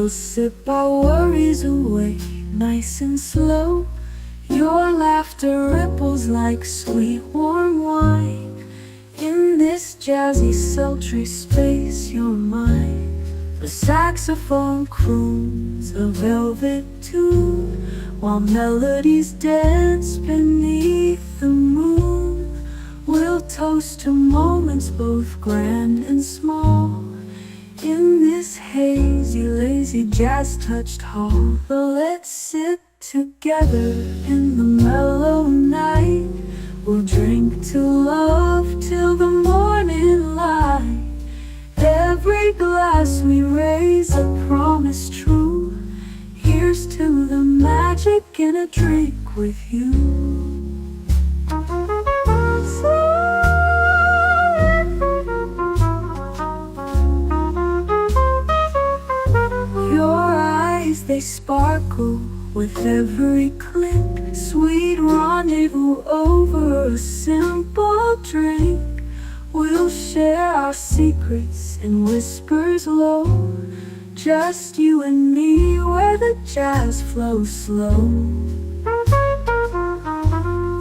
We'll sip our worries away, nice and slow. Your laughter ripples like sweet warm wine. In this jazzy sultry space you're mine. The saxophone croons a velvet tune, while melodies dance beneath the moon. We'll toast to moments both grand and small, in this hazy, lazy, jazz-touched hall. But let's sit together in the mellow night. We'll drink to love till the morning light. Every glass we raise a promise true. Here's to the magic in a drink with you. Your eyes, they sparkle with every click. Sweet rendezvous over a simple drink. We'll share our secrets in whispers low, just you and me where the jazz flows slow.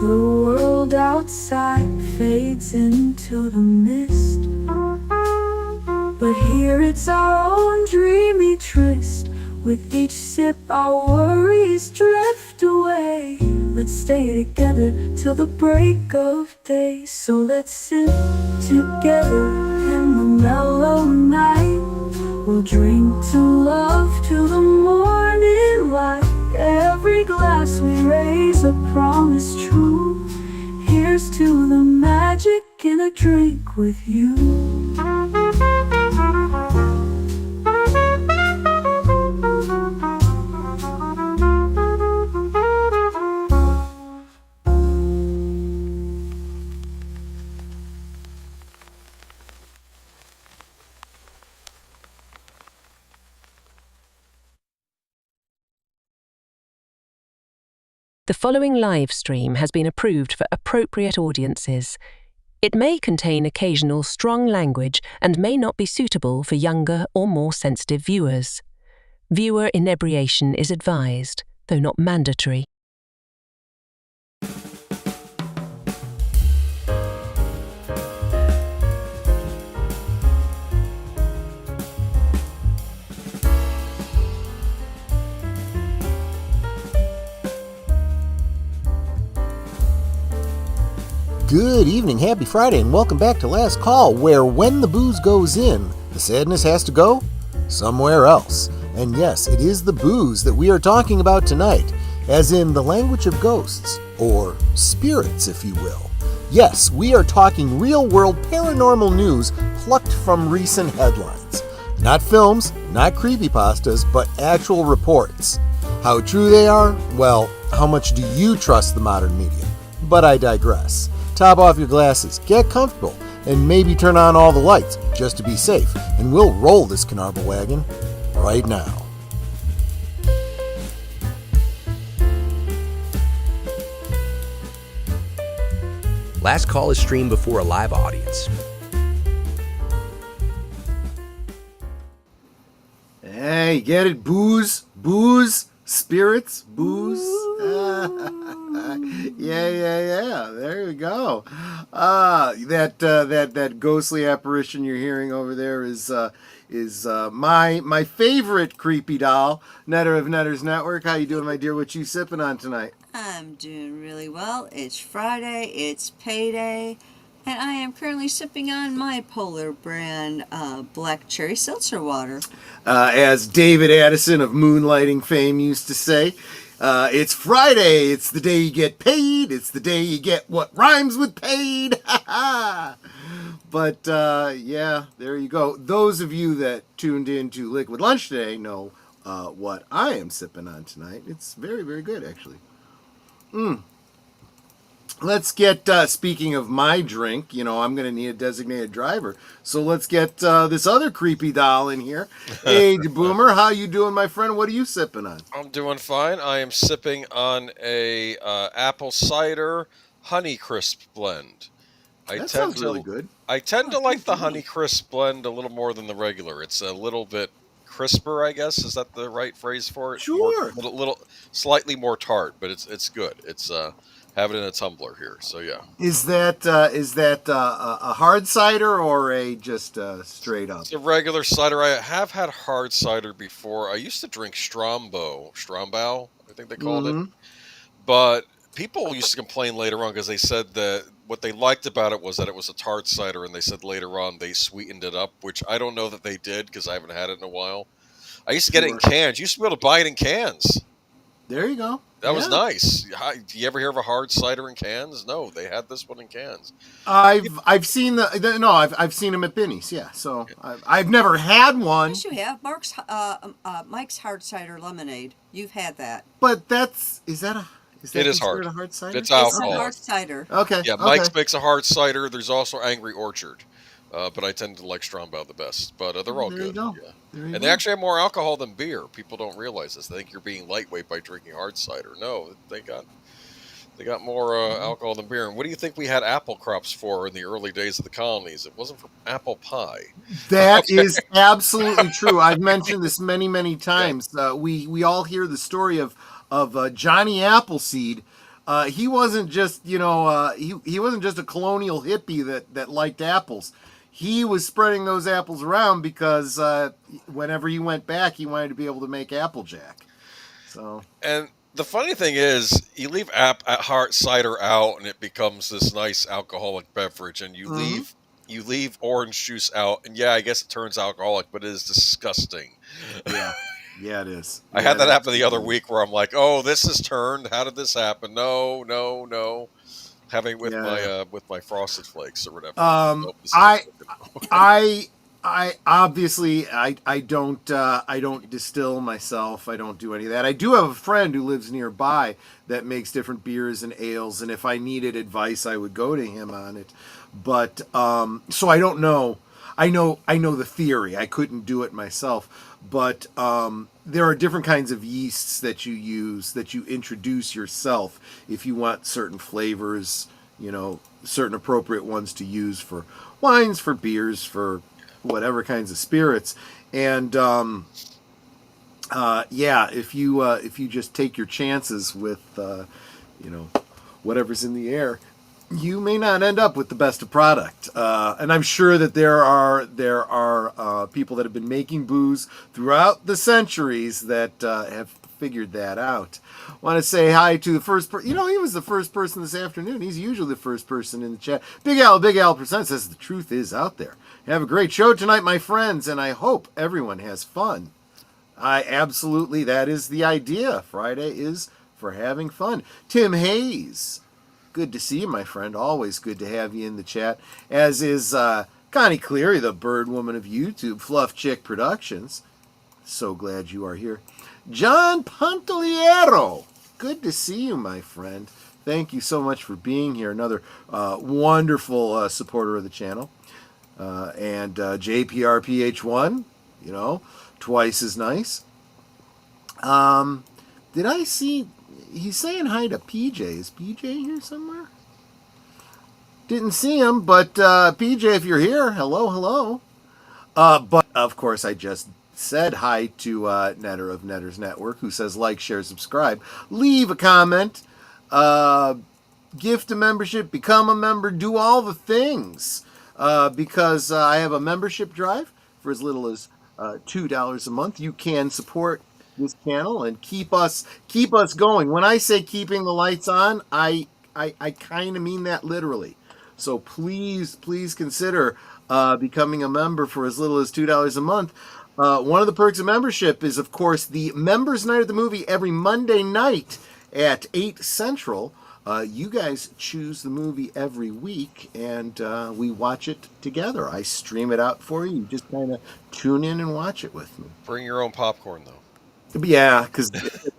The world outside fades into the mist, but here it's our own dreamy tryst. With each sip our worries drift away. Let's stay together till the break of day. So let's sit together in the mellow night. We'll drink to love till the morning light. Every glass we raise a promise true. Here's to the magic in a drink with you. The following live stream has been approved for appropriate audiences. It may contain occasional strong language and may not be suitable for younger or more sensitive viewers. Viewer inebriation is advised, though not mandatory. Good evening, happy Friday, and welcome back to Last Call, where when the booze goes in, the sadness has to go somewhere else. And yes, it is the booze that we are talking about tonight, as in the language of ghosts, or spirits, if you will. Yes, we are talking real-world paranormal news plucked from recent headlines. Not films, not creepypastas, but actual reports. How true they are? Well, how much do you trust the modern media? But I digress. Top off your glasses, get comfortable, and maybe turn on all the lights, just to be safe, and we'll roll this Carnarvon wagon right now. Last Call is streamed before a live audience. Hey, get it? Booze? Booze? Spirits? Booze? Yeah. There you go. That ghostly apparition you're hearing over there is my favorite creepy doll, Netter of Netter's Network. How you doing, my dear? What you sipping on tonight? I'm doing really well. It's Friday, it's payday, and I am currently sipping on my Polar brand black cherry seltzer water. As David Addison of Moonlighting fame used to say, it's Friday, it's the day you get paid, it's the day you get what rhymes with paid. But yeah, there you go. Those of you that tuned in to Liquid Lunch today know what I am sipping on tonight. It's very, very good, actually. Let's get, speaking of my drink, you know, I'm going to need a designated driver. So let's get this other creepy doll in here. Hey, Boomer, how you doing, my friend? What are you sipping on? I'm doing fine. I am sipping on a apple cider Honeycrisp blend. That sounds really good. I tend to like the Honeycrisp blend a little more than the regular. It's a little bit crisper, I guess. Is that the right phrase for it? Sure. Little slightly more tart, but it's good. It's have it in a tumbler here. So yeah. Is that a hard cider or a just straight up? It's a regular cider. I have had hard cider before. I used to drink Strombow, I think they called it. But people used to complain later on because they said that what they liked about it was that it was a tart cider, and they said later on they sweetened it up, which I don't know that they did because I haven't had it in a while. I used to get it in cans. You used to be able to buy it in cans. There you go. That was nice. Do you ever hear of a hard cider in cans? No, they had this one in cans. I've seen I've seen them at Binny's. Yeah, so I've never had one. Yes, you have. Mike's hard cider lemonade. You've had that. But is that it is hard. A hard cider? It's alcohol. It's a hard cider. Okay. Yeah, Mike's makes a hard cider. There's also Angry Orchard. But I tend to like Strombow the best. But they're all good. Yeah. And they actually have more alcohol than beer. People don't realize this. They think you're being lightweight by drinking hard cider. No, they got more alcohol than beer. And what do you think we had apple crops for in the early days of the colonies? It wasn't for apple pie. That is absolutely true. I've mentioned this many times. We all hear the story of Johnny Appleseed. He wasn't just he wasn't just a colonial hippie that liked apples. He was spreading those apples around because whenever he went back, he wanted to be able to make Applejack. So, and the funny thing is, you leave hard cider out, and it becomes this nice alcoholic beverage, and you leave orange juice out, and I guess it turns alcoholic, but it is disgusting. Yeah, it is. I had that happen the other week where I'm like, "Oh, this has turned. How did this happen?" No. Having with my Frosted Flakes or whatever. I obviously I don't distill myself. I don't do any of that. I do have a friend who lives nearby that makes different beers and ales, and if I needed advice, I would go to him on it. But so I don't know. I know the theory. I couldn't do it myself, but there are different kinds of yeasts that you use, that you introduce yourself if you want certain flavors, certain appropriate ones to use for wines, for beers, for whatever kinds of spirits. And if you just take your chances with whatever's in the air, you may not end up with the best of product. And I'm sure that there are people that have been making booze throughout the centuries that have figured that out. Want to say hi to the first person. He was the first person this afternoon. He's usually the first person in the chat. Big Al Percent says the truth is out there. Have a great show tonight, my friends, and I hope everyone has fun. Absolutely, that is the idea. Friday is for having fun. Tim Hayes, good to see you, my friend. Always good to have you in the chat. As is Connie Cleary, the bird woman of YouTube, Fluff Chick Productions. So glad you are here. John Pantoliero, good to see you, my friend. Thank you so much for being here. Another wonderful supporter of the channel. And JPRPH1, twice as nice. Did I see... He's saying hi to PJ. Is PJ here somewhere? Didn't see him, but PJ, if you're here, hello. But, of course, I just said hi to Netter of Netter's Network, who says like, share, subscribe. Leave a comment. Gift a membership. Become a member. Do all the things. Because I have a membership drive for as little as $2 a month. You can support this channel and keep us going. When I say keeping the lights on, I kind of mean that literally. So please consider becoming a member for as little as $2 a month. One of the perks of membership is, of course, the Members Night of the Movie every Monday night at 8 Central. You guys choose the movie every week, and we watch it together. I stream it out for you. You just kind of tune in and watch it with me. Bring your own popcorn, though. Yeah, because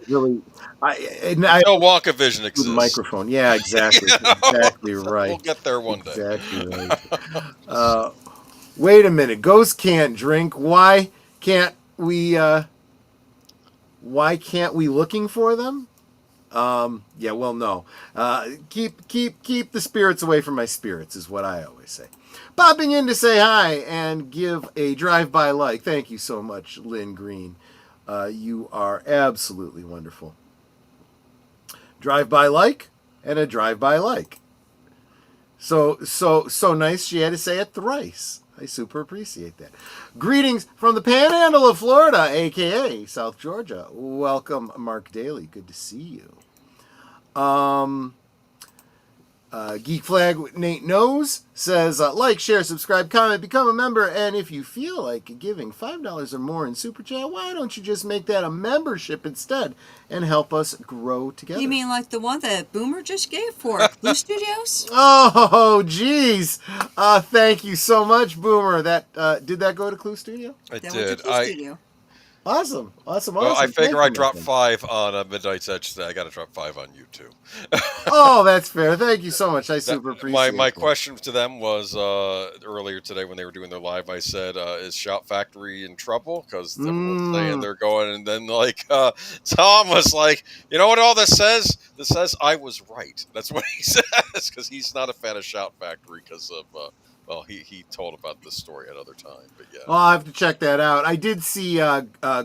really, I Wonka Vision exists. Microphone. Yeah, exactly. Exactly right. We'll get there one day. Exactly right. Wait a minute. Ghosts can't drink. Why can't we looking for them? Yeah, well, no. Keep the spirits away from my spirits is what I always say. Popping in to say hi and give a drive-by like. Thank you so much, Lynn Green. You are absolutely wonderful. Drive-by like and a drive-by like. So nice she had to say it thrice. I super appreciate that. Greetings from the Panhandle of Florida, a.k.a. South Georgia. Welcome, Mark Dahley. Good to see you. Geek Flag Nate Knows says, like, share, subscribe, comment, become a member, and if you feel like giving $5 or more in Super Chat, why don't you just make that a membership instead and help us grow together? You mean like the one that Boomer just gave for Blue Studios? Oh, geez. Thank you so much, Boomer. That did that go to Clue Studio? It That did. went to Blue Studio. Awesome. Well, I figure I dropped 5 on Midnight's Edge today. I got to drop 5 on you too. Oh, that's fair. Thank you so much. I super appreciate my that. question to them was earlier today when they were doing their live. I said, "Is Shout Factory in trouble?" Because everyone's saying they're going, and then Tom was like, "You know what all this says? This says I was right." That's what he says because he's not a fan of Shout Factory because of. Well, he told about this story another time, but yeah. Well, I'll have to check that out. I did see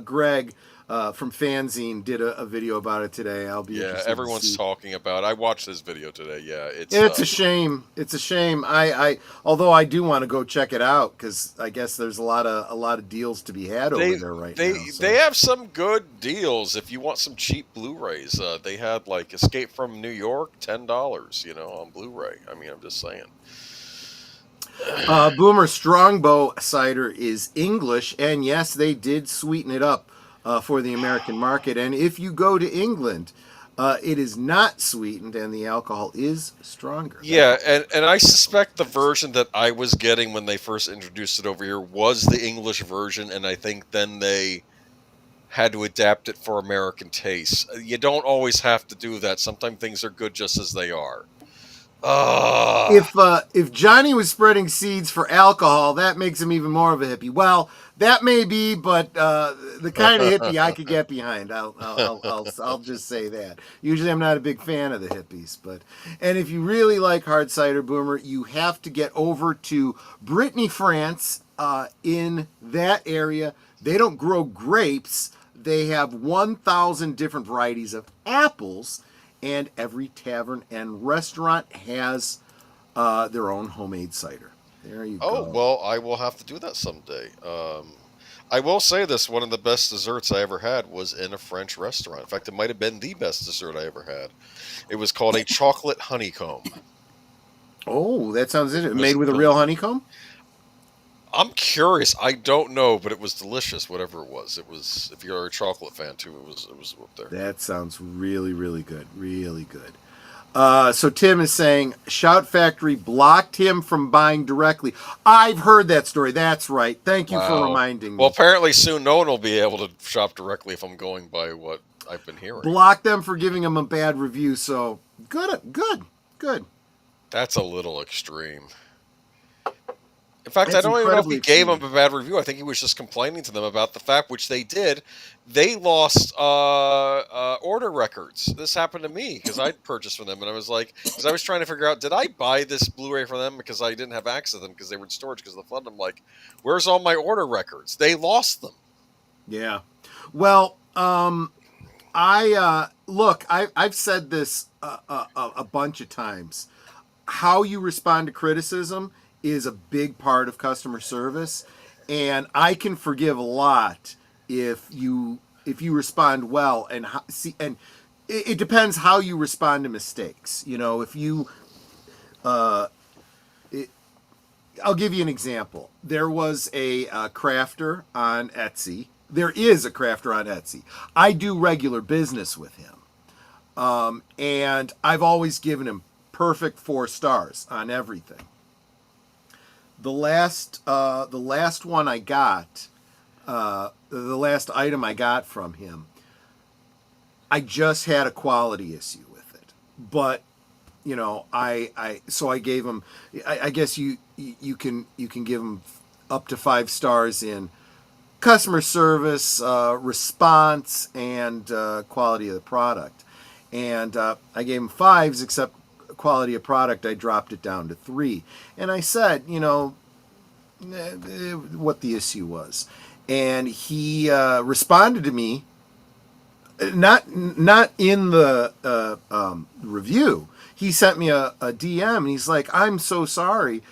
Greg from Fanzine did a video about it today. I'll be interested everyone's to see. talking about it. I watched this video today. Yeah, it's a shame. It's a shame. I although I do want to go check it out because I guess there's a lot of deals to be had over there right now. So. They have some good deals if you want some cheap Blu-rays. They had like Escape from New York, $10, on Blu-ray. I mean, I'm just saying. Boomer Strongbow cider is English, and yes, they did sweeten it up for the American market. And if you go to England, it is not sweetened, and the alcohol is stronger. Yeah, and I suspect the version that I was getting when they first introduced it over here was the English version, and I think then they had to adapt it for American tastes. You don't always have to do that. Sometimes things are good just as they are. If Johnny was spreading seeds for alcohol, that makes him even more of a hippie. Well, that may be, but the kind of hippie I could get behind. I'll just say that. Usually, I'm not a big fan of the hippies, and if you really like hard cider, Boomer, you have to get over to Brittany, France. In that area, they don't grow grapes. They have 1,000 different varieties of apples. And every tavern and restaurant has their own homemade cider. There you go. Oh, well, I will have to do that someday. I will say this, one of the best desserts I ever had was in a French restaurant. In fact, it might have been the best dessert I ever had. It was called a chocolate honeycomb. Oh, that sounds interesting. Made with a real honeycomb? I'm curious. I don't know, but it was delicious, whatever it was. It was, if you're a chocolate fan too, it was up there. That sounds really, really good. Really good. So Tim is saying, Shout Factory blocked him from buying directly. I've heard that story. That's right. Thank you for reminding me. Well, apparently soon no one will be able to shop directly if I'm going by what I've been hearing. Block them for giving him a bad review. So good. That's a little extreme. In fact, I don't even know if he gave them a bad review. I think he was just complaining to them about the fact, which they did. They lost order records. This happened to me because I purchased from them, and I was like, because I was trying to figure out, did I buy this Blu-ray from them because I didn't have access to them because they were in storage because of the flood? I'm like, where's all my order records? They lost them. Yeah. Well, I've said this a bunch of times. How you respond to criticism is a big part of customer service, and I can forgive a lot if you respond well and it depends how you respond to mistakes. If you I'll give you an example. There was a crafter on Etsy. There is a crafter on Etsy. I do regular business with him, and I've always given him perfect 4 stars on everything. The last one I got, the last item I got from him, I just had a quality issue with it. But, so I gave him, I guess you can give him up to 5 stars in customer service, response, and quality of the product. And I gave him 5s, except quality of product, I dropped it down to 3. And I said, what the issue was. And he responded to me, not in the review. He sent me a DM, and he's like, I'm so sorry.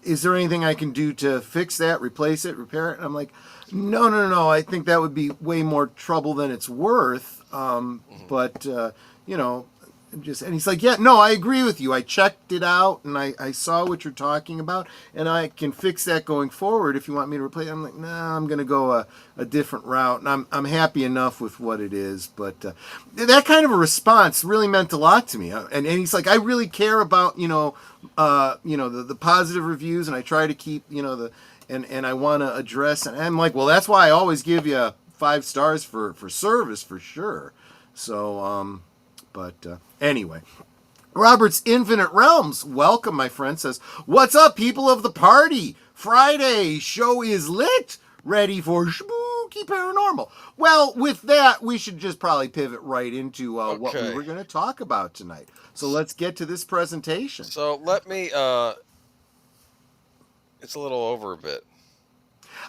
Is there anything I can do to fix that, replace it, repair it? And I'm like, no. I think that would be way more trouble than it's worth. But, and he's like, yeah, no, I agree with you. I checked it out, and I saw what you're talking about, and I can fix that going forward if you want me to replace it. I'm like, nah, I'm going to go a different route, and I'm happy enough with what it is. But that kind of a response really meant a lot to me. And he's like, I really care about, the positive reviews, and I try to keep, and I want to address. And I'm like, well, that's why I always give you 5 stars for service, for sure. So, anyway, Robert's Infinite Realms, welcome, my friend, says, what's up, people of the party? Friday show is lit, ready for spooky paranormal. Well, with that, we should just probably pivot right into what we were going to talk about tonight. So let's get to this presentation. So let me, it's a little over a bit.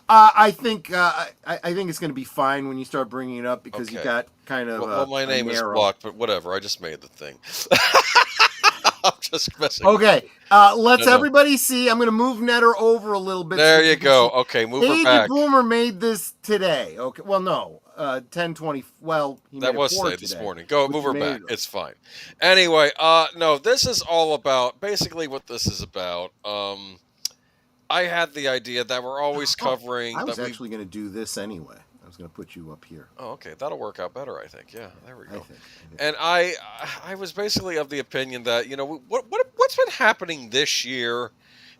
I think it's going to be fine when you start bringing it up, because you got kind of well, my name is blocked, but whatever. I just made the thing. I'm just messing. Okay, let's everybody see. I'm going to move Netter over a little bit. There you go. Okay, move her back. Boomer made this today. Okay, well, no, 10:20. Well, that was today, this morning. Go, move her back. It's fine. Anyway, no, this is all about basically what this is about. I had the idea that we're always covering. I was actually going to do this anyway. I was going to put you up here. Oh, okay. That'll work out better, I think. Yeah, there we go. I think. And I was basically of the opinion that, what's been happening this year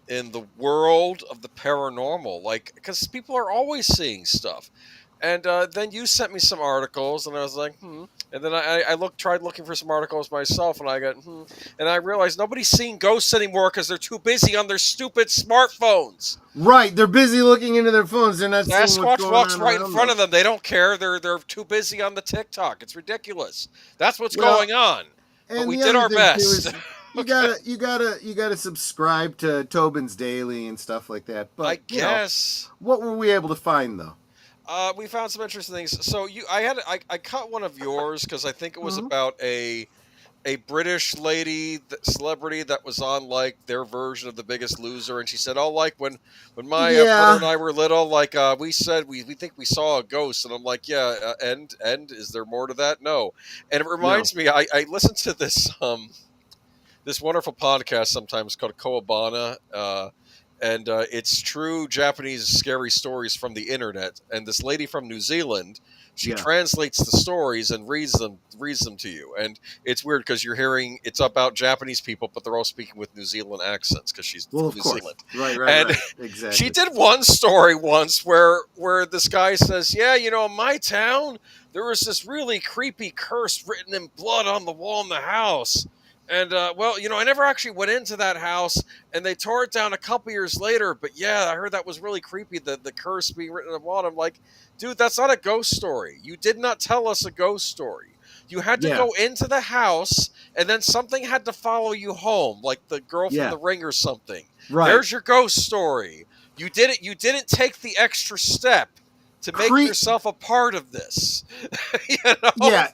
in the world of the paranormal? Like, because people are always seeing stuff. And then you sent me some articles, and I was like, And then I tried looking for some articles myself, and I got, And I realized nobody's seeing ghosts anymore because they're too busy on their stupid smartphones. Right, they're busy looking into their phones. They're not seeing what's going on. Sasquatch walks right in front of them. They don't care. They're too busy on the TikTok. It's ridiculous. That's what's going on. But we did our best. You gotta subscribe to Tobin's Daily and stuff like that. But I guess. What were we able to find though? We found some interesting things. So I cut one of yours because I think it was about a British lady, celebrity that was on like their version of The Biggest Loser, and she said, "Oh, like when my brother and I were little, like we said we think we saw a ghost," and I'm like, "Yeah, and is there more to that? No." And it reminds me, I listened to this this wonderful podcast sometimes called Koabana. And it's true Japanese scary stories from the internet. And this lady from New Zealand, she translates the stories and reads them to you. And it's weird because you're hearing it's about Japanese people, but they're all speaking with New Zealand accents because she's from New Zealand. Right. Exactly. She did one story once where this guy says, "Yeah, in my town, there was this really creepy curse written in blood on the wall in the house. And, I never actually went into that house, and they tore it down a couple years later. But, yeah, I heard that was really creepy, the curse being written on the wall." I'm like, dude, that's not a ghost story. You did not tell us a ghost story. You had to go into the house, and then something had to follow you home, like the girl from The Ring or something. Right. There's your ghost story. You didn't take the extra step to make yourself a part of this.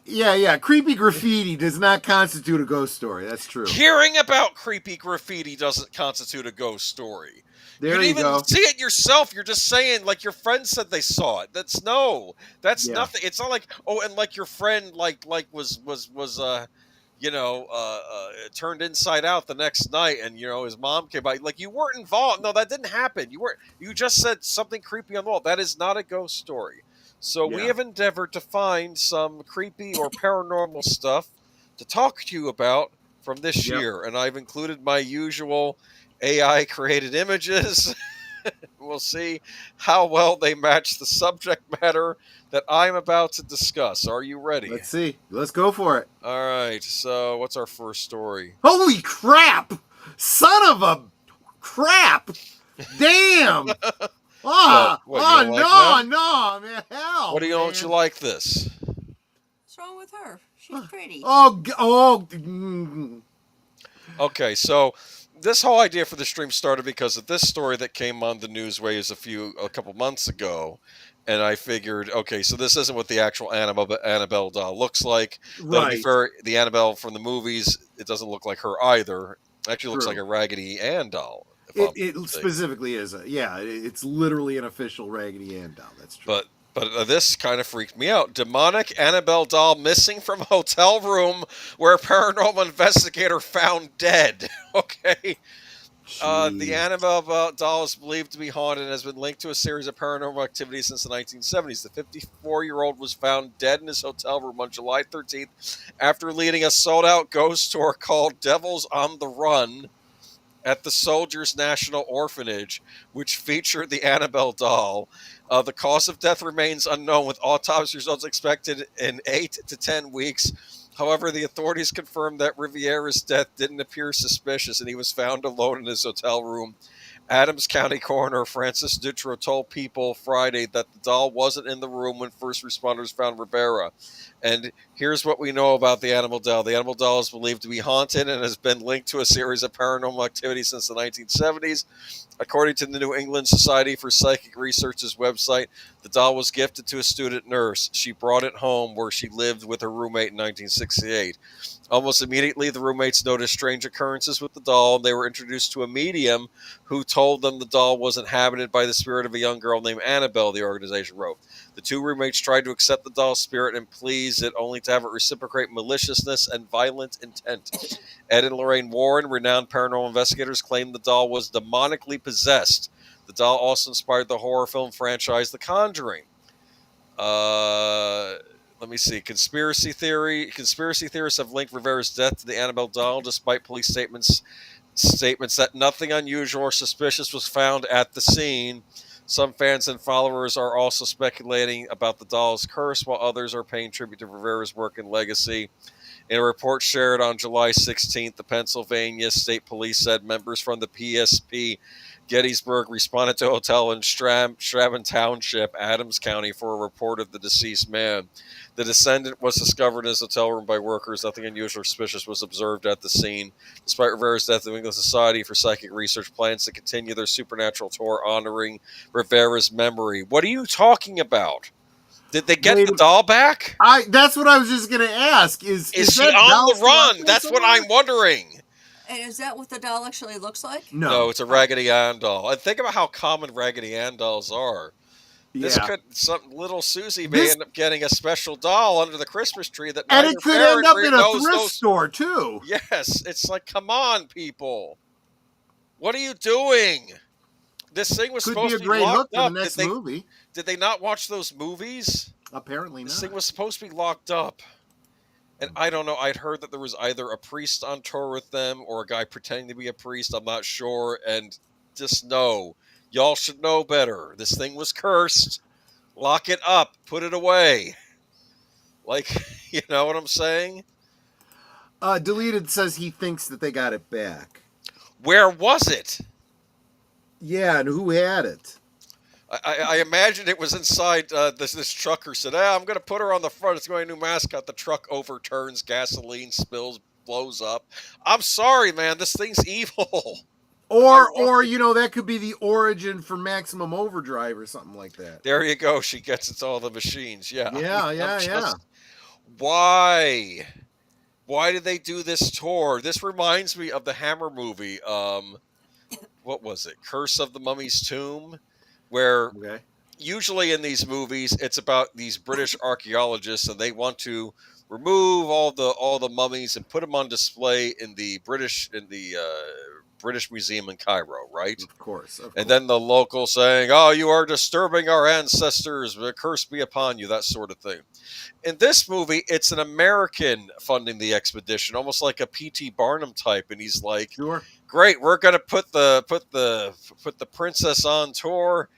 Yeah. Creepy graffiti does not constitute a ghost story. That's true. Hearing about creepy graffiti doesn't constitute a ghost story. There you go. See it yourself. You're just saying, like your friend said they saw it. That's nothing. It's not like, and like your friend was turned inside out the next night, and his mom came by. Like, you weren't involved. No, that didn't happen. You just said something creepy on the wall. That is not a ghost story. So we have endeavored to find some creepy or paranormal stuff to talk to you about from this year, and I've included my usual AI created images. We'll see how well they match the subject matter that I'm about to discuss. Are you ready? Let's see. Let's go for it. All right. So what's our first story? Holy crap! Son of a crap! Damn! No, man, hell. What do you don't you like this? What's wrong with her? She's pretty. Okay, so this whole idea for the stream started because of this story that came on the newswaves a couple months ago, and I figured, okay, so this isn't what the actual Annabelle doll looks like. Though to be Right. fair, the Annabelle from the movies, it doesn't look like her either. It actually looks True. like a Raggedy Ann doll. It specifically is it's literally an official Raggedy Ann doll. That's true. But this kind of freaked me out. Demonic Annabelle doll missing from hotel room where a paranormal investigator found dead. Okay. The Annabelle doll is believed to be haunted and has been linked to a series of paranormal activities since the 1970s. The 54-year-old was found dead in his hotel room on July 13th after leading a sold-out ghost tour called Devils on the Run at the Soldiers National Orphanage, which featured the Annabelle doll. The cause of death remains unknown, with autopsy results expected in 8 to 10 weeks. However, the authorities confirmed that Riviera's death didn't appear suspicious, and he was found alone in his hotel room. Adams County Coroner Francis Dutro told People Friday that the doll wasn't in the room when first responders found Rivera. And here's what we know about the animal doll. The animal doll is believed to be haunted and has been linked to a series of paranormal activities since the 1970s. According to the New England Society for Psychic Research's website, the doll was gifted to a student nurse. She brought it home where she lived with her roommate in 1968. Almost immediately, the roommates noticed strange occurrences with the doll, and they were introduced to a medium who told them the doll was inhabited by the spirit of a young girl named Annabelle, the organization wrote. The two roommates tried to accept the doll's spirit and please it, only to have it reciprocate maliciousness and violent intent. Ed and Lorraine Warren, renowned paranormal investigators, claimed the doll was demonically possessed. The doll also inspired the horror film franchise The Conjuring. Let me see. Conspiracy theorists have linked Rivera's death to the Annabelle doll, despite police statements that nothing unusual or suspicious was found at the scene. Some fans and followers are also speculating about the doll's curse, while others are paying tribute to Rivera's work and legacy. In a report shared on July 16th, the Pennsylvania State Police said members from the PSP Gettysburg responded to a hotel in Straben Township, Adams County, for a report of the deceased man. The descendant was discovered in his hotel room by workers. Nothing unusual or suspicious was observed at the scene. Despite Rivera's death, the New England Society for Psychic Research plans to continue their supernatural tour honoring Rivera's memory. What are you talking about? Did they get the doll back? That's what I was just going to ask. Is she on the run? That's what I'm wondering. And is that what the doll actually looks like? No, it's a Raggedy Ann doll. And think about how common Raggedy Ann dolls are. Yeah. Little Susie may end up getting a special doll under the Christmas tree that and it could end up in a thrift store too. Yes, it's like, come on, people, what are you doing? This thing was supposed to be great locked up. For the next movie. Did they not watch those movies? Apparently not. This thing was supposed to be locked up. And I don't know. I'd heard that there was either a priest on tour with them or a guy pretending to be a priest. I'm not sure. And just know, y'all should know better. This thing was cursed. Lock it up. Put it away. Like, you know what I'm saying? Deleted says he thinks that they got it back. Where was it? Yeah, and who had it? I imagine it was inside this trucker said, I'm going to put her on the front. It's going to be a new mascot. The truck overturns, gasoline spills, blows up. I'm sorry, man. This thing's evil. Or you know, that could be the origin for Maximum Overdrive or something like that. There you go. She gets it to all the machines. Yeah. Yeah. Why? Why did they do this tour? This reminds me of the Hammer movie. What was it? Curse of the Mummy's Tomb? Where usually in these movies it's about these British archaeologists and they want to remove all the mummies and put them on display in the British Museum in Cairo, right? Of course. And then the local saying, "Oh, you are disturbing our ancestors. The curse be upon you," that sort of thing. In this movie, it's an American funding the expedition, almost like a P.T. Barnum type, and he's like, "Sure, great, we're gonna put the princess on tour."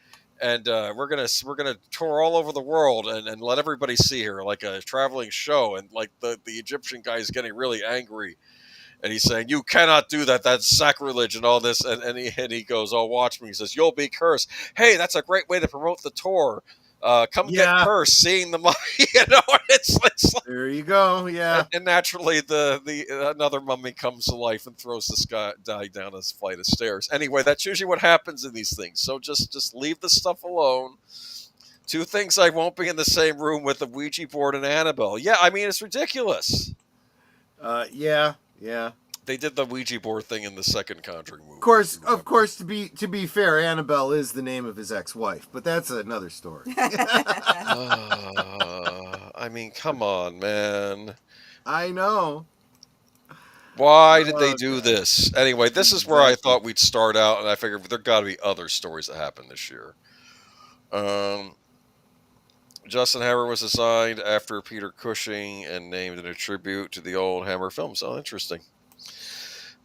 And we're gonna tour all over the world and let everybody see her like a traveling show. And like the Egyptian guy is getting really angry, and he's saying, "You cannot do that. That's sacrilege and all this." And he goes, "Oh, watch me." He says, "You'll be cursed." Hey, that's a great way to promote the tour. Come get Yeah. cursed, seeing the mummy. It's like, There you go. Yeah. and naturally the another mummy comes to life and throws this guy down a flight of stairs. Anyway, that's usually what happens in these things. So just leave the stuff alone. Two things I won't be in the same room with: the Ouija board and Annabelle. Yeah, I mean, it's ridiculous. Yeah. They did the Ouija board thing in the second Conjuring movie. Of course. To be fair, Annabelle is the name of his ex-wife, but that's another story. I mean, come on, man. I know. Why did they do this? Anyway, this is where I thought we'd start out, and I figured there got to be other stories that happened this year. Justin Hammer was assigned after Peter Cushing and named in a tribute to the old Hammer films. Oh, interesting.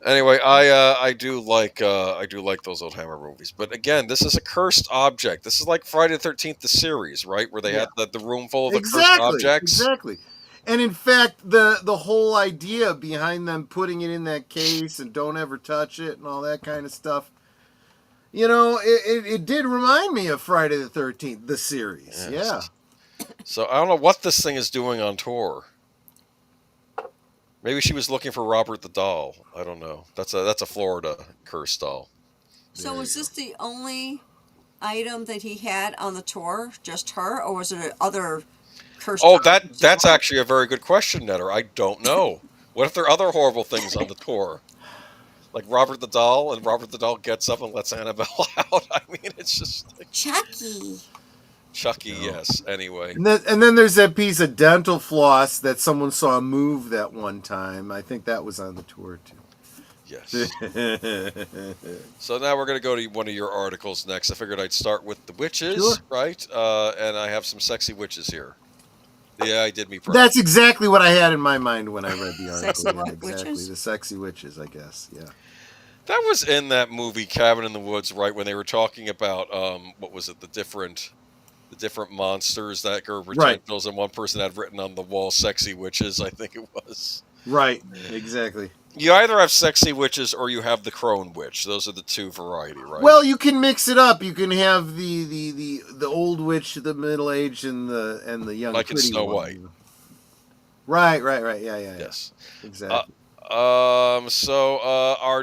Anyway, I do like those old Hammer movies, but again, this is a cursed object. This is like Friday the 13th, the series, right, where they had the room full of the cursed objects. Exactly. And in fact, the whole idea behind them putting it in that case and don't ever touch it and all that kind of stuff, it did remind me of Friday the 13th, the series. Yes. Yeah. So I don't know what this thing is doing on tour. Maybe she was looking for Robert the doll. I don't know. That's a Florida curse doll. So was this the only item that he had on the tour? Just her, or was it other cursed? Oh, that's actually a very good question, Netter. I don't know. What if there are other horrible things on the tour? Like Robert the doll, and Robert the doll gets up and lets Annabelle out. I mean, it's just like Chucky, yes. Anyway. And then there's that piece of dental floss that someone saw move that one time. I think that was on the tour, too. Yes. So now we're going to go to one of your articles next. I figured I'd start with the witches, right? And I have some sexy witches here. Yeah, I did me proud. That's exactly what I had in my mind when I read the article. Sexy exactly. witches? The sexy witches, I guess. Yeah. That was in that movie Cabin in the Woods, right? When they were talking about what was it? The different monsters that were potentials, and one person had written on the wall "sexy witches." I think it was. Right. Exactly. You either have sexy witches or you have the crone witch. Those are the two variety, right? Well, you can mix it up. You can have the old witch, the middle aged, and the young, like in Snow White. Right. Yeah. Yes. Exactly. Our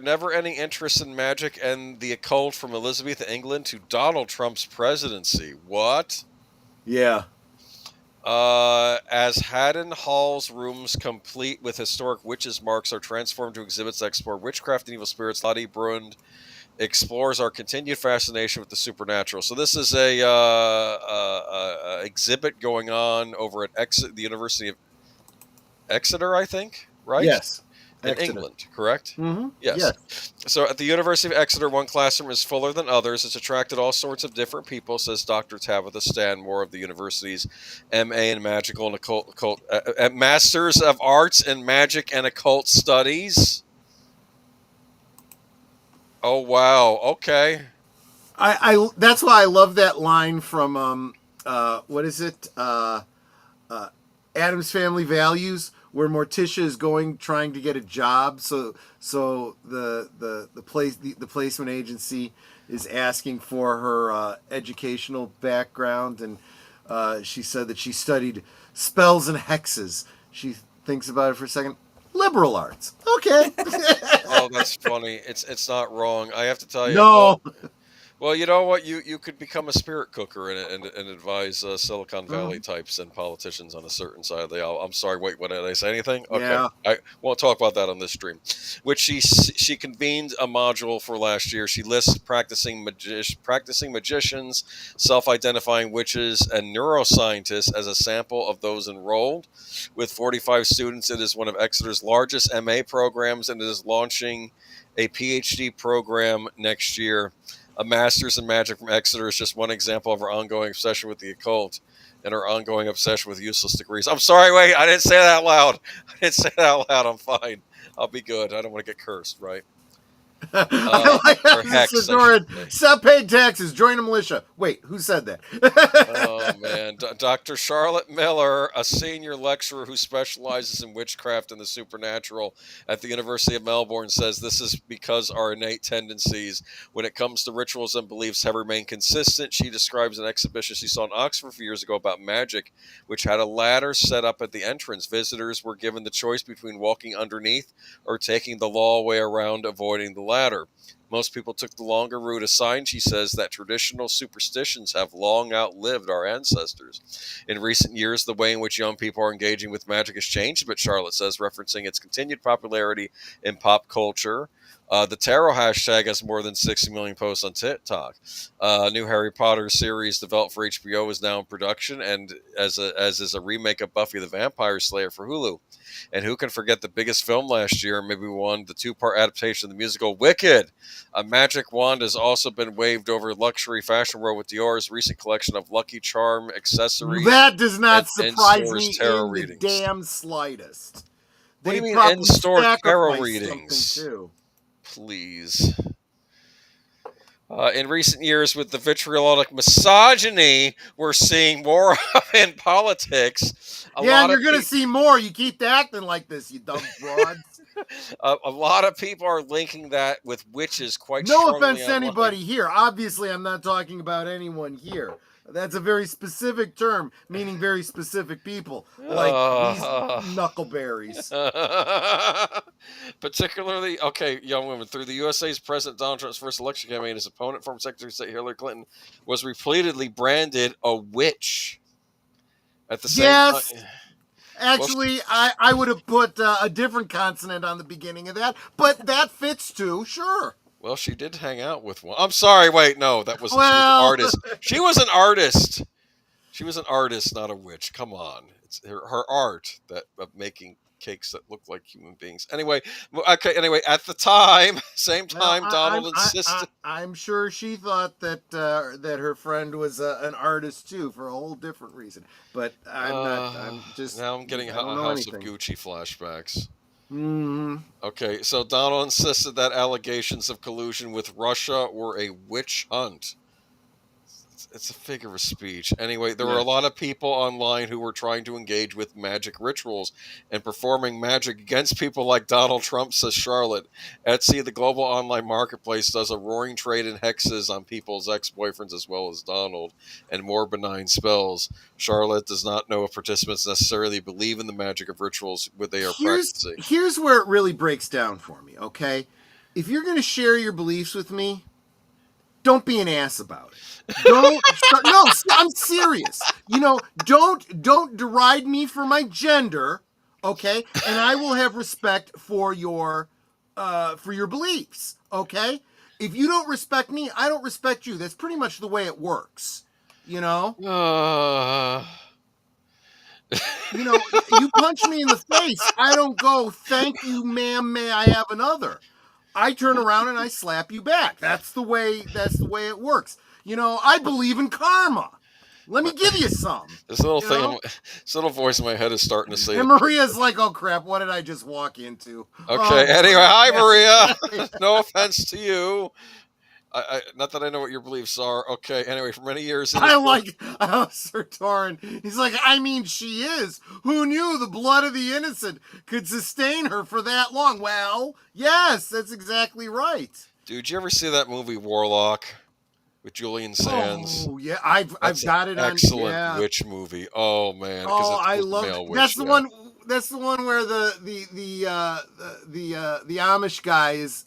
never-ending interest in magic and the occult from Elizabethan England to Donald Trump's presidency. What? Yeah. As Haddon Hall's rooms, complete with historic witches' marks, are transformed to exhibits that explore witchcraft and evil spirits, Lottie Brund explores our continued fascination with the supernatural. So this is a exhibit going on over at the University of Exeter, I think, right? Yes. In Exeter. England, correct? Mm-hmm. Yes. So at the University of Exeter, one classroom is fuller than others. It's attracted all sorts of different people, says Dr. Tabitha Stanmore of the university's M.A. in Magical and Occult Masters of Arts in Magic and Occult Studies. Oh, wow. Okay. I that's why I love that line from what is it? Addams Family Values, where Morticia is trying to get a job. So the placement agency is asking for her educational background, and she said that she studied spells and hexes. She thinks about it for a second. Liberal arts. Okay. Oh, that's funny. It's not wrong. I have to tell you. No. Well, you know what? You could become a spirit cooker and advise Silicon Valley types and politicians on a certain side of the aisle. I'm sorry. Wait, what did I say? Anything? Okay. Yeah. I won't talk about that on this stream. Which she convened a module for last year. She lists practicing magicians, self-identifying witches, and neuroscientists as a sample of those enrolled. With 45 students, it is one of Exeter's largest MA programs, and it is launching a PhD program next year. A master's in magic from Exeter is just one example of her ongoing obsession with the occult and her ongoing obsession with useless degrees. I'm sorry, wait, I didn't say that out loud. I'm fine. I'll be good. I don't want to get cursed, right? I like how Or this hex, is I should adored. say. Stop paying taxes. Join a militia. Wait, who said that? Oh man, Dr. Charlotte Miller, a senior lecturer who specializes in witchcraft and the supernatural at the University of Melbourne, says this is because our innate tendencies when it comes to rituals and beliefs have remained consistent. She describes an exhibition she saw in Oxford a few years ago about magic, which had a ladder set up at the entrance. Visitors were given the choice between walking underneath or taking the law way around, avoiding the ladder. Most people took the longer route, a sign, she says, that traditional superstitions have long outlived our ancestors. In recent years, the way in which young people are engaging with magic has changed, but Charlotte says, referencing its continued popularity in pop culture. The tarot hashtag has more than 60 million posts on TikTok. A new Harry Potter series developed for HBO is now in production, and as is a remake of Buffy the Vampire Slayer for Hulu. And who can forget the biggest film last year, maybe one, the two-part adaptation of the musical Wicked. A magic wand has also been waved over luxury fashion world with Dior's recent collection of Lucky Charm accessories. That does not and surprise in-stores me tarot in the readings. damn slightest. What do you They mean probably in-store tarot sacrificed readings? something too. Please. In recent years, with the vitriolic misogyny we're seeing more of in politics, And you're going to see more. You keep acting like this, you dumb broads. a lot of people are linking that with witches quite No strongly offense to online. anybody here. Obviously, I'm not talking about anyone here. That's a very specific term, meaning very specific people, like these knuckleberries. Particularly, okay, young women. Through the USA's President Donald Trump's first election campaign, his opponent, former Secretary of State Hillary Clinton, was repeatedly branded a witch. At the same time, Actually, I would have put a different consonant on the beginning of that, but that fits too, sure. well, she did hang out with one. I'm sorry, wait, no, that wasn't. She was an artist. She was an artist. She was an artist, not a witch. Come on, it's her art that of making cakes that look like human beings. Anyway, okay. Anyway, at the time, same time, Donald insisted. I'm sure she thought that that her friend was an artist too, for a whole different reason. But I'm not. I'm just now I'm getting House of Gucci flashbacks. Okay, so Donald insisted that allegations of collusion with Russia were a witch hunt. It's a figure of speech. Anyway, there were a lot of people online who were trying to engage with magic rituals and performing magic against people like Donald Trump, says Charlotte. Etsy, the global online marketplace, does a roaring trade in hexes on people's ex-boyfriends as well as Donald and more benign spells. Charlotte does not know if participants necessarily believe in the magic of rituals they are practicing. Here's where it really breaks down for me, okay? If you're going to share your beliefs with me, don't be an ass about it. No, I'm serious. Don't deride me for my gender, okay? And I will have respect for your beliefs, okay? If you don't respect me, I don't respect you. That's pretty much the way it works, you know? You punch me in the face, I don't go, "Thank you, ma'am, may I have another?" I turn around and I slap you back. That's the way it works. I believe in karma. Let me give you some. This little voice in my head is starting to say. And Maria's like, "Oh crap, what did I just walk into?" Okay, anyway, hi Maria. No offense to you. I not that I know what your beliefs are. Okay, anyway, for many years. Sir Torrin. He's like, "I mean, she is. Who knew the blood of the innocent could sustain her for that long?" Well, yes, that's exactly right. Dude, did you ever see that movie Warlock with Julian Sands? Oh yeah, I've got it on. Excellent witch movie. Oh man. Oh, I love it. That's the one. That's the one where the Amish guy is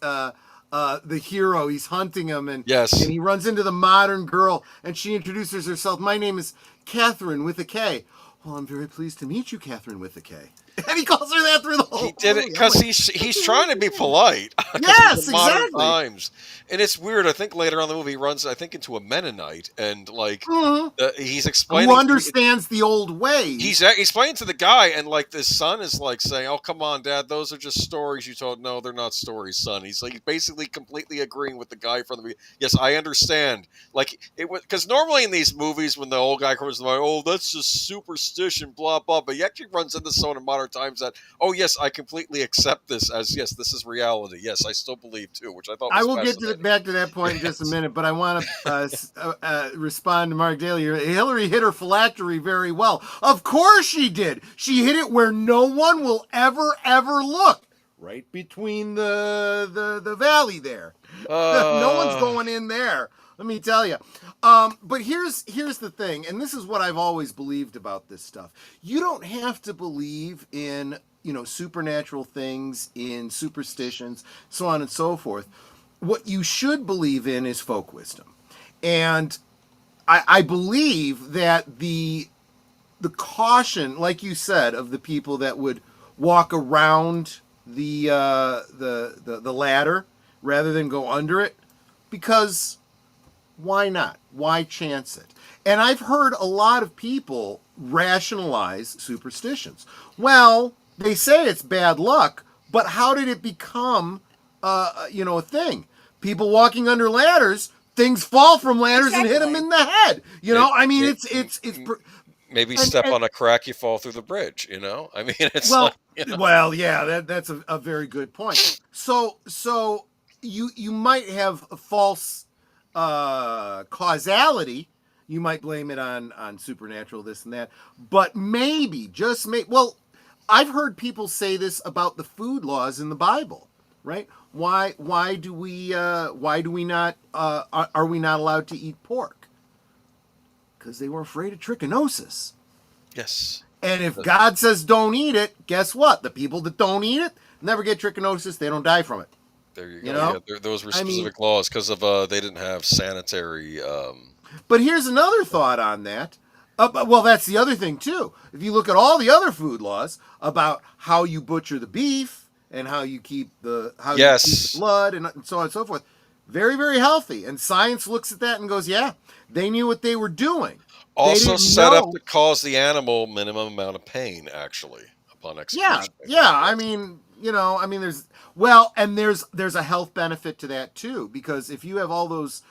the hero. He's hunting him, and he runs into the modern girl, and she introduces herself. "My name is Catherine with a K." "Well, I'm very pleased to meet you, Catherine with a K." And he calls her that through the whole. He did it because he's trying to be polite. Yes, modern exactly. Times, and it's weird. I think later on in the movie he runs, I think, into a Mennonite, and he's explaining who understands the old ways. He's explaining to the guy, and like this son is like saying, "Oh, come on, Dad, those are just stories you told." "No, they're not stories, son." He's like basically completely agreeing with the guy from the beginning. "Yes, I understand." Like it was because normally in these movies when the old guy comes to mind, "Oh, that's just superstition, blah blah," but he actually runs into someone in modern times that, oh yes, I completely accept this as, yes, this is reality. Yes, I still believe too, which I thought was I will get fascinating. back to that point in just a minute, but I want to respond to Mark Dahley. Hillary hit her phylactery very well. Of course she did. She hit it where no one will ever look. Right between the valley there. No one's going in there. Let me tell you. But here's the thing, and this is what I've always believed about this stuff. You don't have to believe in, supernatural things, in superstitions, so on and so forth. What you should believe in is folk wisdom. And I believe that the caution, like you said, of the people that would walk around the ladder rather than go under it, because why not? Why chance it? And I've heard a lot of people rationalize superstitions. Well, they say it's bad luck, but how did it become a thing? People walking under ladders, things fall from ladders and hit them in the head. It's maybe step on a crack, you fall through the bridge. I mean, it's well, yeah, that's a very good point. So you might have a false causality. You might blame it on supernatural, this and that, but maybe, well, I've heard people say this about the food laws in the Bible, right? Why do we not are we not allowed to eat pork? Because they were afraid of trichinosis. Yes. And if God says don't eat it, guess what? The people that don't eat it never get trichinosis. They don't die from it. There you go. Yeah, those were specific laws because of they didn't have sanitary. But here's another thought on that. Well, that's the other thing too. If you look at all the other food laws about how you butcher the beef and how you keep you keep the blood and so on and so forth, very, very healthy. And science looks at that and goes, yeah, they knew what they were doing. Also set up to cause the animal minimum amount of pain, actually, upon execution. Yeah. There's a health benefit to that too, because if you have all those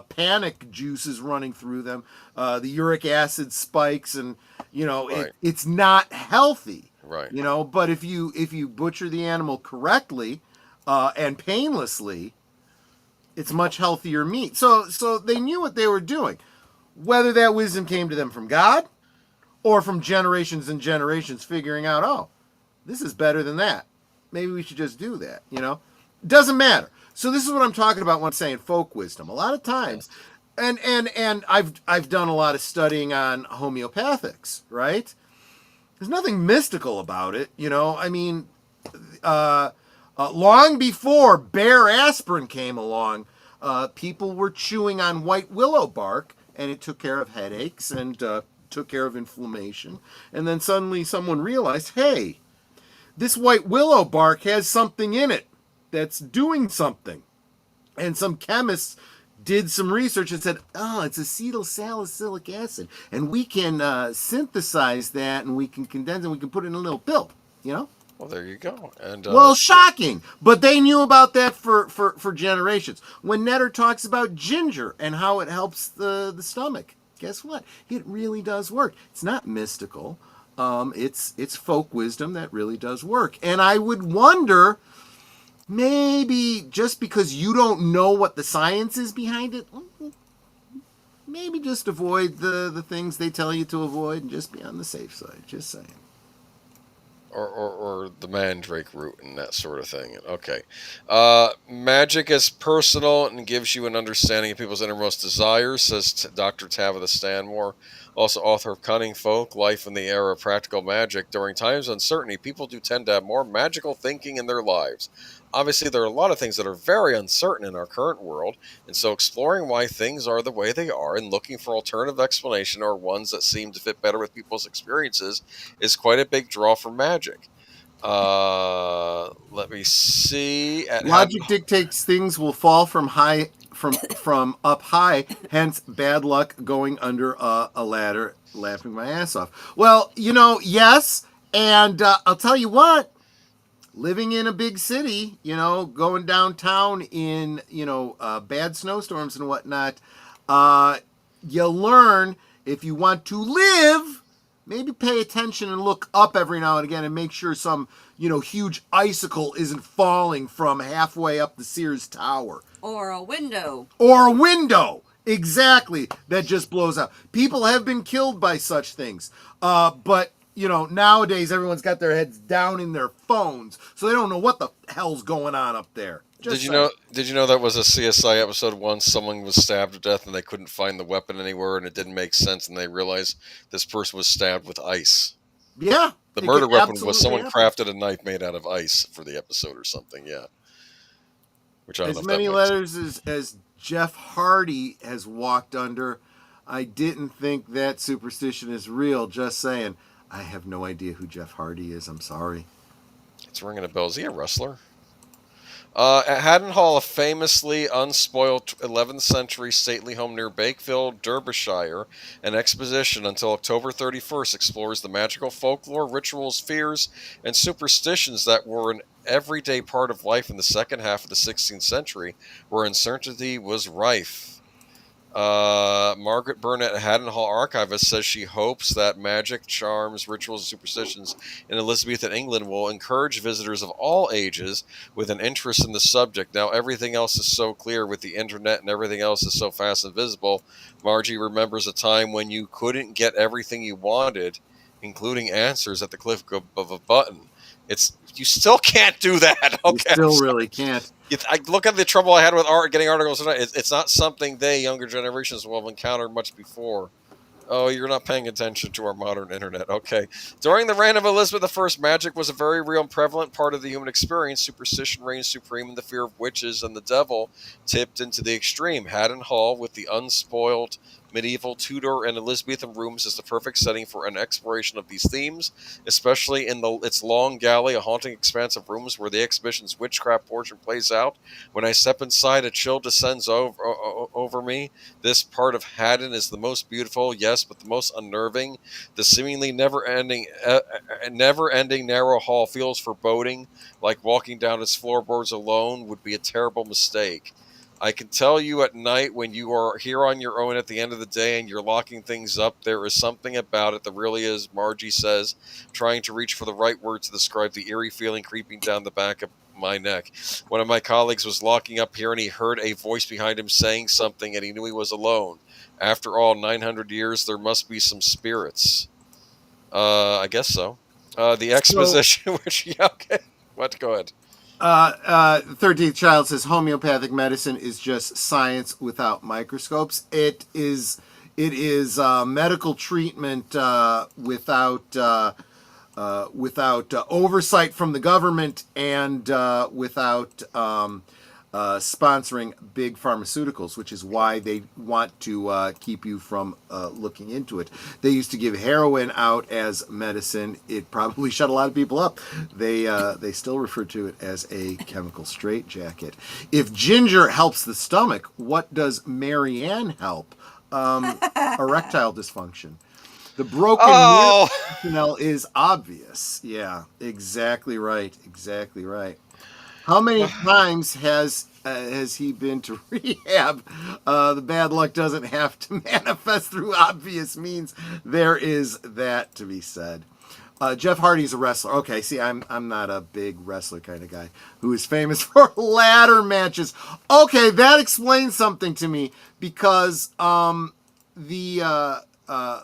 panic juices running through them, the uric acid spikes, and right. It's not healthy. Right. But if you butcher the animal correctly and painlessly, it's much healthier meat. So they knew what they were doing. Whether that wisdom came to them from God or from generations and generations figuring out, oh, this is better than that. Maybe we should just do that, Doesn't matter. So this is what I'm talking about when I'm saying folk wisdom. A lot of times, and I've done a lot of studying on homeopathics, right? There's nothing mystical about it, long before Bayer aspirin came along, people were chewing on white willow bark, and it took care of headaches and took care of inflammation. And then suddenly someone realized, hey, this white willow bark has something in it that's doing something. And some chemists did some research and said, oh, it's acetyl salicylic acid. And we can synthesize that, and we can condense it, and we can put it in a little pill, Well, there you go. And shocking. But they knew about that for generations. When Netter talks about ginger and how it helps the stomach, guess what? It really does work. It's not mystical. It's folk wisdom that really does work. And I would wonder, maybe just because you don't know what the science is behind it, maybe just avoid the things they tell you to avoid and just be on the safe side. Just saying. Or the mandrake root and that sort of thing. Okay. Magic is personal and gives you an understanding of people's innermost desires, says Dr. Tabitha Stanmore, also author of Cunning Folk, Life in the Era of Practical Magic. During times of uncertainty, people do tend to have more magical thinking in their lives. Obviously, there are a lot of things that are very uncertain in our current world, and so exploring why things are the way they are and looking for alternative explanation or ones that seem to fit better with people's experiences is quite a big draw for magic. Let me see. Logic dictates things will fall from up high, hence bad luck going under a ladder, laughing my ass off. Well, yes, and I'll tell you what. Living in a big city, going downtown in, bad snowstorms and whatnot, you learn if you want to live maybe pay attention and look up every now and again and make sure some, huge icicle isn't falling from halfway up the Sears Tower. Or a window. Or a window. Exactly. That just blows out. People have been killed by such things. But, nowadays everyone's got their heads down in their phones, so they don't know what the hell's going on up there. Did you know that was a CSI episode once? Someone was stabbed to death and they couldn't find the weapon anywhere and it didn't make sense and they realized this person was stabbed with ice. Yeah. The murder weapon was someone crafted a knife made out of ice for the episode or something, yeah. Which I don't know as if many that letters as Jeff Hardy has walked under, I didn't think that superstition is real. Just saying. I have no idea who Jeff Hardy is. I'm sorry. It's ringing a bell. Is he a wrestler? At Haddon Hall, a famously unspoiled 11th century stately home near Bakeville, Derbyshire, an exposition until October 31st explores the magical folklore, rituals, fears, and superstitions that were an everyday part of life in the second half of the 16th century, where uncertainty was rife. Margaret Burnett, Haddon Hall archivist, says she hopes that magic, charms, rituals, and superstitions in Elizabethan England will encourage visitors of all ages with an interest in the subject. Now everything else is so clear with the internet and everything else is so fast and visible. Margie remembers a time when you couldn't get everything you wanted, including answers at the click of a button. You still can't do that. Okay, you still really can't. I look at the trouble I had with getting articles tonight. It's not something younger generations will have encountered much before. Oh, you're not paying attention to our modern internet. Okay. During the reign of Elizabeth I, magic was a very real and prevalent part of the human experience. Superstition reigned supreme, and the fear of witches and the devil tipped into the extreme. Haddon Hall, with the unspoiled medieval, Tudor, and Elizabethan rooms, is the perfect setting for an exploration of these themes, especially in its long gallery, a haunting expanse of rooms where the exhibition's witchcraft portion plays out. When I step inside, a chill descends over me. This part of Haddon is the most beautiful, yes, but the most unnerving. The seemingly never-ending narrow hall feels foreboding, like walking down its floorboards alone would be a terrible mistake. I can tell you at night when you are here on your own at the end of the day and you're locking things up, there is something about it that really is, Margie says, trying to reach for the right word to describe the eerie feeling creeping down the back of my neck. One of my colleagues was locking up here and he heard a voice behind him saying something and he knew he was alone. After all, 900 years, there must be some spirits. I guess so. The exposition, okay. What? Go ahead. 13th Child says homeopathic medicine is just science without microscopes. It is medical treatment without oversight from the government and without sponsoring big pharmaceuticals, which is why they want to keep you from looking into it. They used to give heroin out as medicine. It probably shut a lot of people up. They still refer to it as a chemical straitjacket. If ginger helps the stomach, what does Marianne help? Erectile dysfunction. The broken mirror is obvious. Yeah, exactly right. Exactly right. How many times has he been to rehab? The bad luck doesn't have to manifest through obvious means. There is that to be said. Jeff Hardy's a wrestler. Okay, see, I'm not a big wrestler kind of guy who is famous for ladder matches. Okay, that explains something to me because the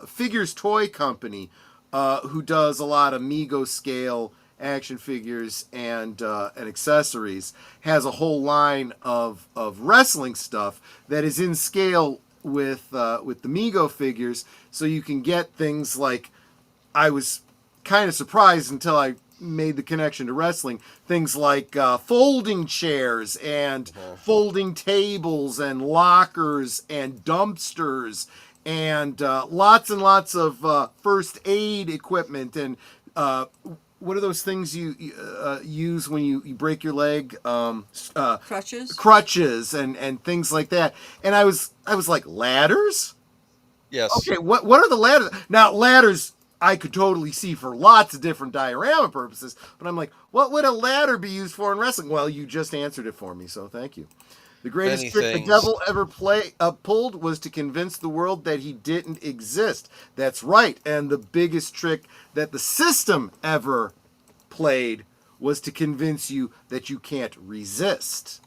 Figures Toy Company, who does a lot of Mego scale action figures and accessories, has a whole line of wrestling stuff that is in scale with the Mego figures, so you can get things like, I was kind of surprised until I made the connection to wrestling, things like folding chairs and folding tables and lockers and dumpsters and lots of first aid equipment and what are those things you use when you break your leg? Crutches and things like that. And I was like, ladders? Yes. Okay, what are the ladders? Now, ladders I could totally see for lots of different diorama purposes, but I'm like, what would a ladder be used for in wrestling? Well, you just answered it for me, so thank you. The greatest Many trick the things. devil ever pulled was to convince the world that he didn't exist. That's right. And the biggest trick that the system ever played was to convince you that you can't resist.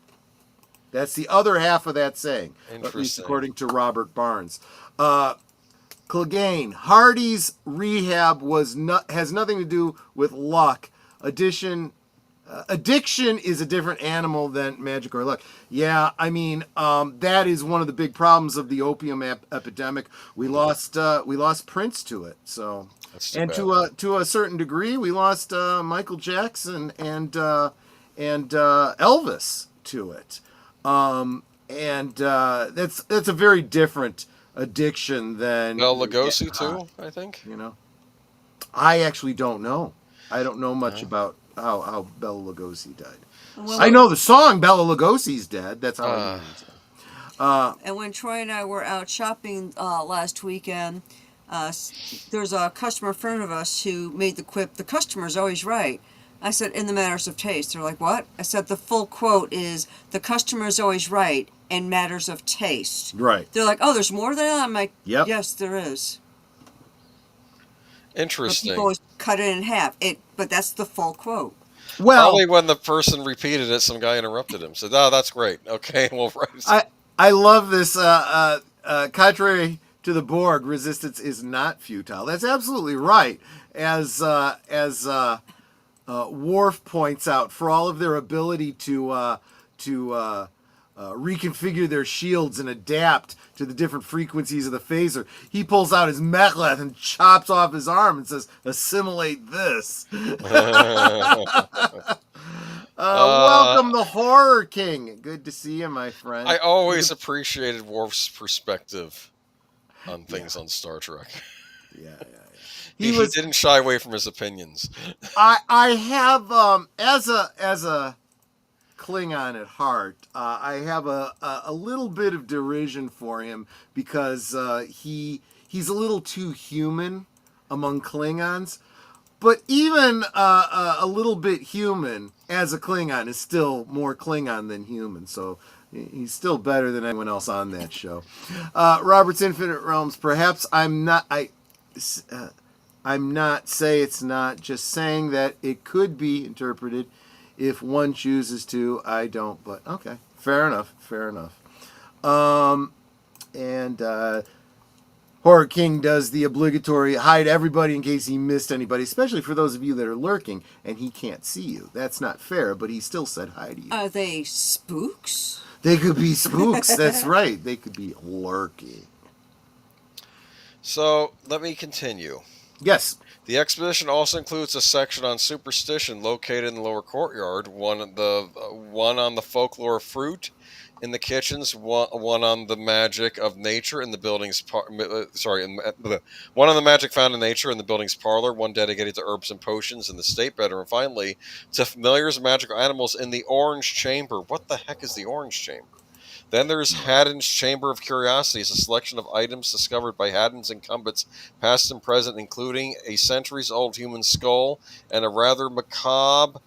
That's the other half of that saying, at least according to Robert Barnes. Clegane, Hardy's rehab has nothing to do with luck. Addiction is a different animal than magic or luck. Yeah, I mean, that is one of the big problems of the opium epidemic. We lost Prince to it. So, and to a certain degree, we lost Michael Jackson and Elvis to it. That's a very different addiction than Bela Lugosi too, I think. I actually don't know. I don't know much about how Bela Lugosi died. I know the song Bela Lugosi's Dead. That's how I know it. And when Troy and I were out shopping last weekend, there's a customer friend of us who made the quip, "The customer's always right." I said, "In the matters of taste." They're like, "What?" I said, "The full quote is, the customer's always right in matters of taste." Right. They're like, "Oh, there's more to that?" I'm like, yep. Yes, there is. Interesting. But people always cut it in half. But that's the full quote. Well, probably when the person repeated it, some guy interrupted him. Said, "Oh, that's great. Okay, well, right." I love this. Contrary to the Borg, resistance is not futile. That's absolutely right. As Worf points out, for all of their ability to reconfigure their shields and adapt to the different frequencies of the phaser, he pulls out his mek'leth and chops off his arm and says, "Assimilate this." Welcome, the Horror King. Good to see you, my friend. I always appreciated Worf's perspective on things on Star Trek. Yeah. He didn't shy away from his opinions. I have as a Klingon at heart, I have a little bit of derision for him because he's a little too human among Klingons. But even a little bit human as a Klingon is still more Klingon than human. So he's still better than anyone else on that show. Robert's Infinite Realms. Perhaps I'm not say it's not, just saying that it could be interpreted if one chooses to. I don't, but okay. Fair enough. Horror King does the obligatory hide everybody in case he missed anybody, especially for those of you that are lurking and he can't see you. That's not fair, but he still said hi to you. Are they spooks? They could be spooks. That's right. They could be lurking. So let me continue. Yes. The exposition also includes a section on superstition located in the lower courtyard, one on the folklore of fruit in the kitchens, one on the magic of nature in the building's one on the magic found in nature in the building's parlor, one dedicated to herbs and potions in the state bedroom, and finally to familiars and magical animals in the orange chamber. What the heck is the orange chamber? Then there's Haddon's Chamber of Curiosities, a selection of items discovered by Haddon's incumbents, past and present, including a centuries-old human skull and a rather macabre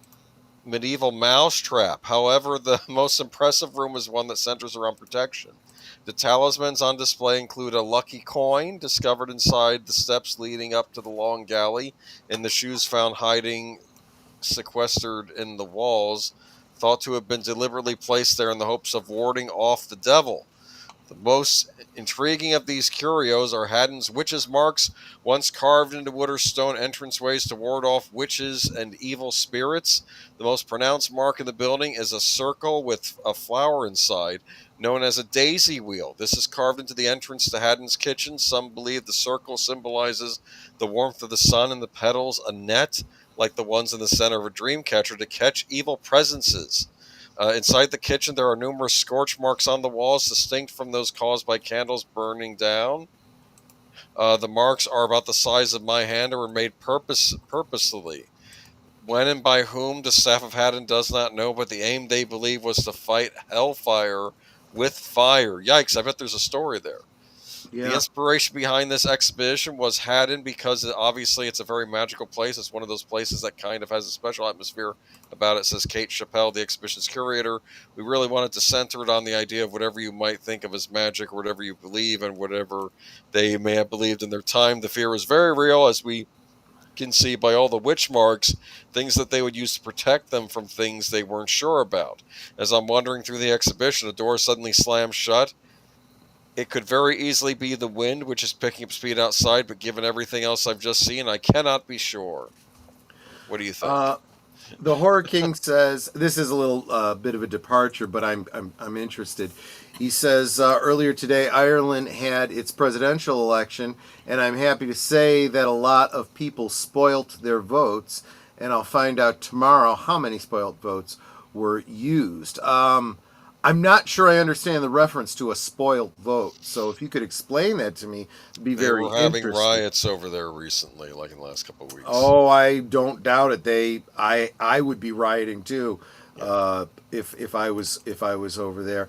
medieval mousetrap. However, the most impressive room is one that centers around protection. The talismans on display include a lucky coin discovered inside the steps leading up to the long galley, and the shoes found hiding sequestered in the walls, thought to have been deliberately placed there in the hopes of warding off the devil. The most intriguing of these curios are Haddon's witches' marks, once carved into wood or stone entranceways to ward off witches and evil spirits. The most pronounced mark in the building is a circle with a flower inside, known as a daisy wheel. This is carved into the entrance to Haddon's kitchen. Some believe the circle symbolizes the warmth of the sun, and the petals a net, like the ones in the center of a dream catcher, to catch evil presences. Inside the kitchen, there are numerous scorch marks on the walls, distinct from those caused by candles burning down. The marks are about the size of my hand and were made purposely. When and by whom, the staff of Haddon does not know, but the aim, they believe, was to fight hellfire with fire. Yikes, I bet there's a story there. The inspiration behind this exhibition was Haddon because obviously it's a very magical place. It's one of those places that kind of has a special atmosphere about it, says Kate Chappelle, the exhibition's curator. We really wanted to center it on the idea of whatever you might think of as magic or whatever you believe and whatever they may have believed in their time. The fear is very real, as we can see by all the witch marks, things that they would use to protect them from things they weren't sure about. As I'm wandering through the exhibition, a door suddenly slams shut. It could very easily be the wind, which is picking up speed outside, but given everything else I've just seen, I cannot be sure. What do you think? The Horror King says, this is a little bit of a departure, but I'm interested. He says, earlier today, Ireland had its presidential election, and I'm happy to say that a lot of people spoilt their votes, and I'll find out tomorrow how many spoilt votes were used. I'm not sure I understand the reference to a spoiled vote, so if you could explain that to me, it'd be very interesting. They were having riots over there recently, like in the last couple of weeks. Oh, I don't doubt it. I would be rioting too, if I was over there.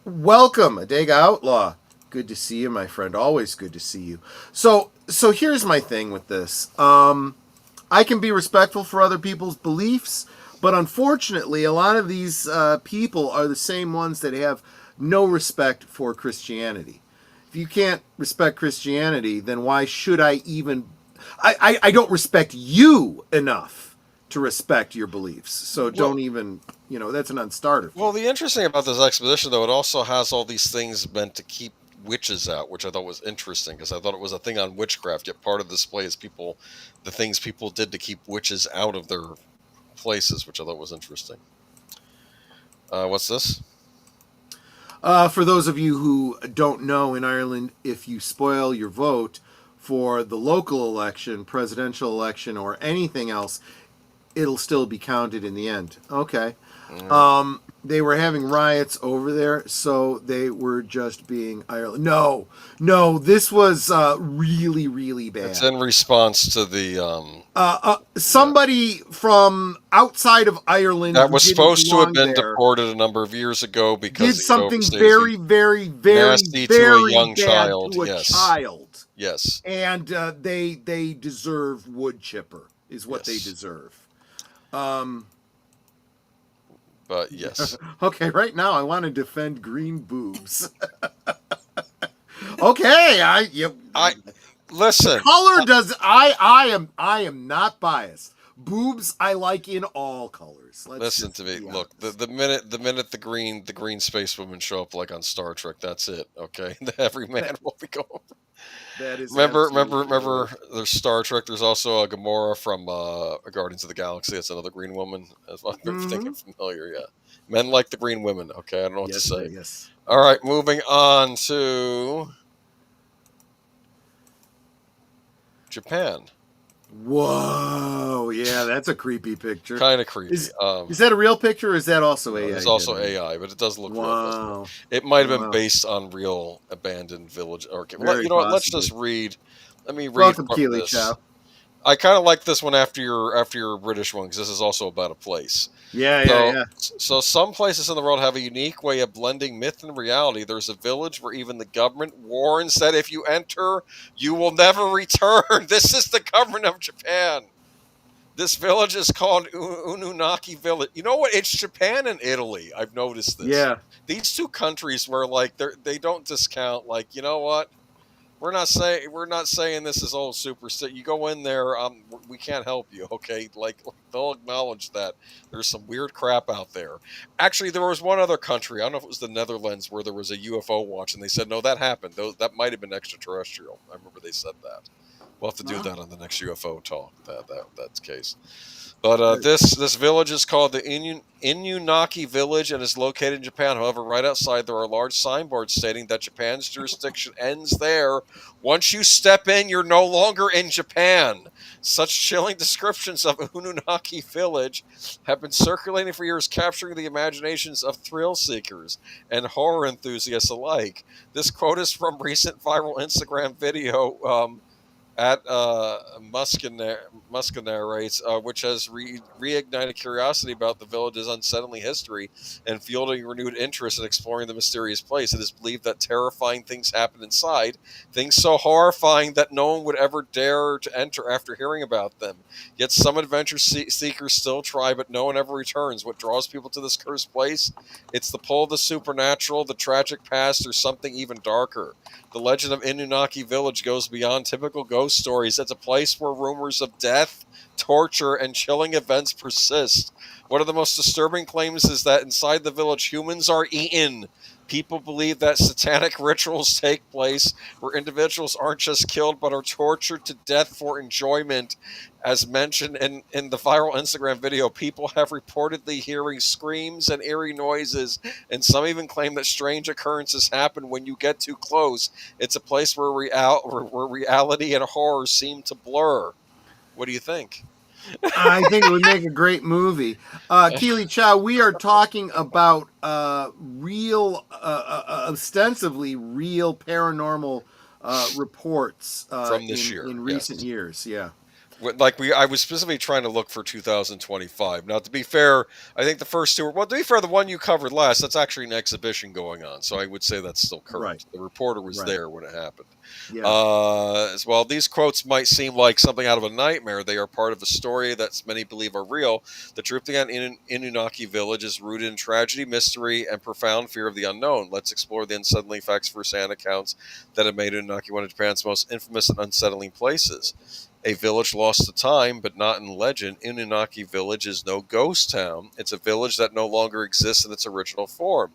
Welcome, Adega Outlaw. Good to see you, my friend. Always good to see you. So here's my thing with this. I can be respectful for other people's beliefs, but unfortunately, a lot of these people are the same ones that have no respect for Christianity. If you can't respect Christianity, then why should I even... I don't respect you enough to respect your beliefs. So don't even... that's an unstarter. Well, the interesting about this exposition, though, it also has all these things meant to keep witches out, which I thought was interesting, because I thought it was a thing on witchcraft, yet part of the display is the things people did to keep witches out of their places, which I thought was interesting. What's this? For those of you who don't know, in Ireland, if you spoil your vote for the local election, presidential election, or anything else, it'll still be counted in the end. Okay. They were having riots over there, so they were just being Ireland. No, this was really, really bad. It's in response to the... somebody from outside of Ireland that was supposed to have been deported a number of years ago because did something very, very, very, nasty very to a young bad child. To a child. Yes. And they deserve wood chipper, is what they deserve. But yes. Okay, right now I want to defend green boobs. Okay, I listen. Color does I am not biased. Boobs I like in all colors. Listen to me. Look, the minute the green space women show up like on Star Trek, that's it. Okay, every man will be going. That is remember. There's Star Trek. There's also a Gamora from Guardians of the Galaxy. That's another green woman. As well. I'm thinking familiar. Yeah, men like the green women. Okay, I don't know what to say. Yes. All right, moving on to Japan. Whoa, yeah, that's a creepy picture. Kind of creepy. Is that a real picture, or is that also AI? It's also AI, but it does look real. It might have been based on real abandoned village. Or what? Let's just read. Let me read. Welcome, Keely Chow. I kind of like this one after your British one, because this is also about a place. Yeah. So some places in the world have a unique way of blending myth and reality. There's a village where even the government warns that if you enter, you will never return. This is the government of Japan. This village is called Ununaki Village. You know what? It's Japan and Italy. I've noticed this. Yeah. These two countries where they don't discount. Like, you know what? We're not saying this is all super. You go in there, we can't help you. Okay, like they'll acknowledge that there's some weird crap out there. Actually, there was one other country. I don't know if it was the Netherlands where there was a UFO watch, and they said no, that happened. That might have been extraterrestrial. I remember they said that. We'll have to do that on the next UFO talk. That's the case. But this village is called the Inunaki Village and is located in Japan. However, right outside there are large signboards stating that Japan's jurisdiction ends there. Once you step in, you're no longer in Japan. Such chilling descriptions of Ununaki Village have been circulating for years, capturing the imaginations of thrill seekers and horror enthusiasts alike. This quote is from recent viral Instagram video at Muska narrates, which has reignited curiosity about the village's unsettling history and fueled a renewed interest in exploring the mysterious place. It is believed that terrifying things happen inside, things so horrifying that no one would ever dare to enter after hearing about them. Yet some adventure seekers still try, but no one ever returns. What draws people to this cursed place? It's the pull of the supernatural, the tragic past, or something even darker. The legend of Inunaki Village goes beyond typical ghost stories. It's a place where rumors of death, torture, and chilling events persist. One of the most disturbing claims is that inside the village, humans are eaten. People believe that satanic rituals take place where individuals aren't just killed but are tortured to death for enjoyment. As mentioned in the viral Instagram video, people have reportedly hearing screams and eerie noises, and some even claim that strange occurrences happen when you get too close. It's a place where reality and horror seem to blur. What do you think? I think it would make a great movie. Keely Chow, we are talking about ostensibly real paranormal reports From this year, in yes. recent years. Yeah. I was specifically trying to look for 2025. Now, to be fair, I think the first two were, well, to be fair, the one you covered last, that's actually an exhibition going on. So I would say that's still current. Right. The reporter was Right. there when it happened. Yeah. As well, these quotes might seem like something out of a nightmare. They are part of a story that many believe are real. The trip to Inunaki Village is rooted in tragedy, mystery, and profound fear of the unknown. Let's explore the unsettling facts firsthand accounts that have made Inunaki one of Japan's most infamous and unsettling places. A village lost to time, but not in legend. Inunaki Village is no ghost town. It's a village that no longer exists in its original form.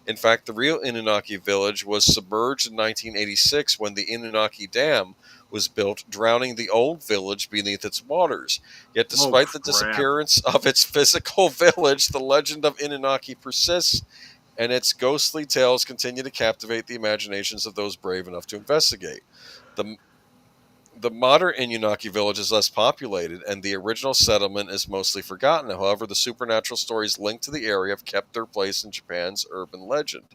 In fact, the real Inunaki Village was submerged in 1986 when the Inunaki Dam was built, drowning the old village beneath its waters. Yet despite the disappearance of its physical village, the legend of Inunaki persists, and its ghostly tales continue to captivate the imaginations of those brave enough to investigate. The modern Inunaki village is less populated, and the original settlement is mostly forgotten. However, the supernatural stories linked to the area have kept their place in Japan's urban legend.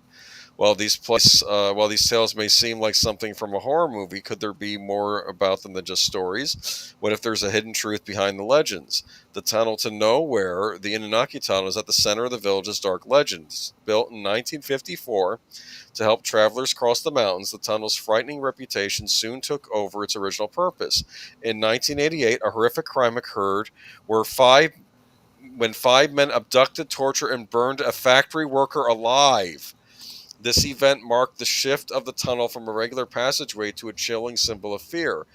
While these tales may seem like something from a horror movie, could there be more about them than just stories? What if there's a hidden truth behind the legends? The tunnel to nowhere, the Inunaki Tunnel, is at the center of the village's dark legends. Built in 1954 to help travelers cross the mountains, the tunnel's frightening reputation soon took over its original purpose. In 1988, a horrific crime occurred when five men abducted, tortured, and burned a factory worker alive. This event marked the shift of the tunnel from a regular passageway to a chilling symbol of fear.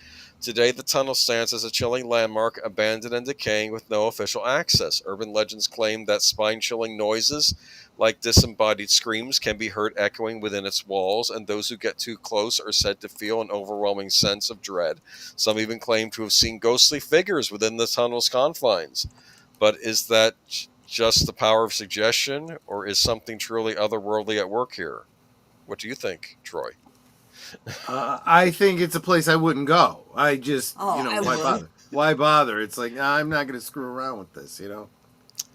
Today, the tunnel stands as a chilling landmark, abandoned and decaying with no official access. Urban legends claim that spine-chilling noises, like disembodied screams, can be heard echoing within its walls, and those who get too close are said to feel an overwhelming sense of dread. Some even claim to have seen ghostly figures within the tunnel's confines. But is that just the power of suggestion, or is something truly otherworldly at work here? What do you think, Troy? I think it's a place I wouldn't go. I just, I why would. bother? Why bother? It's like, I'm not going to screw around with this,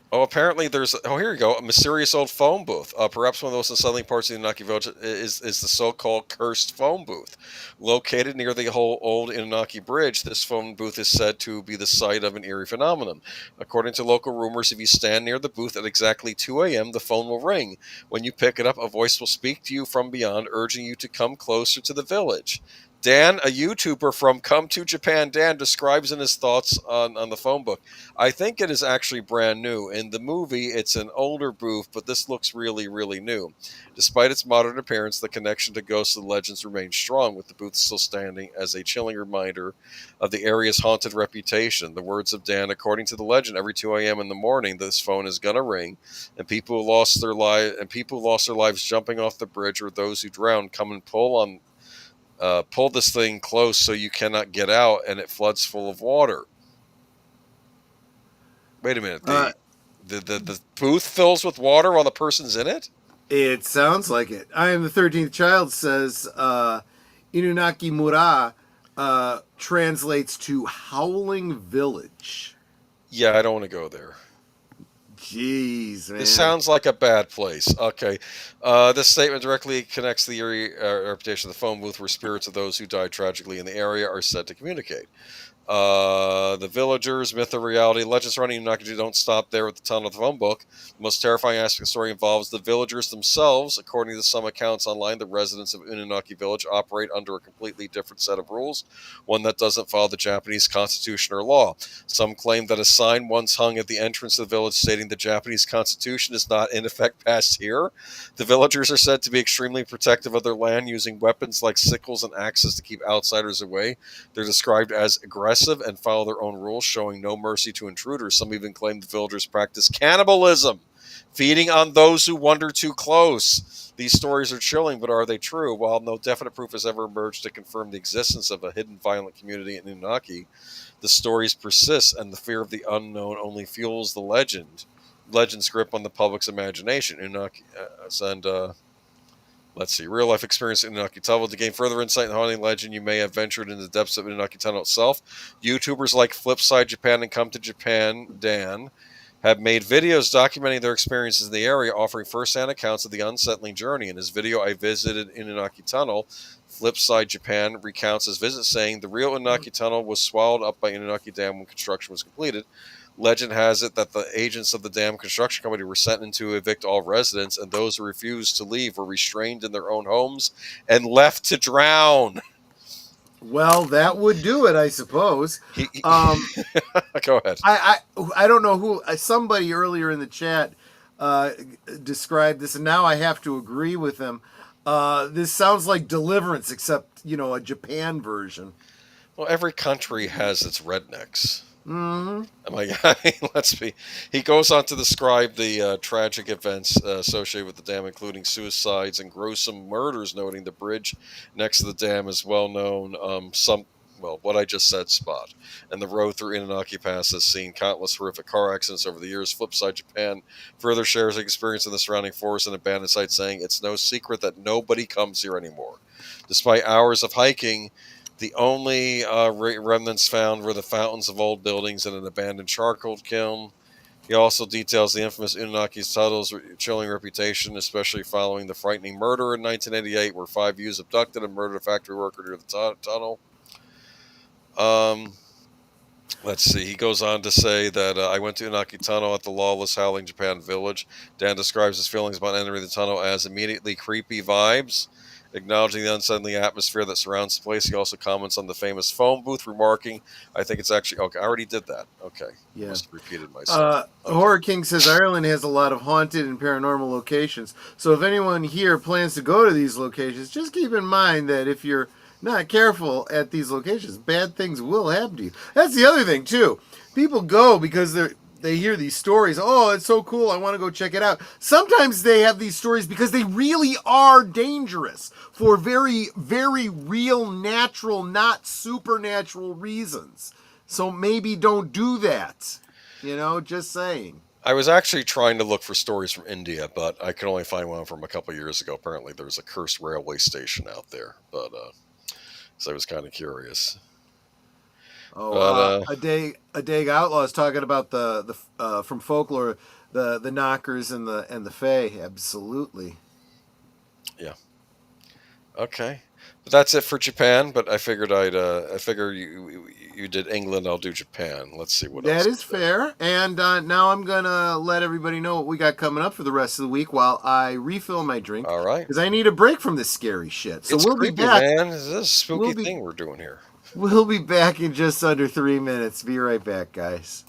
Oh, apparently there's. Oh, here you go. A mysterious old phone booth. Perhaps one of the most unsettling parts of the Inunaki village is the so-called cursed phone booth. Located near the whole old Inunaki Bridge, this phone booth is said to be the site of an eerie phenomenon. According to local rumors, if you stand near the booth at exactly 2 a.m., the phone will ring. When you pick it up, a voice will speak to you from beyond, urging you to come closer to the village. Dan, a YouTuber from Come to Japan, Dan, describes in his thoughts on the phone book. I think it is actually brand new. In the movie, it's an older booth, but this looks really, really new. Despite its modern appearance, the connection to ghosts and legends remains strong, with the booth still standing as a chilling reminder of the area's haunted reputation. The words of Dan, according to the legend, every 2 a.m. in the morning, this phone is gonna ring, and people who lost their lives jumping off the bridge, or those who drowned, come and pull this thing close so you cannot get out, and it floods full of water. Wait a minute. The booth fills with water while the person's in it? It sounds like it. I Am the 13th Child says Inunaki Mura translates to howling village. Yeah, I don't want to go there. Jeez, man. This sounds like a bad place. Okay. This statement directly connects the eerie reputation of the phone booth, where spirits of those who died tragically in the area are said to communicate. The villagers, myth or reality, legends surrounding Unagi don't stop there with the telling of the phone book. The most terrifying aspect of the story involves the villagers themselves. According to some accounts online, the residents of Unagi village operate under a completely different set of rules, one that doesn't follow the Japanese constitution or law. Some claim that a sign once hung at the entrance of the village stating the Japanese constitution is not in effect past here. The villagers are said to be extremely protective of their land, using weapons like sickles and axes to keep outsiders away. They're described as aggressive and follow their own rules, showing no mercy to intruders. Some even claim the villagers practice cannibalism, feeding on those who wander too close. These stories are chilling, but are they true? While no definite proof has ever emerged to confirm the existence of a hidden violent community in Unagi, the stories persist, and the fear of the unknown only fuels the legend's grip on the public's imagination. Let's see. Real-life experience in Unagi Tunnel. To gain further insight in the haunting legend, you may have ventured into the depths of Unagi Tunnel itself. YouTubers like Flipside Japan and Come to Japan Dan have made videos documenting their experiences in the area, offering first-hand accounts of the unsettling journey. In his video, I visited Unagi Tunnel, Flipside Japan recounts his visit, saying the real Unagi Tunnel was swallowed up by Unagi Dam when construction was completed. Legend has it that the agents of the dam construction company were sent in to evict all residents, and those who refused to leave were restrained in their own homes and left to drown. Well, that would do it, I suppose. Go ahead. I don't know who, somebody earlier in the chat described this, and now I have to agree with them. This sounds like Deliverance, except, a Japan version. Well, every country has its rednecks. Mm-hmm. Let's be. He goes on to describe the tragic events associated with the dam, including suicides and gruesome murders, noting the bridge next to the dam is well known. What I just said, spot. And the road through Inanaki Pass has seen countless horrific car accidents over the years. Flipside Japan further shares experience in the surrounding forest and abandoned sites, saying it's no secret that nobody comes here anymore. Despite hours of hiking, the only remnants found were the fountains of old buildings and an abandoned charcoal kiln. He also details the infamous Unagi Tunnel's chilling reputation, especially following the frightening murder in 1988, where 5 youths abducted and murdered a factory worker near the tunnel. Let's see. He goes on to say that I went to Unagi Tunnel at the lawless Howling Japan village. Dan describes his feelings about entering the tunnel as immediately creepy vibes. Acknowledging the unsettling atmosphere that surrounds the place, he also comments on the famous phone booth, remarking, I think it's actually... Okay, I already did that. Okay. Yeah. Must have repeated myself. Okay. Horror King says Ireland has a lot of haunted and paranormal locations. So if anyone here plans to go to these locations, just keep in mind that if you're not careful at these locations, bad things will happen to you. That's the other thing, too. People go because they hear these stories. Oh, it's so cool. I want to go check it out. Sometimes they have these stories because they really are dangerous for very, very real, natural, not supernatural reasons. So maybe don't do that. Just saying. I was actually trying to look for stories from India, but I could only find one from a couple of years ago. Apparently there's a cursed railway station out there, but so I was kind of curious. Adega Outlaw is talking about the from folklore, the knockers and the fae. Absolutely. Yeah. Okay. But that's it for Japan. But I figured I figure you did England. I'll do Japan. Let's see what else. That is fair. And now I'm gonna let everybody know what we got coming up for the rest of the week while I refill my drink. All right. Because I need a break from this scary shit. So it's we'll creepy, be back. Man. This is a spooky thing we're doing here. We'll be back in just under 3 minutes. Be right back, guys.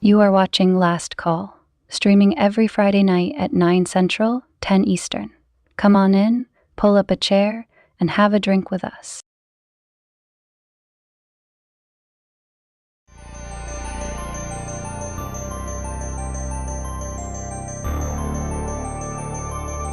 You are watching Last Call, streaming every Friday night at 9 Central, 10 Eastern. Come on in, pull up a chair, and have a drink with us.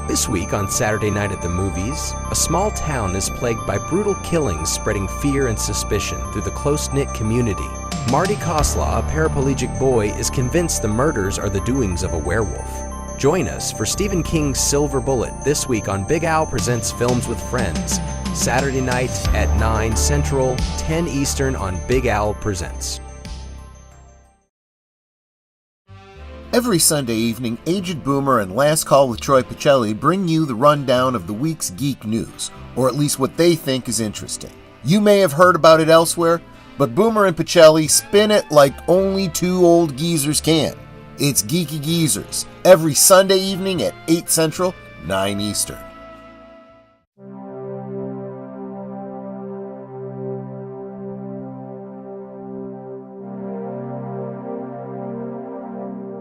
This week on Saturday Night at the Movies, a small town is plagued by brutal killings spreading fear and suspicion through the close-knit community. Marty Koslaw, a paraplegic boy, is convinced the murders are the doings of a werewolf. Join us for Stephen King's Silver Bullet this week on Big Al Presents Films with Friends, Saturday night at 9 Central, 10 Eastern on Big Al Presents. Every Sunday evening, Aged Boomer and Last Call with Troy Pacelli bring you the rundown of the week's geek news, or at least what they think is interesting. You may have heard about it elsewhere, but Boomer and Pacelli spin it like only two old geezers can. It's Geeky Geezers, every Sunday evening at 8 Central, 9 Eastern.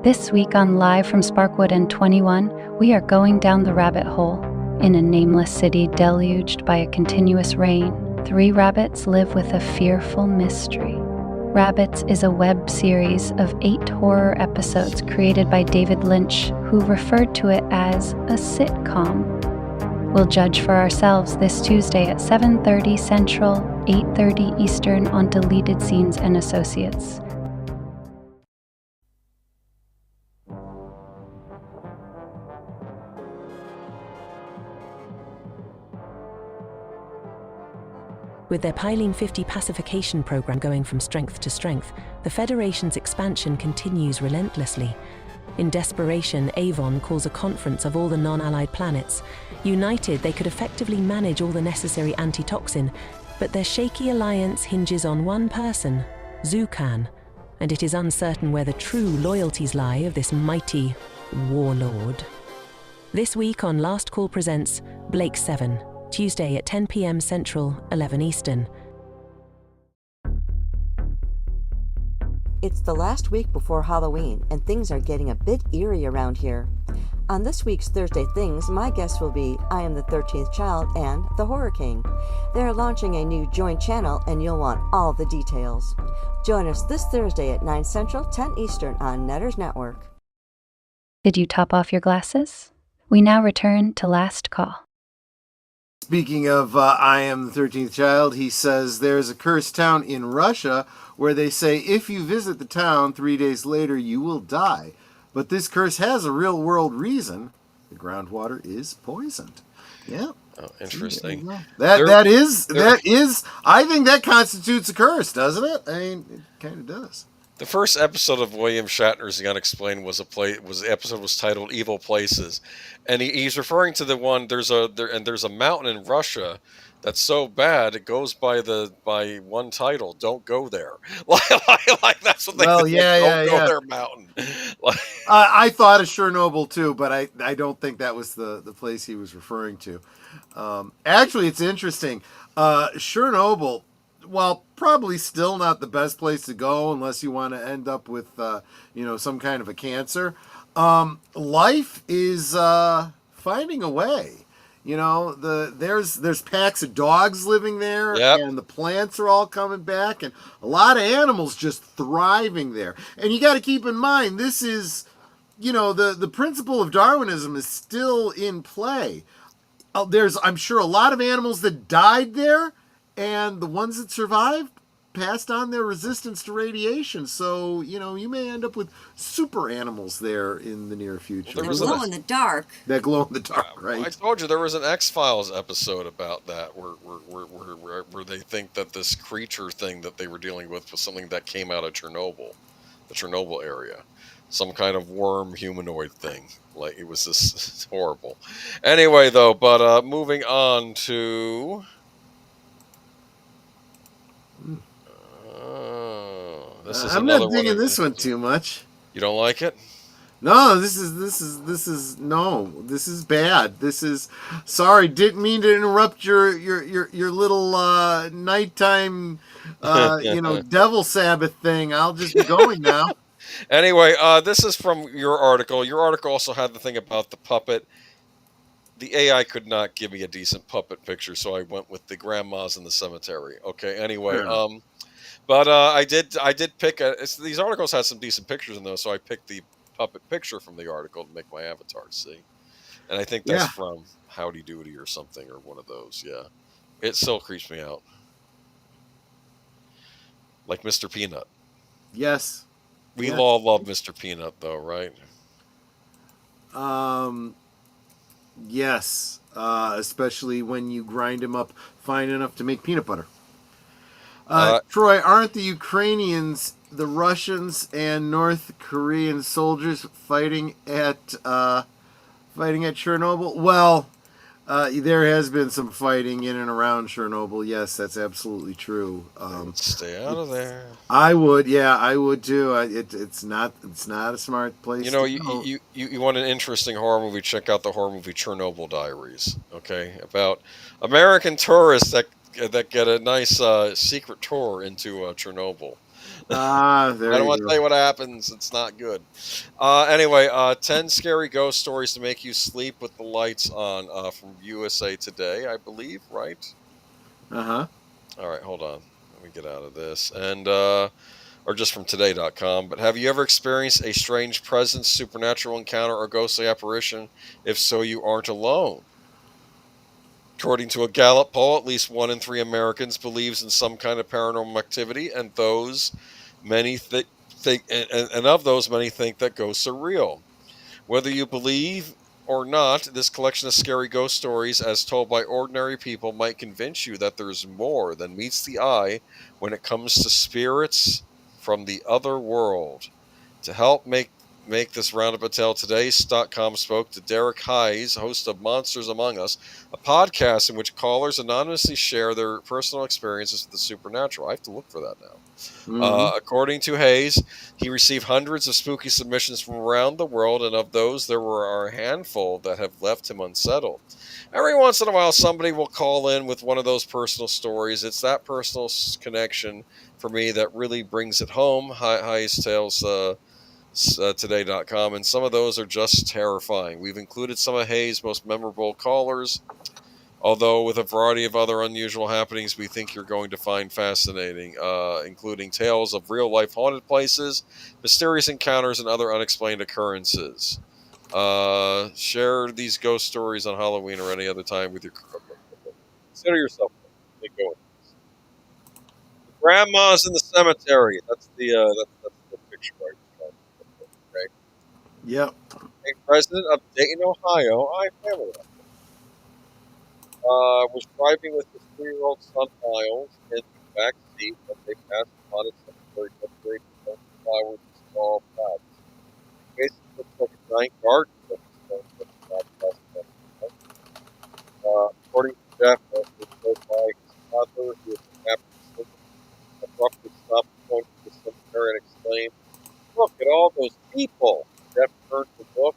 This week on Live from Sparkwood and 21, we are going down the rabbit hole. In a nameless city deluged by a continuous rain, 3 rabbits live with a fearful mystery. Rabbits is a web series of 8 horror episodes created by David Lynch, who referred to it as a sitcom. We'll judge for ourselves this Tuesday at 7:30 Central, 8:30 Eastern on Deleted Scenes and Associates. With their Piling 50 pacification program going from strength to strength, the Federation's expansion continues relentlessly. In desperation, Avon calls a conference of all the non-allied planets. United, they could effectively manage all the necessary antitoxin, but their shaky alliance hinges on one person, Zukan, and it is uncertain where the true loyalties lie of this mighty warlord. This week on Last Call Presents Blake 7, Tuesday at 10 p.m. Central, 11 Eastern. It's the last week before Halloween, and things are getting a bit eerie around here. On this week's Thursday Things, my guests will be I Am the 13th Child and The Horror King. They're launching a new joint channel, and you'll want all the details. Join us this Thursday at 9 Central, 10 Eastern on Netters Network. Did you top off your glasses? We now return to Last Call. Speaking of I Am the 13th Child, he says there's a cursed town in Russia where they say if you visit the town 3 days later, you will die. But this curse has a real-world reason. The groundwater is poisoned. Yeah. Oh, interesting. That is. I think that constitutes a curse, doesn't it? I mean, it kind of does. The first episode of William Shatner's The Unexplained the episode was titled "Evil Places," and he's referring to the one there's a mountain in Russia that's so bad it goes by one title. Don't go there. like that's what they Well, think. Don't go there mountain. I thought of Chernobyl too, but I don't think that was the place he was referring to. Actually, it's interesting. Chernobyl, while probably still not the best place to go unless you want to end up with some kind of a cancer, life is finding a way. There's packs of dogs living there, yep. And the plants are all coming back, and a lot of animals just thriving there. And you got to keep in mind, this is, the principle of Darwinism is still in play. There's, I'm sure, a lot of animals that died there, and the ones that survived passed on their resistance to radiation. So, you may end up with super animals there in the near future. Well, there glow in the dark. That glow in the dark, right? I told you there was an X-Files episode about that where they think that this creature thing that they were dealing with was something that came out of Chernobyl, the Chernobyl area. Some kind of worm humanoid thing. Like, it was just horrible. Anyway, though, but moving on to... I'm not digging this one too much. You don't like it? No, this is bad. This is, sorry, didn't mean to interrupt your little nighttime devil Sabbath thing. I'll just be going now. Anyway, this is from your article. Your article also had the thing about the puppet. The AI could not give me a decent puppet picture, so I went with the grandmas in the cemetery. Okay, anyway, yeah. But I did pick these articles had some decent pictures in those, so I picked the puppet picture from the article to make my avatar see. And I think that's from Howdy Doody or something, or one of those. Yeah, it still creeps me out. Like Mr. Peanut. Yes. We all love Mr. Peanut, though, right? Yes. Especially when you grind him up fine enough to make peanut butter. Troy, aren't the Ukrainians, the Russians, and North Korean soldiers fighting at Chernobyl? Well, there has been some fighting in and around Chernobyl. Yes, that's absolutely true. Stay out of there. I would too. It's not a smart place. You know, to go. you want an interesting horror movie? Check out the horror movie Chernobyl Diaries. Okay, about American tourists that get a nice secret tour into Chernobyl. There I don't you want to go. tell you what happens. It's not good. Anyway, 10 scary ghost stories to make you sleep with the lights on from USA Today, I believe, right? Uh-huh. All right, hold on. Let me get out of this. And or just from today.com. But have you ever experienced a strange presence, supernatural encounter, or ghostly apparition? If so, you aren't alone. According to a Gallup poll, at least 1 in 3 Americans believes in some kind of paranormal activity, and many think that ghosts are real. Whether you believe or not, this collection of scary ghost stories, as told by ordinary people, might convince you that there's more than meets the eye when it comes to spirits from the other world. To help make this roundup a tale today, Stock.com spoke to Derek Hayes, host of Monsters Among Us, a podcast in which callers anonymously share their personal experiences with the supernatural. I have to look for that now. Mm-hmm. According to Hayes, he received hundreds of spooky submissions from around the world, and of those, there were a handful that have left him unsettled. Every once in a while, somebody will call in with one of those personal stories. It's that personal connection for me that really brings it home. Hayes tells today.com, and some of those are just terrifying. We've included some of Hayes' most memorable callers, although with a variety of other unusual happenings we think you're going to find fascinating, including tales of real-life haunted places, mysterious encounters, and other unexplained occurrences. Share these ghost stories on Halloween or any other time with your consider yourself a go. Grandma's in the cemetery. That's the picture right there. Okay. Yep. A resident of Dayton, Ohio, I have family up there, was driving with his 3-year-old son Miles in the back seat when they passed upon a cemetery decorated with flowers and small plants. It basically looks like a giant garden with stones that are not according to Jeff, as was told by his father, who was a captain abruptly stopped, pointed to the cemetery, and exclaimed, "Look at all those people!" Jeff turned to look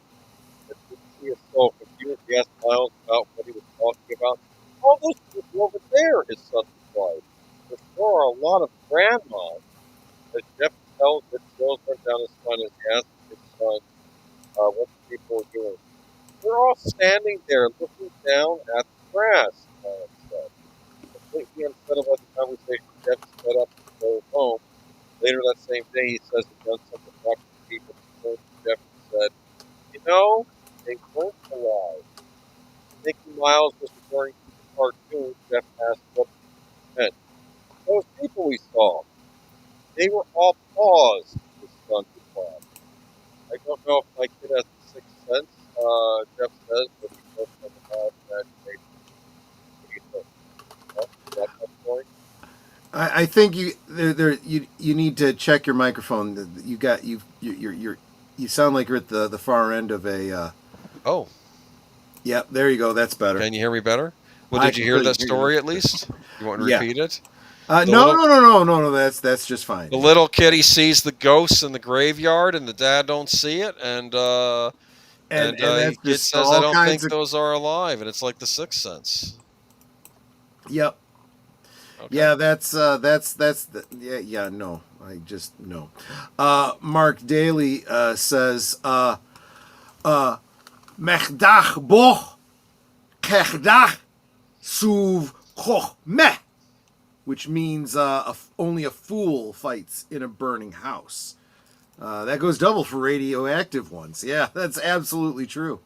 and didn't see a soul. Confused, he asked Miles about what he was talking about. "All those people over there," his son replied. "There sure are a lot of grandmas." As Jeff tells it, chills went down his spine as he asked his son what the people were doing. "They're all standing there looking down at the grass," Miles said. Completely unsettled by the conversation, Jeff sped up to go home. Later that same day, he says he'd done something about the people. Jeff said, "You know, they weren't alive." Thinking Miles was referring to the cartoon, Jeff asked what it meant. "Those people we saw, they were all paws," his son replied. "I don't know if my kid has a sixth sense," Jeff says, but he does have a mild imagination. What do you think? Well, is that my point? I think you need to check your microphone. You sound like you're at the far end of a. Oh. Yep, there you go. That's better. Can you hear me better? Well, did you hear that story at least? You want to repeat it? No. That's just fine. The little kid, he sees the ghosts in the graveyard, and the dad don't see it, and the kid says, "I don't think those are alive," and it's like the Sixth Sense. Yep. Okay. Yeah, no. I just no. Mark Dahley says Mechdach boch kechdach suv koch meh, which means only a fool fights in a burning house. That goes double for radioactive ones. Yeah, that's absolutely true.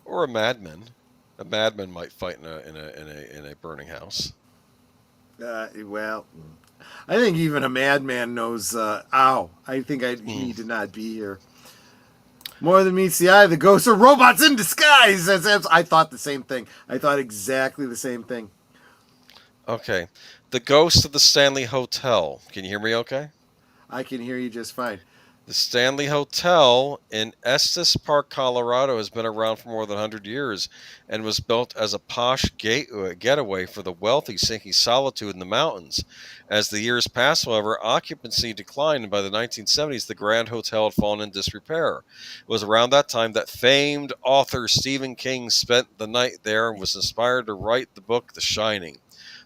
Or a madman. A madman might fight in a burning house. Well, I think even a madman knows. I think I need to not be here. More than meets the eye, the ghosts are robots in disguise. I thought the same thing. I thought exactly the same thing. Okay. The ghost of the Stanley Hotel. Can you hear me okay? I can hear you just fine. The Stanley Hotel in Estes Park, Colorado has been around for more than 100 years and was built as a posh getaway for the wealthy seeking solitude in the mountains. As the years passed, however, occupancy declined, and by the 1970s, the Grand Hotel had fallen in disrepair. It was around that time that famed author Stephen King spent the night there and was inspired to write the book The Shining.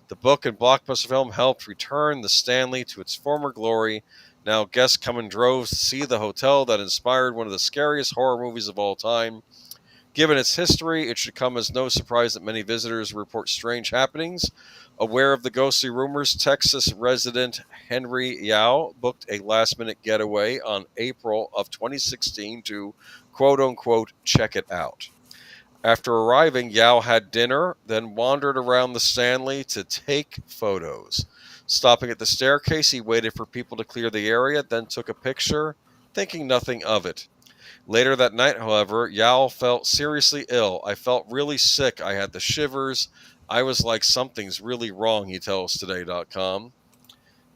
The book and blockbuster film helped return the Stanley to its former glory. Now guests come in droves to see the hotel that inspired one of the scariest horror movies of all time. Given its history, it should come as no surprise that many visitors report strange happenings. Aware of the ghostly rumors, Texas resident Henry Yao booked a last-minute getaway on April of 2016 to quote-unquote check it out. After arriving, Yao had dinner, then wandered around the Stanley to take photos. Stopping at the staircase, he waited for people to clear the area, then took a picture, thinking nothing of it. Later that night, however, Yao felt seriously ill. I felt really sick. I had the shivers. I was like, something's really wrong, he tells Today.com.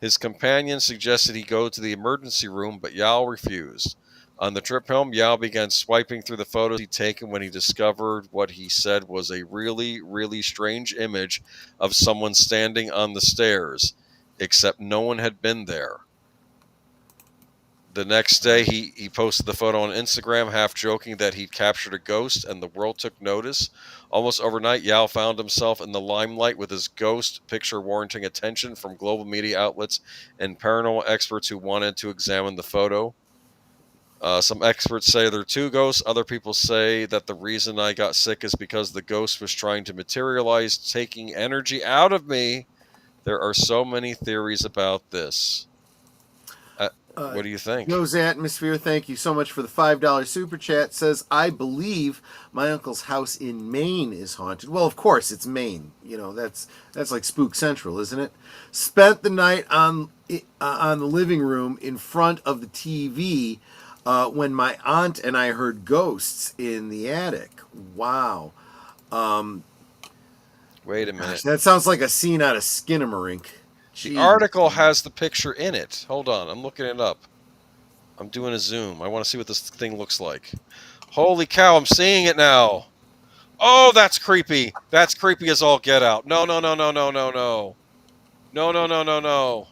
His companion suggested he go to the emergency room, but Yao refused. On the trip home, Yao began swiping through the photos he'd taken when he discovered what he said was a really, really strange image of someone standing on the stairs, except no one had been there. The next day, he posted the photo on Instagram, half joking that he'd captured a ghost, and the world took notice. Almost overnight, Yao found himself in the limelight with his ghost picture warranting attention from global media outlets and paranormal experts who wanted to examine the photo. Some experts say there are two ghosts. Other people say that the reason I got sick is because the ghost was trying to materialize, taking energy out of me. There are so many theories about this. What do you think? Joe's Atmosphere, thank you so much for the $5 super chat. Says, I believe my uncle's house in Maine is haunted. Well, of course, it's Maine. You know, that's like Spook Central, isn't it? Spent the night on the living room in front of the TV when my aunt and I heard ghosts in the attic. Wow. Wait a minute. Gosh, that sounds like a scene out of Skinamarink. The article has the picture in it. Hold on, I'm looking it up. I'm doing a zoom. I want to see what this thing looks like. Holy cow, I'm seeing it now. Oh, that's creepy. That's creepy as all get out. No, no, no, no, no, no, no. No, no, no, no, no.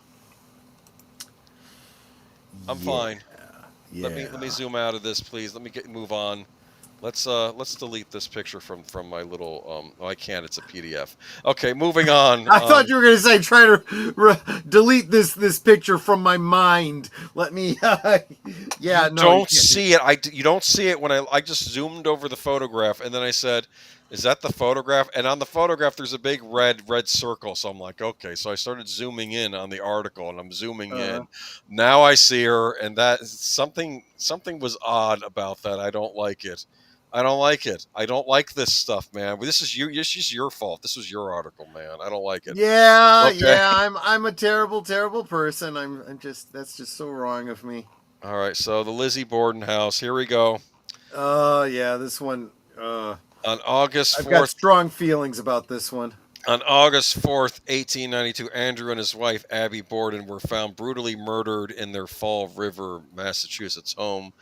I'm fine. Yeah. Let me zoom out of this, please. Let me move on. Let's delete this picture from my little oh, I can't, it's a PDF. Okay, moving on. I thought you were going to say try to delete this picture from my mind. Let me yeah, no. Don't see it. You don't see it when I just zoomed over the photograph and then I said, is that the photograph? And on the photograph there's a big red circle. So I'm like, okay. So I started zooming in on the article and I'm zooming in. Now I see her, and that something was odd about that. I don't like it. I don't like it. I don't like this stuff, man. This is you. This is your fault. This was your article, man. I don't like it. Yeah, okay. Yeah. I'm a terrible person. I'm just, that's just so wrong of me. All right. So the Lizzie Borden house. Here we go. Yeah. This one. On August 4th. I've got strong feelings about this one. On August 4th, 1892, Andrew and his wife, Abby Borden, were found brutally murdered in their Fall River, Massachusetts home.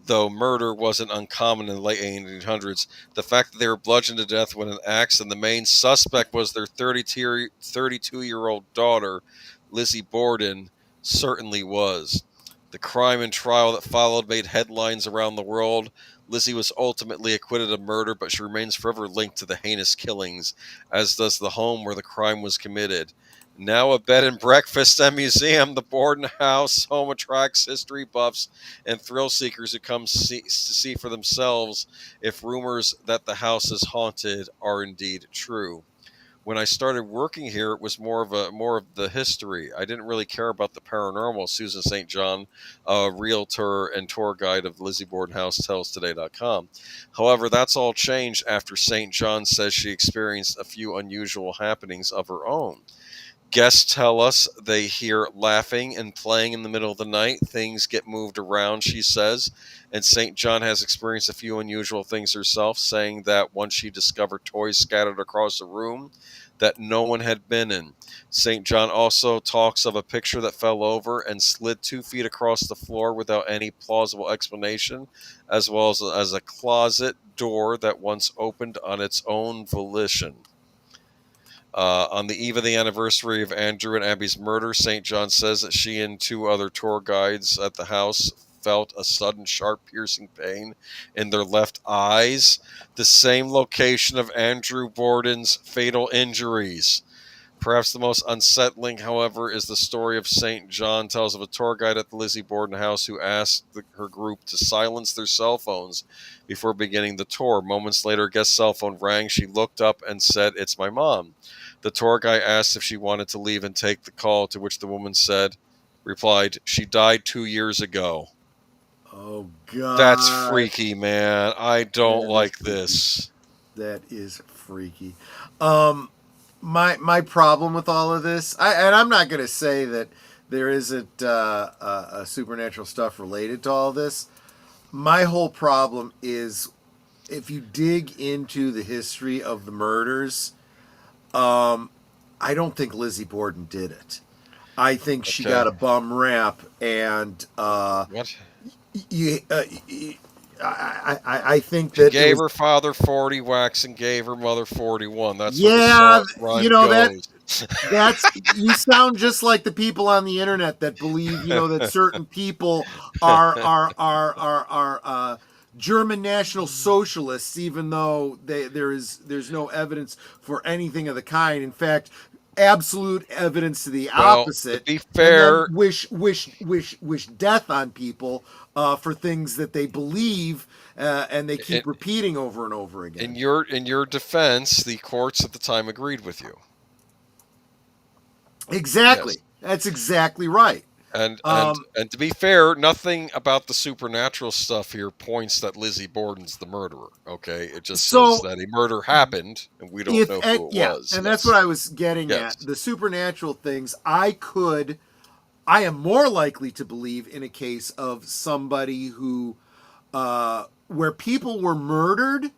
Though murder wasn't uncommon in the late 1800s, the fact that they were bludgeoned to death with an axe and the main suspect was their 32-year-old daughter, Lizzie Borden, certainly was. The crime and trial that followed made headlines around the world. Lizzie was ultimately acquitted of murder, but she remains forever linked to the heinous killings, as does the home where the crime was committed. Now a bed and breakfast and museum, the Borden House home attracts history buffs and thrill seekers who come to see for themselves if rumors that the house is haunted are indeed true. When I started working here, it was more of the history. I didn't really care about the paranormal. Susan St. John, a realtor and tour guide of Lizzie Borden House, tells Today.com. However, that's all changed after St. John says she experienced a few unusual happenings of her own. Guests tell us they hear laughing and playing in the middle of the night. Things get moved around, she says. And St. John has experienced a few unusual things herself, saying that once she discovered toys scattered across the room, that no one had been in. St. John also talks of a picture that fell over and slid 2 feet across the floor without any plausible explanation, as well as a closet door that once opened on its own volition. On the eve of the anniversary of Andrew and Abby's murder, St. John says that she and 2 other tour guides at the house felt a sudden sharp piercing pain in their left eyes, the same location of Andrew Borden's fatal injuries. Perhaps the most unsettling, however, is the story of St. John tells of a tour guide at the Lizzie Borden house who asked her group to silence their cell phones before beginning the tour. Moments later, a guest cell phone rang. She looked up and said, "It's my mom." The tour guide asked if she wanted to leave and take the call, to which the woman replied, "She died 2 years ago." Oh, God. That's freaky, man. I don't like this. That is freaky. My problem with all of this, and I'm not going to say that there isn't a supernatural stuff related to all this. My whole problem is if you dig into the history of the murders, I don't think Lizzie Borden did it. I think she got a bum rap, and what? I think she that gave her father 40 whacks and gave her mother 41. That's yeah, what you know goes. that's you sound just like the people on the internet that believe that certain people are German National Socialists, even though there's no evidence for anything of the kind. In fact, absolute evidence to the opposite. To be fair, and wish death on people for things that they believe, and they keep repeating over and over again. In your defense, the courts at the time agreed with you. Exactly. Yes. That's exactly right. And to be fair, nothing about the supernatural stuff here points that Lizzie Borden's the murderer. Okay, it just says that a murder happened, and we don't know who it was. And that's what I was getting at. The supernatural things, I am more likely to believe in a case of somebody who, where people were murdered,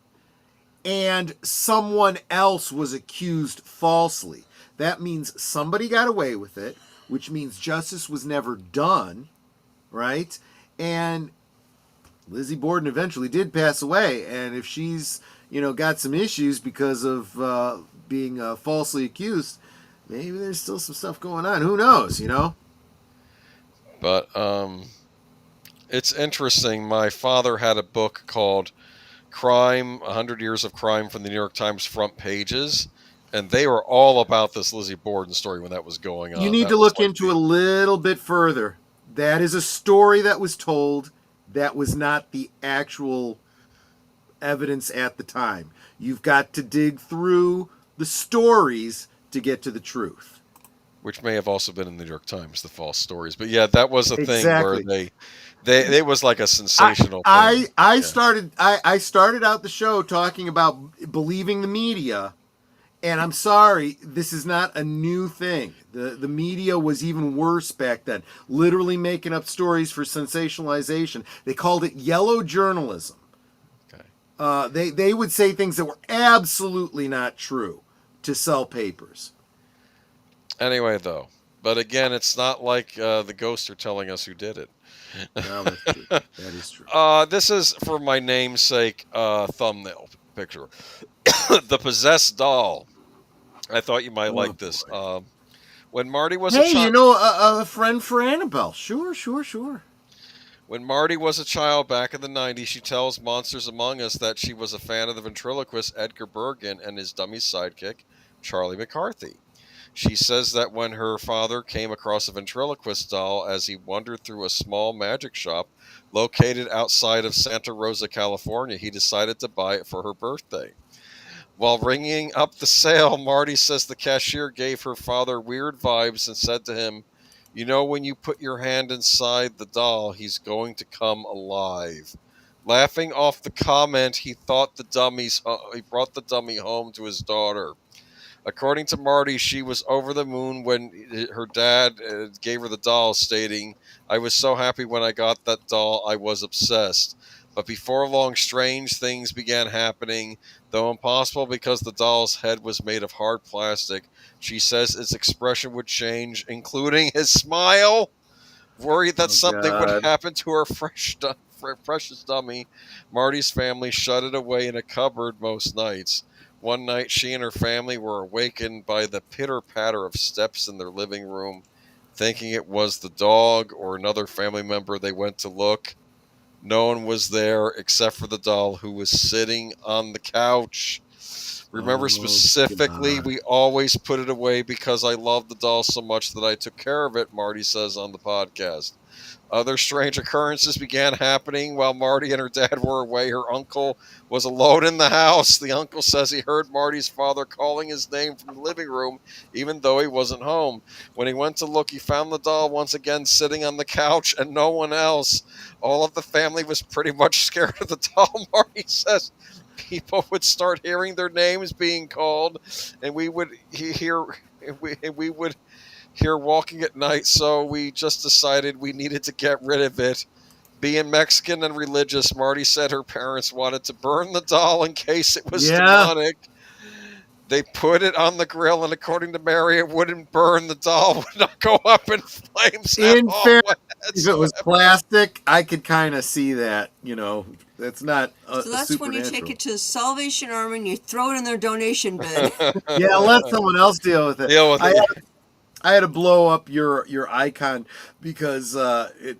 and someone else was accused falsely. That means somebody got away with it, which means justice was never done, right? And Lizzie Borden eventually did pass away, and if she's, got some issues because of being falsely accused, maybe there's still some stuff going on. Who knows, But it's interesting. My father had a book called Crime, 100 Years of Crime from the New York Times front pages. And they were all about this Lizzie Borden story when that was going on. You need to look into it a little bit further. That is a story that was told. That was not the actual evidence at the time. You've got to dig through the stories to get to the truth. Which may have also been in the New York Times, the false stories. But yeah, that was a thing where it was like a sensational thing. I started out the show talking about believing the media. And I'm sorry, this is not a new thing. The media was even worse back then, literally making up stories for sensationalization. They called it yellow journalism. Okay. They would say things that were absolutely not true to sell papers. Anyway, though, but again, it's not like the ghosts are telling us who did it. No, that's true. That is true. This is for my namesake thumbnail picture. The Possessed Doll. I thought you might like this. When Marty was a child... a friend for Annabelle. Sure. When Marty was a child back in the 90s, she tells Monsters Among Us that she was a fan of the ventriloquist Edgar Bergen and his dummy sidekick, Charlie McCarthy. She says that when her father came across a ventriloquist doll as he wandered through a small magic shop located outside of Santa Rosa, California, he decided to buy it for her birthday. While ringing up the sale, Marty says the cashier gave her father weird vibes and said to him, when you put your hand inside the doll, he's going to come alive. Laughing off the comment, he brought the dummy home to his daughter. According to Marty, she was over the moon when her dad gave her the doll, stating, "I was so happy when I got that doll, I was obsessed. But before long, strange things began happening, though impossible because the doll's head was made of hard plastic. She says its expression would change, including his smile. Worried that something would happen to her precious dummy, Marty's family shut it away in a cupboard most nights. One night, she and her family were awakened by the pitter-patter of steps in their living room. Thinking it was the dog or another family member, they went to look. No one was there except for the doll, who was sitting on the couch. Remember specifically, we always put it away because I loved the doll so much that I took care of it, Marty says on the podcast. Other strange occurrences began happening while Marty and her dad were away. Her uncle was alone in the house. The uncle says he heard Marty's father calling his name from the living room, even though he wasn't home. When he went to look, he found the doll once again sitting on the couch and no one else. All of the family was pretty much scared of the doll, Marty says. People would start hearing their names being called, and we would hear walking at night, so we just decided we needed to get rid of it. Being Mexican and religious, Marty said her parents wanted to burn the doll in case it was demonic. They put it on the grill, and according to Mary, it wouldn't burn. The doll would not go up in flames. In fairness, if it was plastic, I could kind of see that. That's not so that's when you take it to the Salvation Army and you throw it in their donation bin. Yeah, let someone else deal with it. I had to blow up your icon because it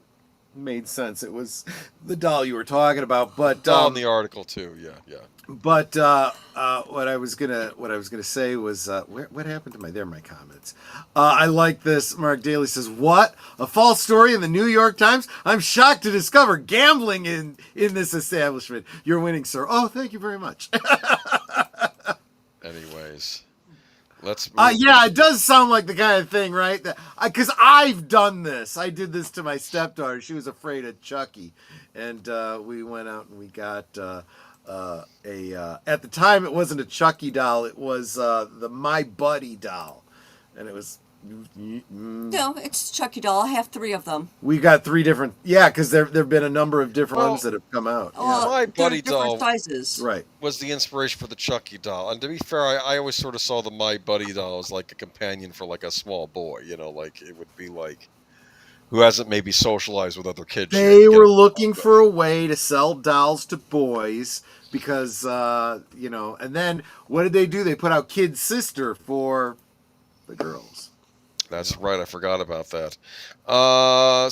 made sense. It was the doll you were talking about, but on the article too. Yeah. But what I was gonna say was what happened to my comments. I like this. Mark Daly says, "What? A false story in the New York Times? I'm shocked to discover gambling in this establishment. You're winning, sir." Oh, thank you very much. Anyways, let's move. Yeah, it does sound like the kind of thing, right? Because I've done this. I did this to my stepdaughter. She was afraid of Chucky, and we went out and we got at the time it wasn't a Chucky doll. It was the My Buddy doll, and it was. No, it's Chucky doll. I have 3 of them. We got 3 different. Yeah, because there've been a number of different ones that have come out. Well, My Buddy doll sizes. Right. Was the inspiration for the Chucky doll. And to be fair, I always sort of saw the My Buddy doll as like a companion for like a small boy. Like it would be like who hasn't maybe socialized with other kids. They were looking for a way to sell dolls to boys because and then what did they do? They put out Kid Sister for the girls. That's right. I forgot about that.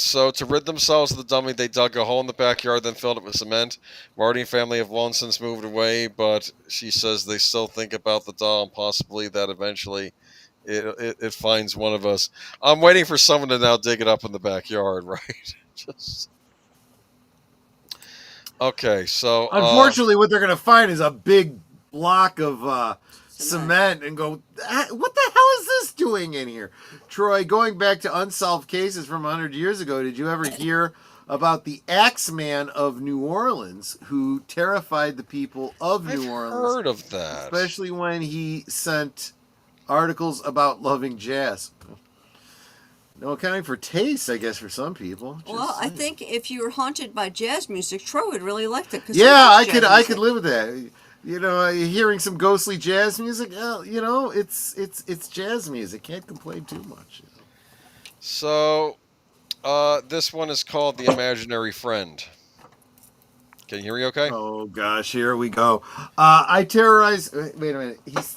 So to rid themselves of the dummy, they dug a hole in the backyard, then filled it with cement. Marty and family have long since moved away, but she says they still think about the doll and possibly that eventually it finds one of us. I'm waiting for someone to now dig it up in the backyard, right? Okay, so unfortunately, what they're going to find is a big block of cement and go, what the hell is this doing in here? Troy, going back to unsolved cases from 100 years ago, did you ever hear about the Axeman of New Orleans who terrified the people of New Orleans? I've heard of that. Especially when he sent articles about loving jazz. No accounting for taste, I guess, for some people. Well, I think if you were haunted by jazz music, Troy would really like that. Yeah, I could live with that. Hearing some ghostly jazz music, it's jazz music. Can't complain too much. So, this one is called The Imaginary Friend. Can you hear me okay? Oh, gosh, here we go. I terrorize... Wait a minute. He's...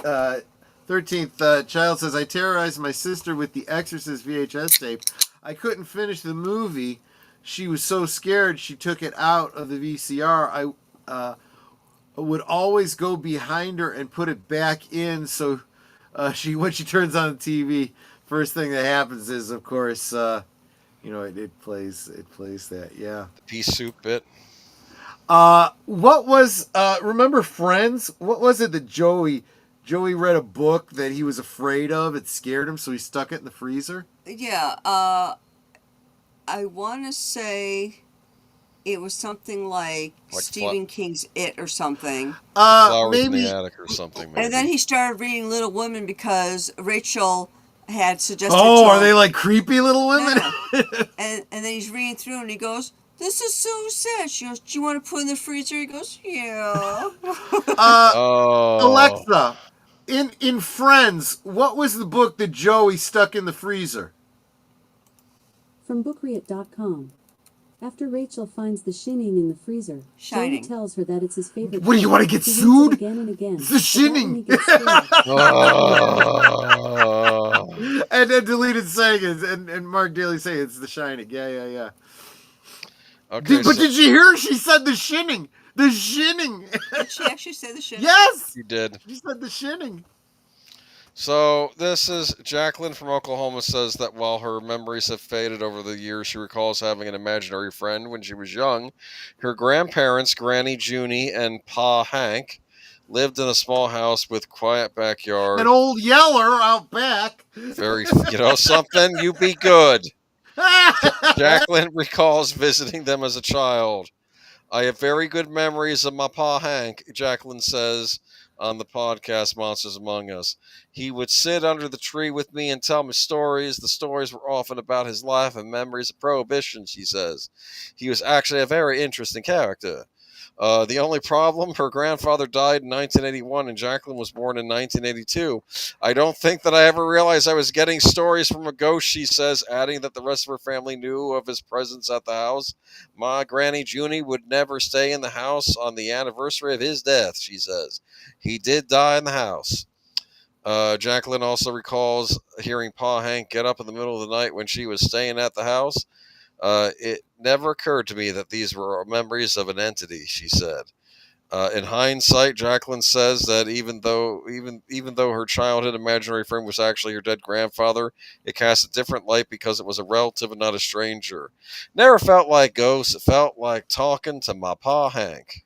13th child says, I terrorized my sister with the Exorcist VHS tape. I couldn't finish the movie. She was so scared she took it out of the VCR. I would always go behind her and put it back in. So when she turns on the TV, first thing that happens is, of course, it plays that. Yeah. The pea soup bit. What was remember Friends? What was it that Joey read a book that he was afraid of. It scared him, so he stuck it in the freezer. Yeah, I want to say it was something like Stephen King's It or something. Flowers maybe in the Attic or something. Maybe. And then he started reading Little Women because Rachel had suggested. Oh, are they like creepy little women? Yeah. and then he's reading through and he goes, this is so sad. She goes, do you want to put in the freezer? He goes, yeah. Oh. Alexa, in Friends, what was the book that Joey stuck in the freezer? From bookread.com. After Rachel finds The Shining in the freezer, Shining. Joey tells her that it's his favorite. What do you book. want to get He reads it sued? again and again. It's The Shining. But that when he gets scared, Oh. And then deleted saying it, and Mark Daly saying it's The Shining. Yeah. Okay. But did you hear? She said The Shining. The Shining. Did she actually say the shit? Yes. You did. She said The Shining. So this is Jacqueline from Oklahoma says that while her memories have faded over the years, she recalls having an imaginary friend when she was young. Her grandparents, Granny Junie and Pa Hank, lived in a small house with quiet backyard. An old yeller out back. Very, something, you be good. Jacqueline recalls visiting them as a child. I have very good memories of my Pa Hank, Jacqueline says on the podcast Monsters Among Us. He would sit under the tree with me and tell me stories. The stories were often about his life and memories of Prohibition, she says. He was actually a very interesting character. The only problem, her grandfather died in 1981 and Jacqueline was born in 1982. I don't think that I ever realized I was getting stories from a ghost, she says, adding that the rest of her family knew of his presence at the house. My Granny Junie would never stay in the house on the anniversary of his death, she says. He did die in the house. Jacqueline also recalls hearing Pa Hank get up in the middle of the night when she was staying at the house. It never occurred to me that these were memories of an entity, she said. In hindsight, Jacqueline says that even though her childhood imaginary friend was actually her dead grandfather, it cast a different light because it was a relative and not a stranger. Never felt like ghosts. It felt like talking to my Pa Hank.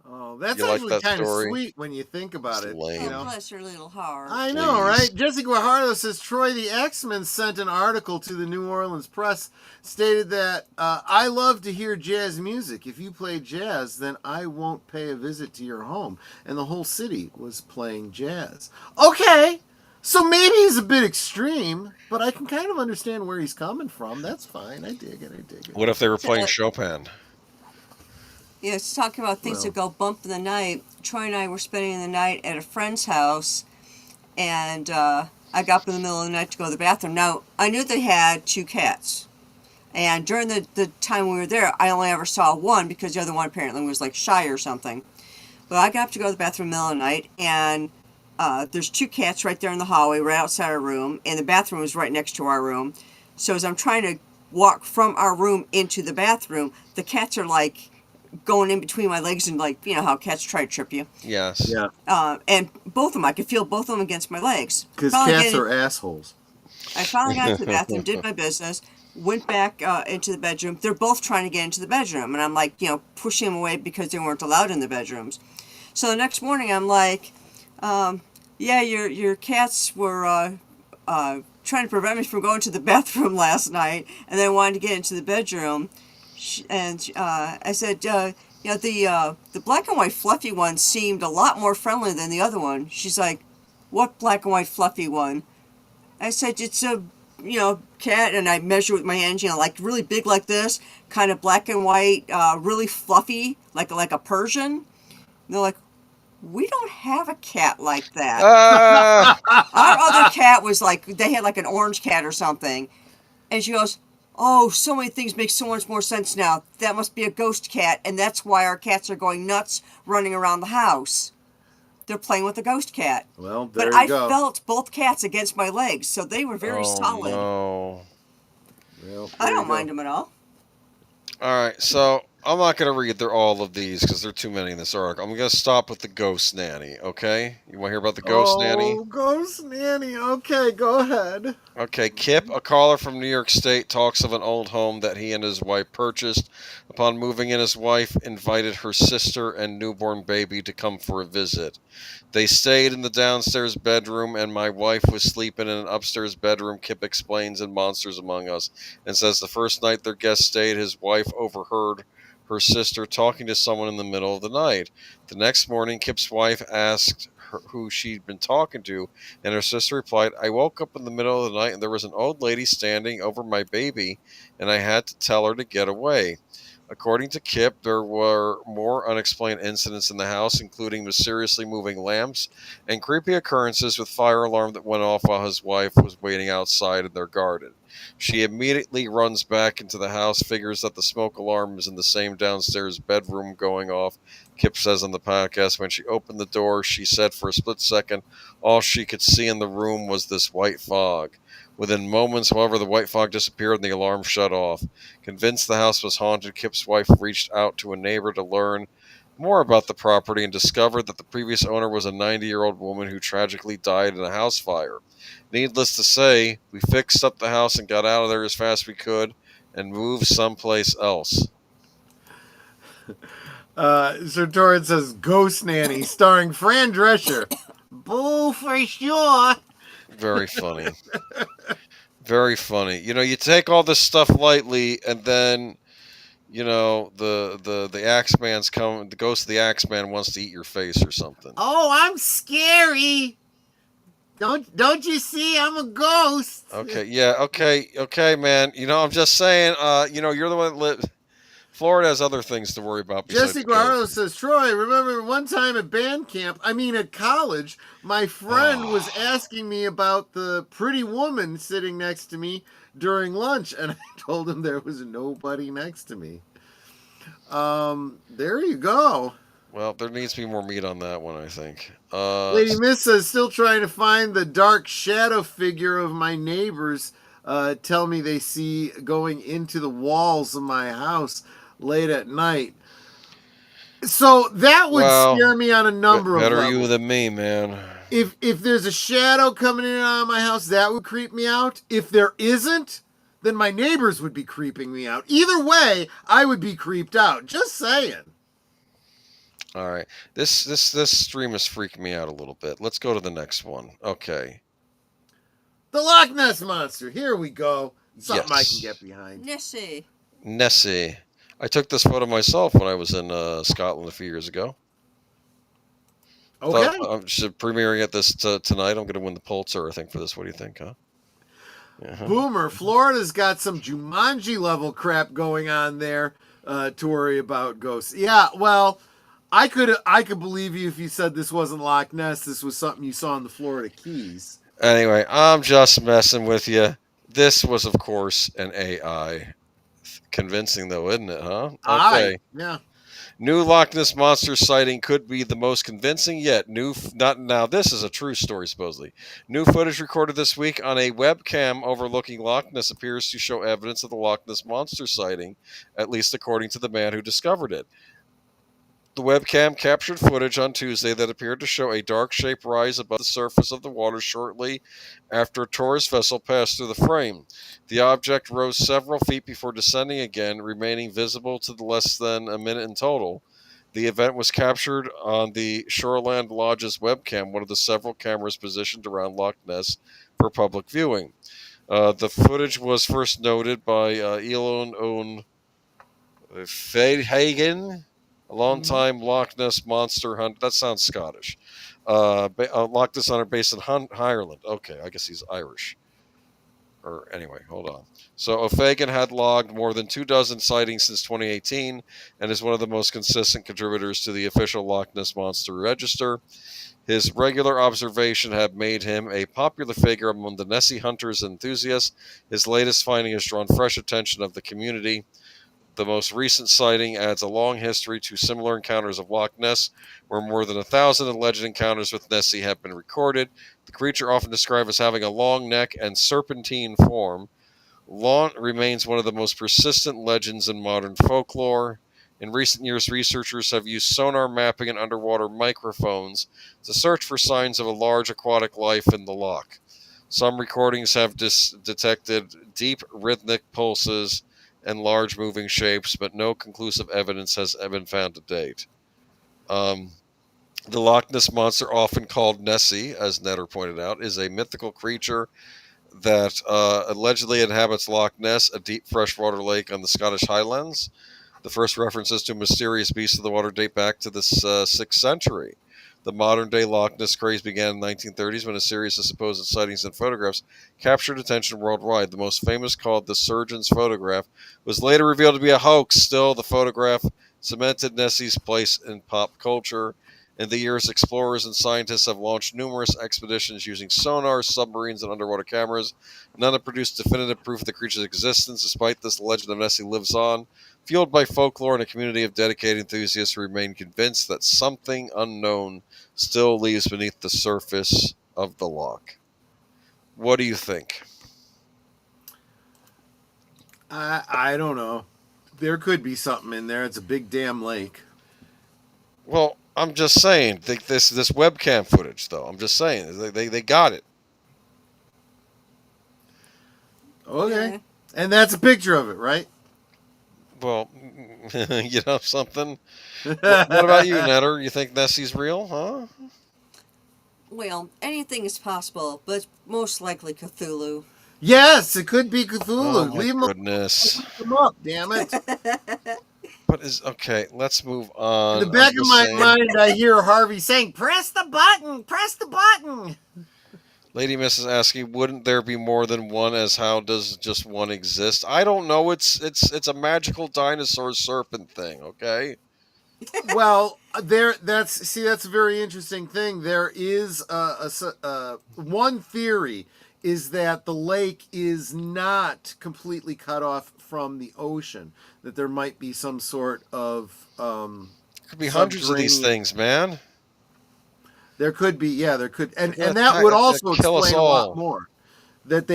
Oh, that's You like actually that kind of story? sweet when you think about It's it. lame. You Oh, know? bless her little heart. I know, Please. right? Jesse Guajardo says Troy the X-Men sent an article to the New Orleans Press, stated that I love to hear jazz music. If you play jazz, then I won't pay a visit to your home. And the whole city was playing jazz. Okay, so maybe he's a bit extreme, but I can kind of understand where he's coming from. That's fine. I dig it. What if they were playing Chopin? Yeah, it's talking about things that go bump in the night. Troy and I were spending the night at a friend's house, and I got up in the middle of the night to go to the bathroom. Now, I knew they had 2 cats, and during the time we were there, I only ever saw one because the other one apparently was like shy or something. But I got up to go to the bathroom in the middle of the night, and there's 2 cats right there in the hallway, right outside our room, and the bathroom was right next to our room. So as I'm trying to walk from our room into the bathroom, the cats are like going in between my legs and like, you know how cats try to trip you. Yes. Yeah. And both of them, I could feel both of them against my legs. Because Finally cats are assholes. I finally got to the bathroom, did my business, went back into the bedroom. They're both trying to get into the bedroom. And I'm like, pushing them away because they weren't allowed in the bedrooms. So the next morning I'm like, yeah, your cats were trying to prevent me from going to the bathroom last night. And they wanted to get into the bedroom. And I said, the black and white fluffy one seemed a lot more friendly than the other one. She's like, what black and white fluffy one? I said, it's a, cat, and I measure with my hands, like really big like this, kind of black and white, really fluffy, like a Persian. And they're like, we don't have a cat like that. Our other cat was like, they had like an orange cat or something. And she goes, oh, so many things make so much more sense now. That must be a ghost cat, and that's why our cats are going nuts running around the house. They're playing with a ghost cat. Well, there but you go. I felt both cats against my legs, so they were very solid. No. Well, I don't mind them at all. All right, so I'm not going to read all of these because there are too many in this article. I'm going to stop with the ghost nanny, okay? You want to hear about the ghost nanny? Oh, ghost nanny. Okay, go ahead. Okay, Kip, a caller from New York State, talks of an old home that he and his wife purchased. Upon moving in, his wife invited her sister and newborn baby to come for a visit. They stayed in the downstairs bedroom, and my wife was sleeping in an upstairs bedroom, Kip explains in Monsters Among Us, and says the first night their guest stayed, his wife overheard her sister talking to someone in the middle of the night. The next morning, Kip's wife asked her who she'd been talking to, and her sister replied, I woke up in the middle of the night and there was an old lady standing over my baby, and I had to tell her to get away. According to Kip, there were more unexplained incidents in the house, including mysteriously moving lamps and creepy occurrences with fire alarm that went off while his wife was waiting outside in their garden. She immediately runs back into the house, figures that the smoke alarm is in the same downstairs bedroom going off. Kip says on the podcast, when she opened the door, she said for a split second, all she could see in the room was this white fog. Within moments, however, the white fog disappeared and the alarm shut off. Convinced the house was haunted, Kip's wife reached out to a neighbor to learn more about the property and discovered that the previous owner was a 90-year-old woman who tragically died in a house fire. Needless to say, we fixed up the house and got out of there as fast as we could and moved someplace else. Sir Torrance says Ghost Nanny, starring Fran Drescher. Boo for sure. Very funny. Very funny. You take all this stuff lightly, and then, the Axeman's coming. The ghost of the Axeman wants to eat your face or something. Oh, I'm scary. Don't you see? I'm a ghost. Okay. Yeah. Okay, man. I'm just saying. You're the one that lives. Florida has other things to worry about. Jesse Guardo says, Troy, remember one time at college, my friend was asking me about the pretty woman sitting next to me during lunch, and I told him there was nobody next to me. There you go. Well, there needs to be more meat on that one, I think. Lady Miss says, still trying to find the dark shadow figure of my neighbors. Tell me they see going into the walls of my house late at night. So that would scare me on a number of levels. Better you than me, man. If there's a shadow coming in and out of my house, that would creep me out. If there isn't, then my neighbors would be creeping me out. Either way, I would be creeped out. Just saying. All right. This stream is freaking me out a little bit. Let's go to the next one. Okay. The Loch Ness Monster. Here we go. Something I can get behind. Nessie. I took this photo myself when I was in Scotland a few years ago. Okay. I'm premiering at this tonight. I'm going to win the Pulitzer, I think, for this. What do you think, huh? Yeah. Boomer, Florida's got some Jumanji level crap going on there to worry about ghosts. Yeah, well, I could believe you if you said this wasn't Loch Ness. This was something you saw in the Florida Keys. Anyway, I'm just messing with you. This was, of course, an AI. Convincing, though, isn't it, huh? Okay. Yeah. New Loch Ness Monster sighting could be the most convincing yet. Now, this is a true story, supposedly. New footage recorded this week on a webcam overlooking Loch Ness appears to show evidence of the Loch Ness Monster sighting, at least according to the man who discovered it. The webcam captured footage on Tuesday that appeared to show a dark shape rise above the surface of the water shortly after a tourist vessel passed through the frame. The object rose several feet before descending again, remaining visible to less than a minute in total. The event was captured on the Shoreland Lodge's webcam, one of the several cameras positioned around Loch Ness for public viewing. The footage was first noted by Elon Fadehagen, a long-time Loch Ness monster hunter. That sounds Scottish. Loch Ness hunter based in Ireland. Okay, I guess he's Irish. Or anyway, hold on. So O'Fagan had logged more than 24 sightings since 2018 and is one of the most consistent contributors to the official Loch Ness Monster Register. His regular observation had made him a popular figure among the Nessie hunters and enthusiasts. His latest finding has drawn fresh attention of the community. The most recent sighting adds a long history to similar encounters of Loch Ness, where more than 1,000 alleged encounters with Nessie have been recorded. The creature, often described as having a long neck and serpentine form, remains one of the most persistent legends in modern folklore. In recent years, researchers have used sonar mapping and underwater microphones to search for signs of a large aquatic life in the loch. Some recordings have detected deep rhythmic pulses and large moving shapes, but no conclusive evidence has been found to date. The Loch Ness Monster, often called Nessie, as Netter pointed out, is a mythical creature that allegedly inhabits Loch Ness, a deep freshwater lake on the Scottish Highlands. The first references to mysterious beasts of the water date back to the 6th century. The modern-day Loch Ness craze began in the 1930s when a series of supposed sightings and photographs captured attention worldwide. The most famous, called the Surgeon's photograph, was later revealed to be a hoax. Still, the photograph cemented Nessie's place in pop culture. In the years, explorers and scientists have launched numerous expeditions using sonars, submarines, and underwater cameras. None have produced definitive proof of the creature's existence. Despite this, the legend of Nessie lives on, fueled by folklore and a community of dedicated enthusiasts who remain convinced that something unknown still lives beneath the surface of the loch. What do you think? I don't know. There could be something in there. It's a big damn lake. Well, I'm just saying, this webcam footage, though. I'm just saying, they got it. Okay. Yeah. And that's a picture of it, right? Well, you know something? What about you, Netter? You think Nessie's real, huh? Well, anything is possible, but it's most likely Cthulhu. Yes, it could be Cthulhu. Oh, my Leave goodness. him up, damn it. Okay, let's move on. In the back of my mind, I hear Harvey saying, "Press the button! Press the button!" Lady Mrs. asking, wouldn't there be more than one, as how does just one exist? I don't know. It's a magical dinosaur serpent thing, okay? Well, that's a very interesting thing. There is one theory is that the lake is not completely cut off from the ocean, that there might be some sort of Could be hundreds of these things, man. There could be, yeah, there could, and Yeah, that would also kill us explain a all. lot more. That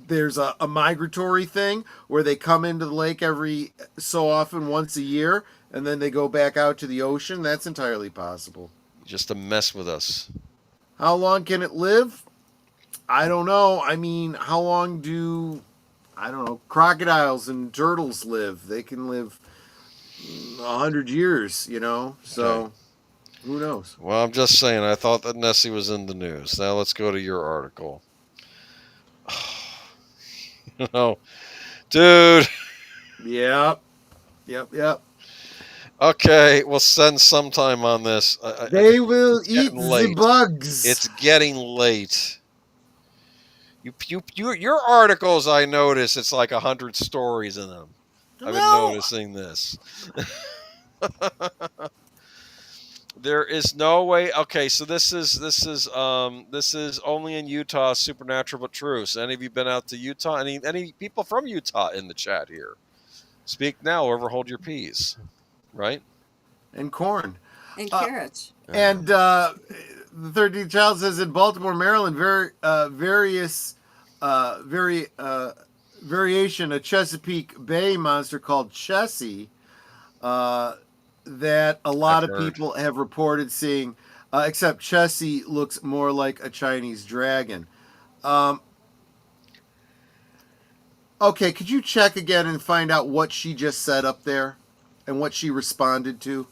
there's a migratory thing where they come into the lake every so often, once a year, and then they go back out to the ocean. That's entirely possible. Just to mess with us. How long can it live? I don't know. I mean, how long do, I don't know, crocodiles and turtles live? They can live 100 years, you know, so... Okay. Who knows? Well, I'm just saying, I thought that Nessie was in the news. Now let's go to your article. You know, dude. Yep. Okay, we'll spend some time on this. They will eat the bugs. It's getting late. Your articles, I notice, it's like 100 stories in them. I've been noticing this. There is no way. Okay, so this is only in Utah, supernatural but true. So, any of you been out to Utah? Any people from Utah in the chat here? Speak now, or hold your peas, right? And corn. And carrots. And the 13th child says in Baltimore, Maryland, variation, a Chesapeake Bay monster called Chessie, that a lot of people have reported seeing, except Chessie looks more like a Chinese dragon. Okay, could you check again and find out what she just said up there and what she responded to?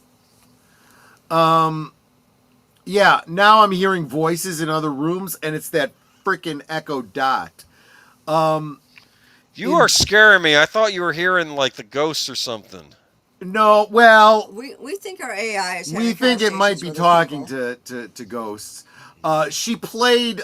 Yeah, now I'm hearing voices in other rooms, and it's that freaking Echo Dot. You are scaring me. I thought you were hearing like the ghosts or something. No, well, we think our AI is. We think it might be talking to ghosts. She played.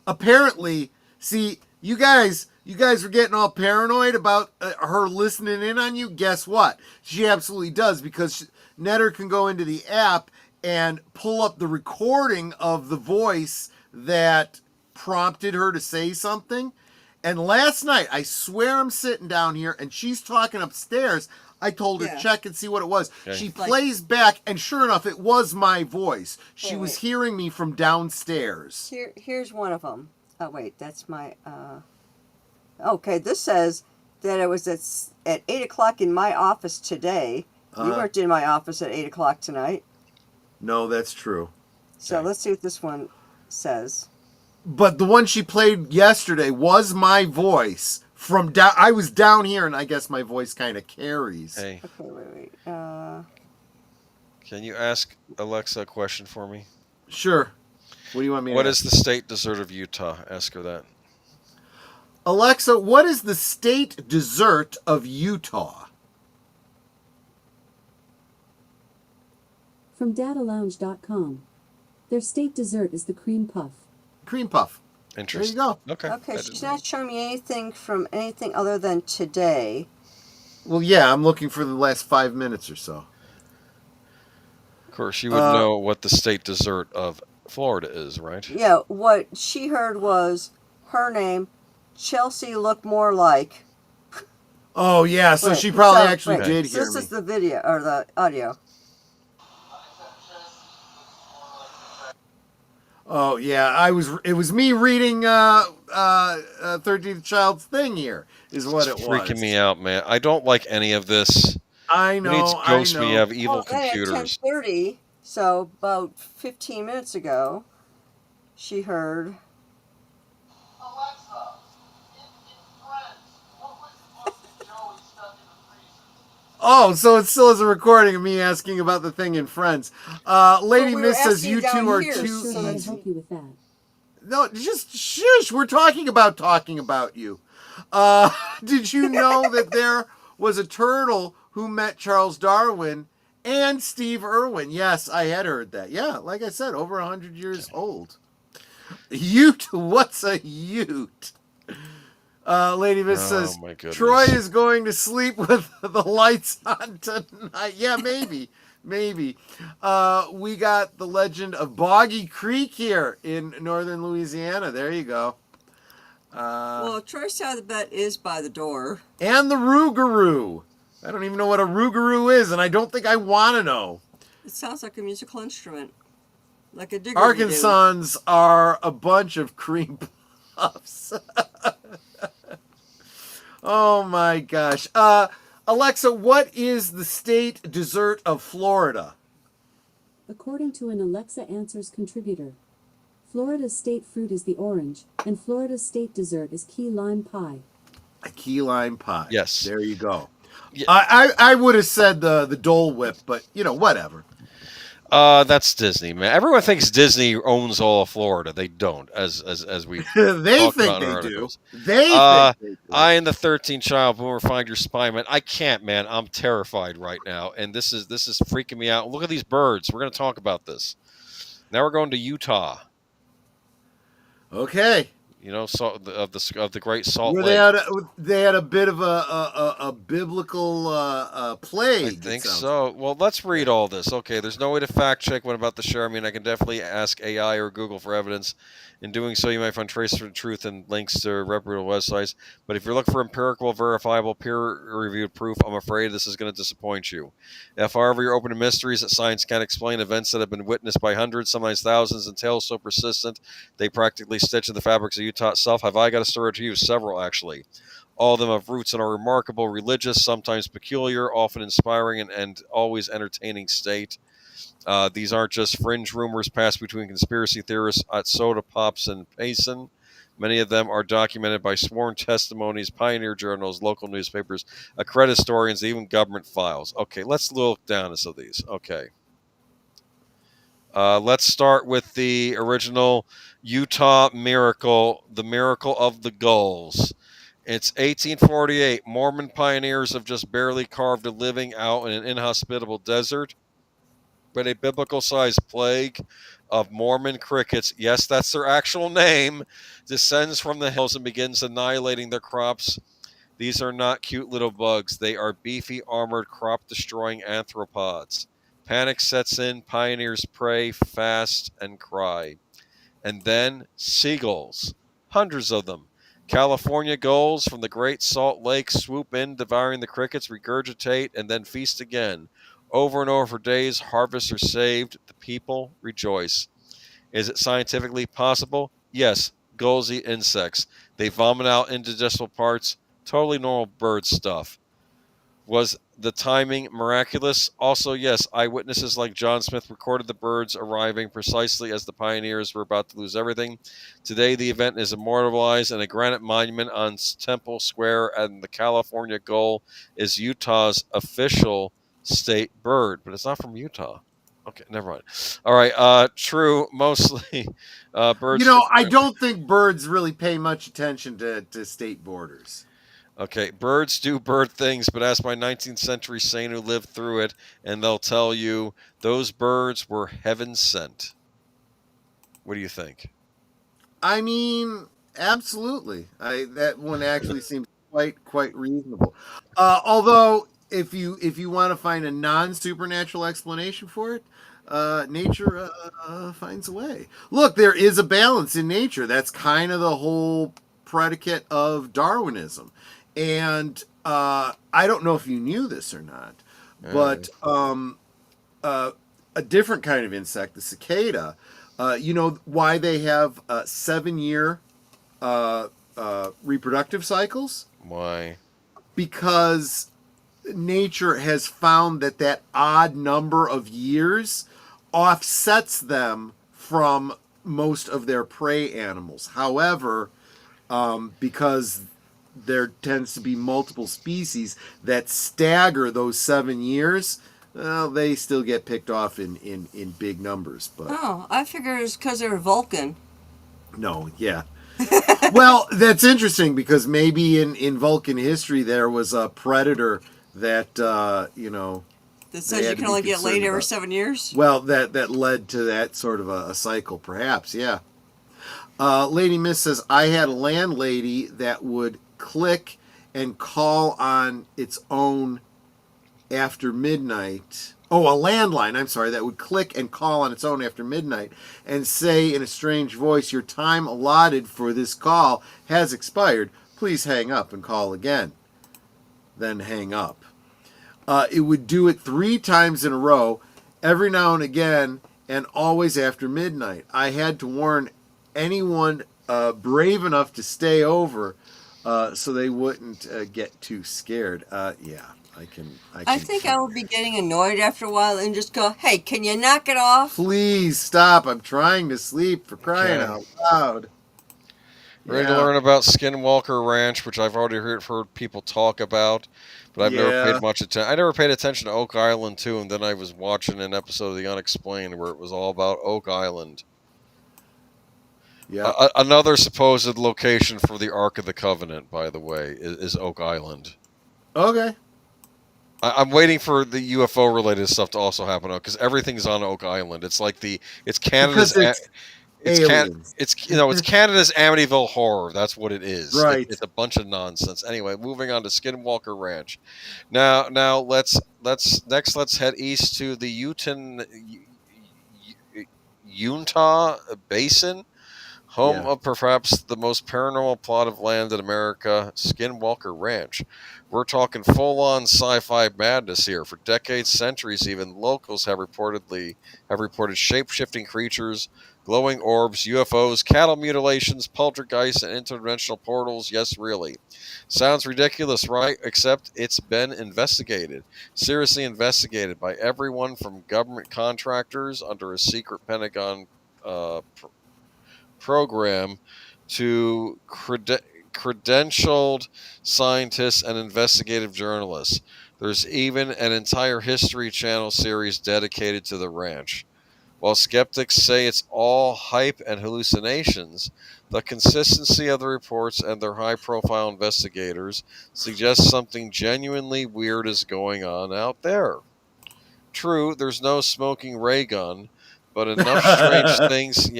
Apparently, see, you guys were getting all paranoid about her listening in on you. Guess what? She absolutely does, because Netter can go into the app and pull up the recording of the voice that prompted her to say something. And last night, I swear I'm sitting down here and she's talking upstairs. I told her, check and see what it was. Okay. She plays back, and sure enough, it was my voice. She was hearing me from downstairs. Here's one of them. Oh, wait, that's my... Okay, this says that it was at 8 o'clock in my office today. You weren't in my office at 8 o'clock tonight. No, that's true. So let's see what this one says. But the one she played yesterday was my voice. From down, I was down here, and I guess my voice kind of carries. Hey. Okay, wait. Can you ask Alexa a question for me? Sure. What do you want me to ask? What is the state dessert of Utah? Ask her that. Alexa, what is the state dessert of Utah? From datalounge.com. Their state dessert is the cream puff. Cream puff. Interesting. There you go. Okay. Okay, she's not showing me anything from anything other than today. Well, yeah, I'm looking for the last 5 minutes or so. Of course, you would know what the state dessert of Florida is, right? Yeah, what she heard was her name, Chelsea looked more like. Oh, yeah, so Wait, she probably so- actually wait, did so hear this me. is the video, or the audio. Oh, yeah, it was me reading 13th Child's thing here, is what it It's was. freaking me out, man. I don't like any of this. I know, Who needs ghosts when you have evil Well, then computers? at 10:30, so about 15 minutes ago, she heard. Alexa, in Friends, what was Joey stuck in the freezer? Oh, so it still is a recording of me asking about the thing in Friends. Lady we were Miss says asking you down two are here, too so Sure, I'll easy. help you with that. No, just shush. We're talking about you. Did you know that there was a turtle who met Charles Darwin and Steve Irwin? Yes, I had heard that. Yeah, like I said, over 100 years old. Ute, what's a ute? Lady Miss says, my goodness. Troy is going to sleep with the lights on tonight. Yeah, maybe. Maybe. We got the legend of Boggy Creek here in northern Louisiana. There you go. Well, Troy's side of the bed is by the door. And the Rougarou. I don't even know what a Rougarou is, and I don't think I want to know. It sounds like a musical instrument. Like a digger. Arkansans are a bunch of cream puffs. Oh my gosh. Alexa, what is the state dessert of Florida? According to an Alexa Answers contributor, Florida's state fruit is the orange, and Florida's state dessert is key lime pie. A key lime pie. Yes. There you go. Yeah. I would have said the Dole Whip, but, whatever. That's Disney, man. Everyone thinks Disney owns all of Florida. They don't, as we They talked think about in they our do. articles. They think they do. I am the 13th child. Boomer, find your spy, man. I can't, man. I'm terrified right now, and this is freaking me out. Look at these birds. We're going to talk about this. Now we're going to Utah. Okay. Of the Great Salt Where Lake. they had a bit of a biblical plague. I think so. Well, let's read all this. Okay, there's no way to fact check what about the show. I mean, I can definitely ask AI or Google for evidence. In doing so, you might find traces of truth and links to reputable websites. But if you're looking for empirical, verifiable, peer-reviewed proof, I'm afraid this is going to disappoint you. If, however, you're open to mysteries that science can't explain, events that have been witnessed by hundreds, sometimes thousands, and tales so persistent they practically stitch in the fabrics of Utah itself, have I got a story to you? Several, actually. All of them have roots in a remarkable, religious, sometimes peculiar, often inspiring, and always entertaining state. These aren't just fringe rumors passed between conspiracy theorists at Soda Pops and Payson. Many of them are documented by sworn testimonies, pioneer journals, local newspapers, accredited historians, even government files. Okay, let's look down at some of these. Okay. Let's start with the original Utah miracle, the miracle of the gulls. It's 1848. Mormon pioneers have just barely carved a living out in an inhospitable desert. But a biblical-sized plague of Mormon crickets, yes, that's their actual name, descends from the hills and begins annihilating their crops. These are not cute little bugs. They are beefy, armored, crop-destroying arthropods. Panic sets in, pioneers pray, fast, and cry. And then seagulls, hundreds of them. California gulls from the Great Salt Lake swoop in, devouring the crickets, regurgitate, and then feast again. Over and over for days, harvests are saved. The people rejoice. Is it scientifically possible? Yes. Gulls eat insects. They vomit out indigestible parts. Totally normal bird stuff. Was the timing miraculous? Also, yes. Eyewitnesses like John Smith recorded the birds arriving precisely as the pioneers were about to lose everything. Today, the event is immortalized in a granite monument on Temple Square, and the California gull is Utah's official state bird, but it's not from Utah. Okay, never mind. All right, true, mostly birds. I don't think birds really pay much attention to state borders. Okay, birds do bird things, but ask my 19th century saint who lived through it, and they'll tell you those birds were heaven sent. What do you think? I mean, absolutely. That one actually seems quite reasonable. Although, if you want to find a non supernatural explanation for it, nature finds a way. Look, there is a balance in nature. That's kind of the whole predicate of Darwinism. And I don't know if you knew this or not, but a different kind of insect, the cicada. You know why they have 7 year reproductive cycles? Why? Because nature has found that odd number of years offsets them from most of their prey animals. However, because there tends to be multiple species that stagger those 7 years, well, they still get picked off in big numbers. But Oh, I figured it's because they're Vulcan. no, yeah. Well, that's interesting because maybe in Vulcan history there was a predator that That they says you had to can be only get concerned laid every about. 7 years. Well, that led to that sort of a cycle, perhaps. Yeah. Lady Miss says I had a landlady that would click and call on its own after midnight. Oh, a landline, I'm sorry, that would click and call on its own after midnight and say in a strange voice, your time allotted for this call has expired. Please hang up and call again. Then hang up. It would do it 3 times in a row, every now and again, and always after midnight. I had to warn anyone brave enough to stay over so they wouldn't get too scared. Yeah. I think I would be getting annoyed after a while and just go, hey, can you knock it off? Please stop. I'm trying to sleep, for crying out loud. Ready to learn about Skinwalker Ranch, which I've already heard people talk about, but I've never paid much attention. I never paid attention to Oak Island, too, and then I was watching an episode of The Unexplained where it was all about Oak Island. Yeah. Another supposed location for the Ark of the Covenant, by the way, is Oak Island. Okay. I'm waiting for the UFO related stuff to also happen because everything's on Oak Island. It's like it's Canada's it's Canada's Amityville Horror. That's what it is. Right. It's a bunch of nonsense. Anyway, moving on to Skinwalker Ranch. Now let's head east to the Utah Basin, home of perhaps the most paranormal plot of land in America, Skinwalker Ranch. We're talking full-on sci-fi madness here. For decades, centuries even, locals have reported shape-shifting creatures, glowing orbs, UFOs, cattle mutilations, poltergeists, and interdimensional portals. Yes, really. Sounds ridiculous, right? Except it's been investigated. Seriously investigated by everyone from government contractors under a secret Pentagon program to credentialed scientists and investigative journalists. There's even an entire History Channel series dedicated to the ranch. While skeptics say it's all hype and hallucinations, the consistency of the reports and their high-profile investigators suggests something genuinely weird is going on out there. True, there's no smoking ray gun, but enough strange things...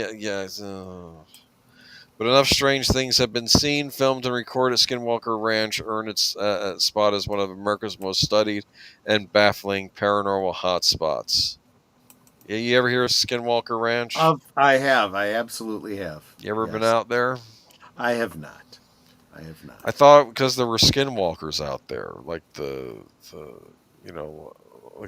But enough strange things have been seen, filmed, and recorded at Skinwalker Ranch earn its spot as one of America's most studied and baffling paranormal hotspots. Yeah, you ever hear of Skinwalker Ranch? I have. I absolutely have. You ever been out there? I have not. I thought because there were skinwalkers out there, like the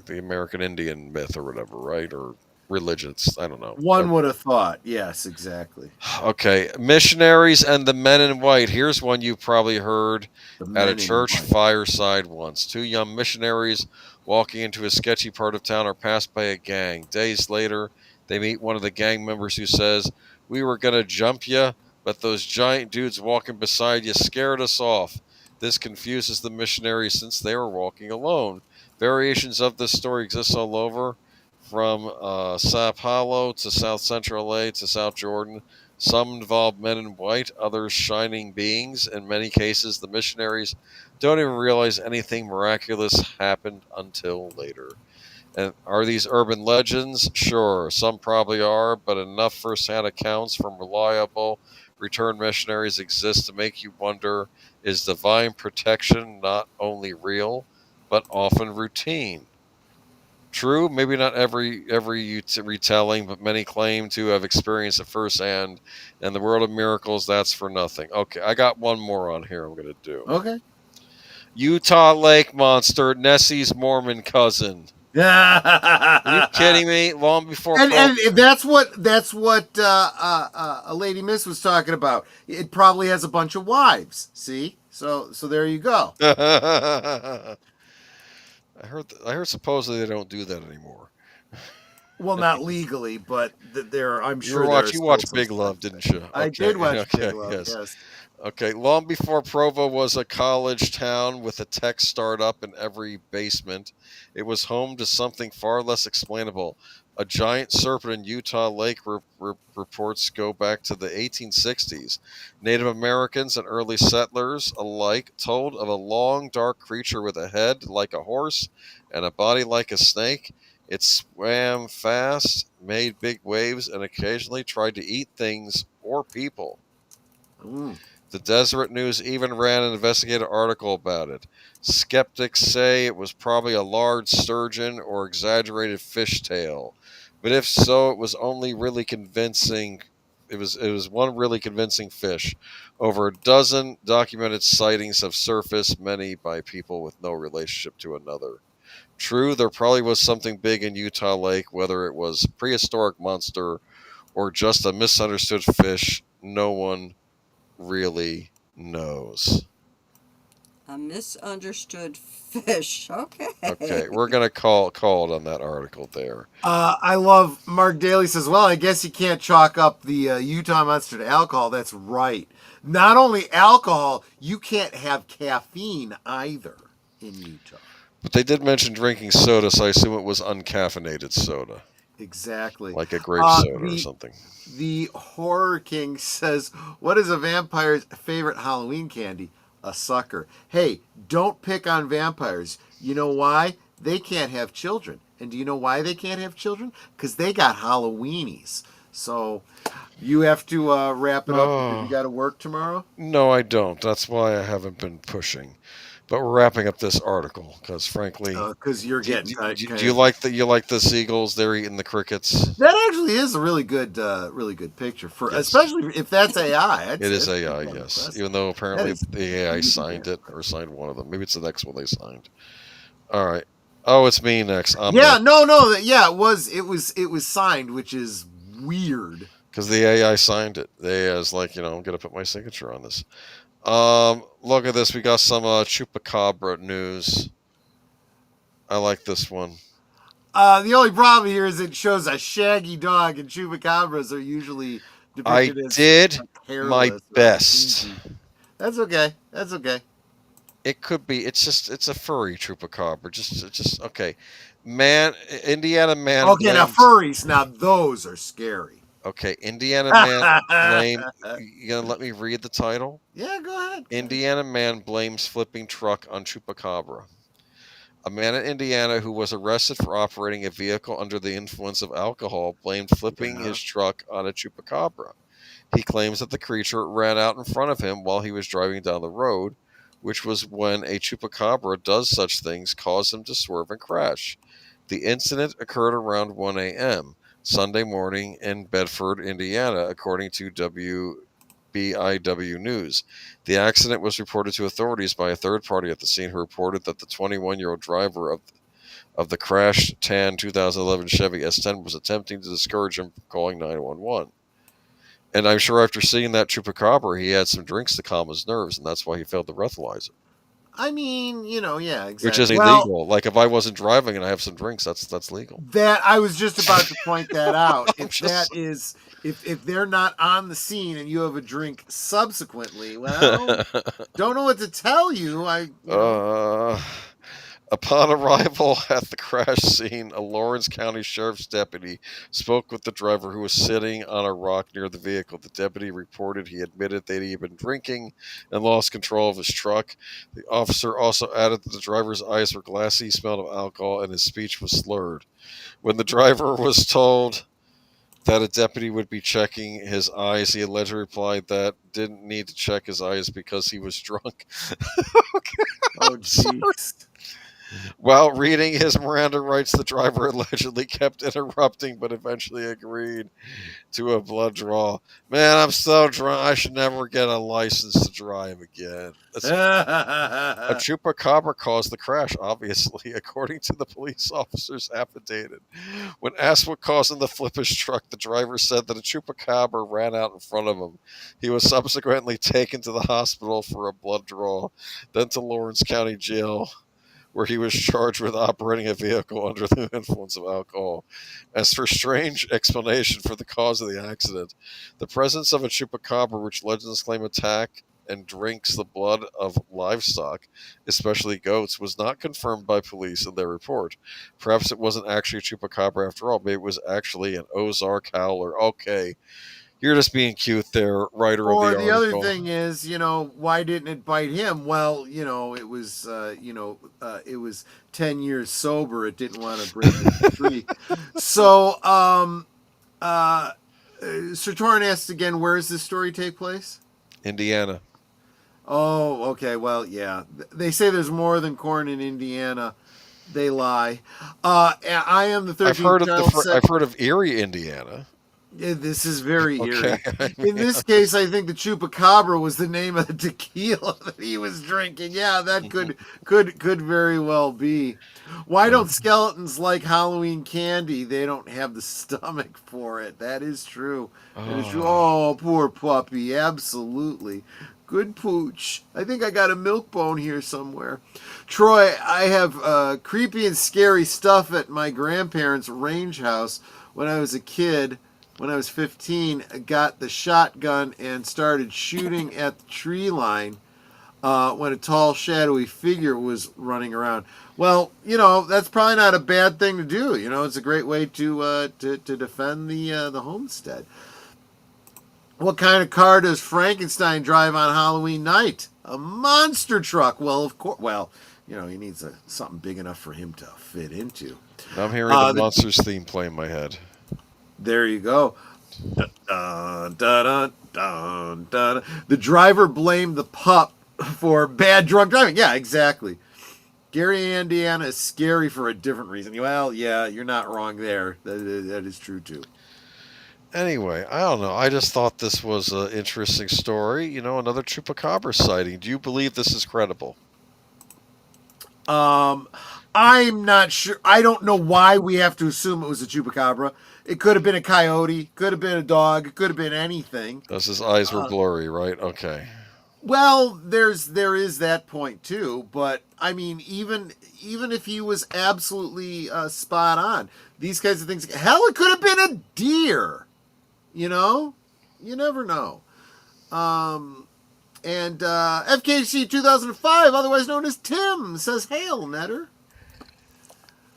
American Indian myth or whatever, right? Or religions. I don't know. One would have thought. Yes, exactly. Okay. Missionaries and the Men in White. Here's one you probably heard at a church fireside once. 2 young missionaries walking into a sketchy part of town are passed by a gang. Days later, they meet one of the gang members who says, "We were going to jump you, but those giant dudes walking beside you scared us off." This confuses the missionaries since they were walking alone. Variations of this story exist all over, from Sao Paulo to South Central LA to South Jordan. Some involve men in white, others shining beings. In many cases, the missionaries don't even realize anything miraculous happened until later. And are these urban legends? Sure, some probably are, but enough first-hand accounts from reliable returned missionaries exist to make you wonder, is divine protection not only real, but often routine? True, maybe not every retelling, but many claim to have experienced it firsthand. And the world of miracles, that's for nothing. Okay, I got one more on here I'm going to do. Okay. Utah Lake Monster, Nessie's Mormon cousin. Are you kidding me? Long before and that's what a Lady Miss was talking about. It probably has a bunch of wives. See, so there you go. I heard supposedly they don't do that anymore. Well, not legally, but I'm sure you watched Big Love, didn't you? I did watch Big Love. Yes. Okay, long before Provo was a college town with a tech startup in every basement, it was home to something far less explainable. A giant serpent in Utah Lake reports go back to the 1860s. Native Americans and early settlers alike told of a long, dark creature with a head like a horse and a body like a snake. It swam fast, made big waves, and occasionally tried to eat things or people. The Deseret News even ran an investigative article about it. Skeptics say it was probably a large sturgeon or exaggerated fishtail, but if so, it was only really convincing. It was one really convincing fish. Over a dozen documented sightings have surfaced, many by people with no relationship to another. True, there probably was something big in Utah Lake, whether it was a prehistoric monster or just a misunderstood fish. No one really knows. A misunderstood fish. Okay, we're gonna call it on that article there. I love Mark Dahley says, well, I guess you can't chalk up the Utah monster to alcohol. That's right. Not only alcohol, you can't have caffeine either in Utah. But they did mention drinking soda, so I assume it was uncaffeinated soda. Exactly. Like a grape soda or something. The Horror King says, what is a vampire's favorite Halloween candy? A sucker. Hey, don't pick on vampires. You know why? They can't have children. And do you know why they can't have children? Because they got Halloweenies. So you have to wrap it up because you got to work tomorrow? No, I don't. That's why I haven't been pushing. But we're wrapping up this article because, frankly, because you're getting. Do you like the seagulls? They're eating the crickets. That actually is a really good picture for, especially if that's AI. It is AI, yes. Impressive. Even though apparently the AI signed it or signed one of them. Maybe it's the next one they signed. All right. Oh, it's me next. No. Yeah, it was signed, which is weird. Because the AI signed it. The AI is like, I'm gonna put my signature on this. Look at this. We got some chupacabra news. I like this one. The only problem here is it shows a shaggy dog, and chupacabras are usually depicted as did my best. That's okay. It could be. It's a furry chupacabra. Just okay. Indiana man. Okay, now furries. Now those are scary. Okay, Indiana man blame. You gonna let me read the title? Yeah, go ahead. Indiana man blames flipping truck on chupacabra. A man in Indiana who was arrested for operating a vehicle under the influence of alcohol blamed flipping his truck on a chupacabra. He claims that the creature ran out in front of him while he was driving down the road, which was when a chupacabra does such things, caused him to swerve and crash. The incident occurred around 1 a.m. Sunday morning in Bedford, Indiana, according to WBIW News. The accident was reported to authorities by a third party at the scene who reported that the 21-year-old driver of the crashed tan 2011 Chevy S10 was attempting to discourage him from calling 911. And I'm sure after seeing that chupacabra, he had some drinks to calm his nerves, and that's why he failed the breathalyzer. I mean, yeah, exactly. Which is illegal. Like if I wasn't driving and I have some drinks, that's legal. That I was just about to point that out. If they're not on the scene and you have a drink subsequently, well, don't know what to tell you. Upon arrival at the crash scene, a Lawrence County Sheriff's deputy spoke with the driver who was sitting on a rock near the vehicle. The deputy reported he admitted that he had been drinking and lost control of his truck. The officer also added that the driver's eyes were glassy, smelled of alcohol, and his speech was slurred. When the driver was told that a deputy would be checking his eyes, he allegedly replied that didn't need to check his eyes because he was drunk. Oh, jeez. While reading his Miranda rights, the driver allegedly kept interrupting, but eventually agreed to a blood draw. Man, I'm so drunk. I should never get a license to drive again. A chupacabra caused the crash, obviously, according to the police officer's affidavit. When asked what caused him to flip his truck, the driver said that a chupacabra ran out in front of him. He was subsequently taken to the hospital for a blood draw, then to Lawrence County Jail, where he was charged with operating a vehicle under the influence of alcohol. As for strange explanation for the cause of the accident, the presence of a chupacabra, which legends claim attack and drinks the blood of livestock, especially goats, was not confirmed by police in their report. Perhaps it wasn't actually a chupacabra after all. Maybe it was actually an Ozark howler. Okay, you're just being cute there, writer of the article. Or the other thing is, why didn't it bite him? Well, it was 10 years sober. It didn't want to break the tree. So, Sir Torrin asked again, where does this story take place? Indiana. Oh, okay. Well, yeah. They say there's more than corn in Indiana. They lie. I am the 13th I've heard of Erie, Indiana. Yeah, this is very eerie. Okay. In this case, I think the chupacabra was the name of the tequila that he was drinking. Yeah, that could very well be. Why don't skeletons like Halloween candy? They don't have the stomach for it. That is true. That is true. Oh, poor puppy. Absolutely. Good pooch. I think I got a milk bone here somewhere. Troy, I have creepy and scary stuff at my grandparents' range house. When I was a kid, when I was 15, I got the shotgun and started shooting at the tree line when a tall, shadowy figure was running around. Well, that's probably not a bad thing to do. It's a great way to defend the homestead. What kind of car does Frankenstein drive on Halloween night? A monster truck. Well, of course. Well, he needs something big enough for him to fit into. I'm hearing the Monsters theme play in my head. There you go. Dun, dun, dun, dun. The driver blamed the pup for bad drunk driving. Yeah, exactly. Gary, Indiana is scary for a different reason. Well, yeah, you're not wrong there. That is true, too. Anyway, I don't know. I just thought this was an interesting story. Another chupacabra sighting. Do you believe this is credible? I'm not sure. I don't know why we have to assume it was a chupacabra. It could have been a coyote. Could have been a dog. It could have been anything. Because his eyes were blurry, right? Okay. Well, there is that point too. But I mean, even if he was absolutely spot on, these kinds of things. Hell, it could have been a deer. You never know. And FKC 2005, otherwise known as Tim, says, "Hail, Netter."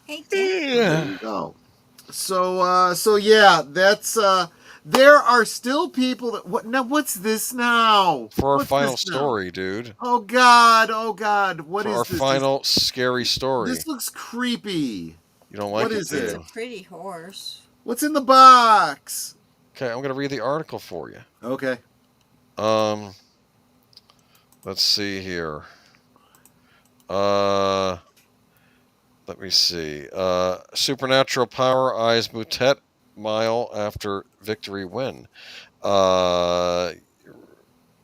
Hey, Tim. There you go. So yeah, that's there are still people that what's this now? For our final story, dude. Oh God, what is our this? final scary story. This looks creepy. You don't like what it? Is it? It's a pretty horse. What's in the box? Okay, I'm gonna read the article for you. Okay. Let's see here. Let me see. Supernatural power eyes Mutet mile after victory win.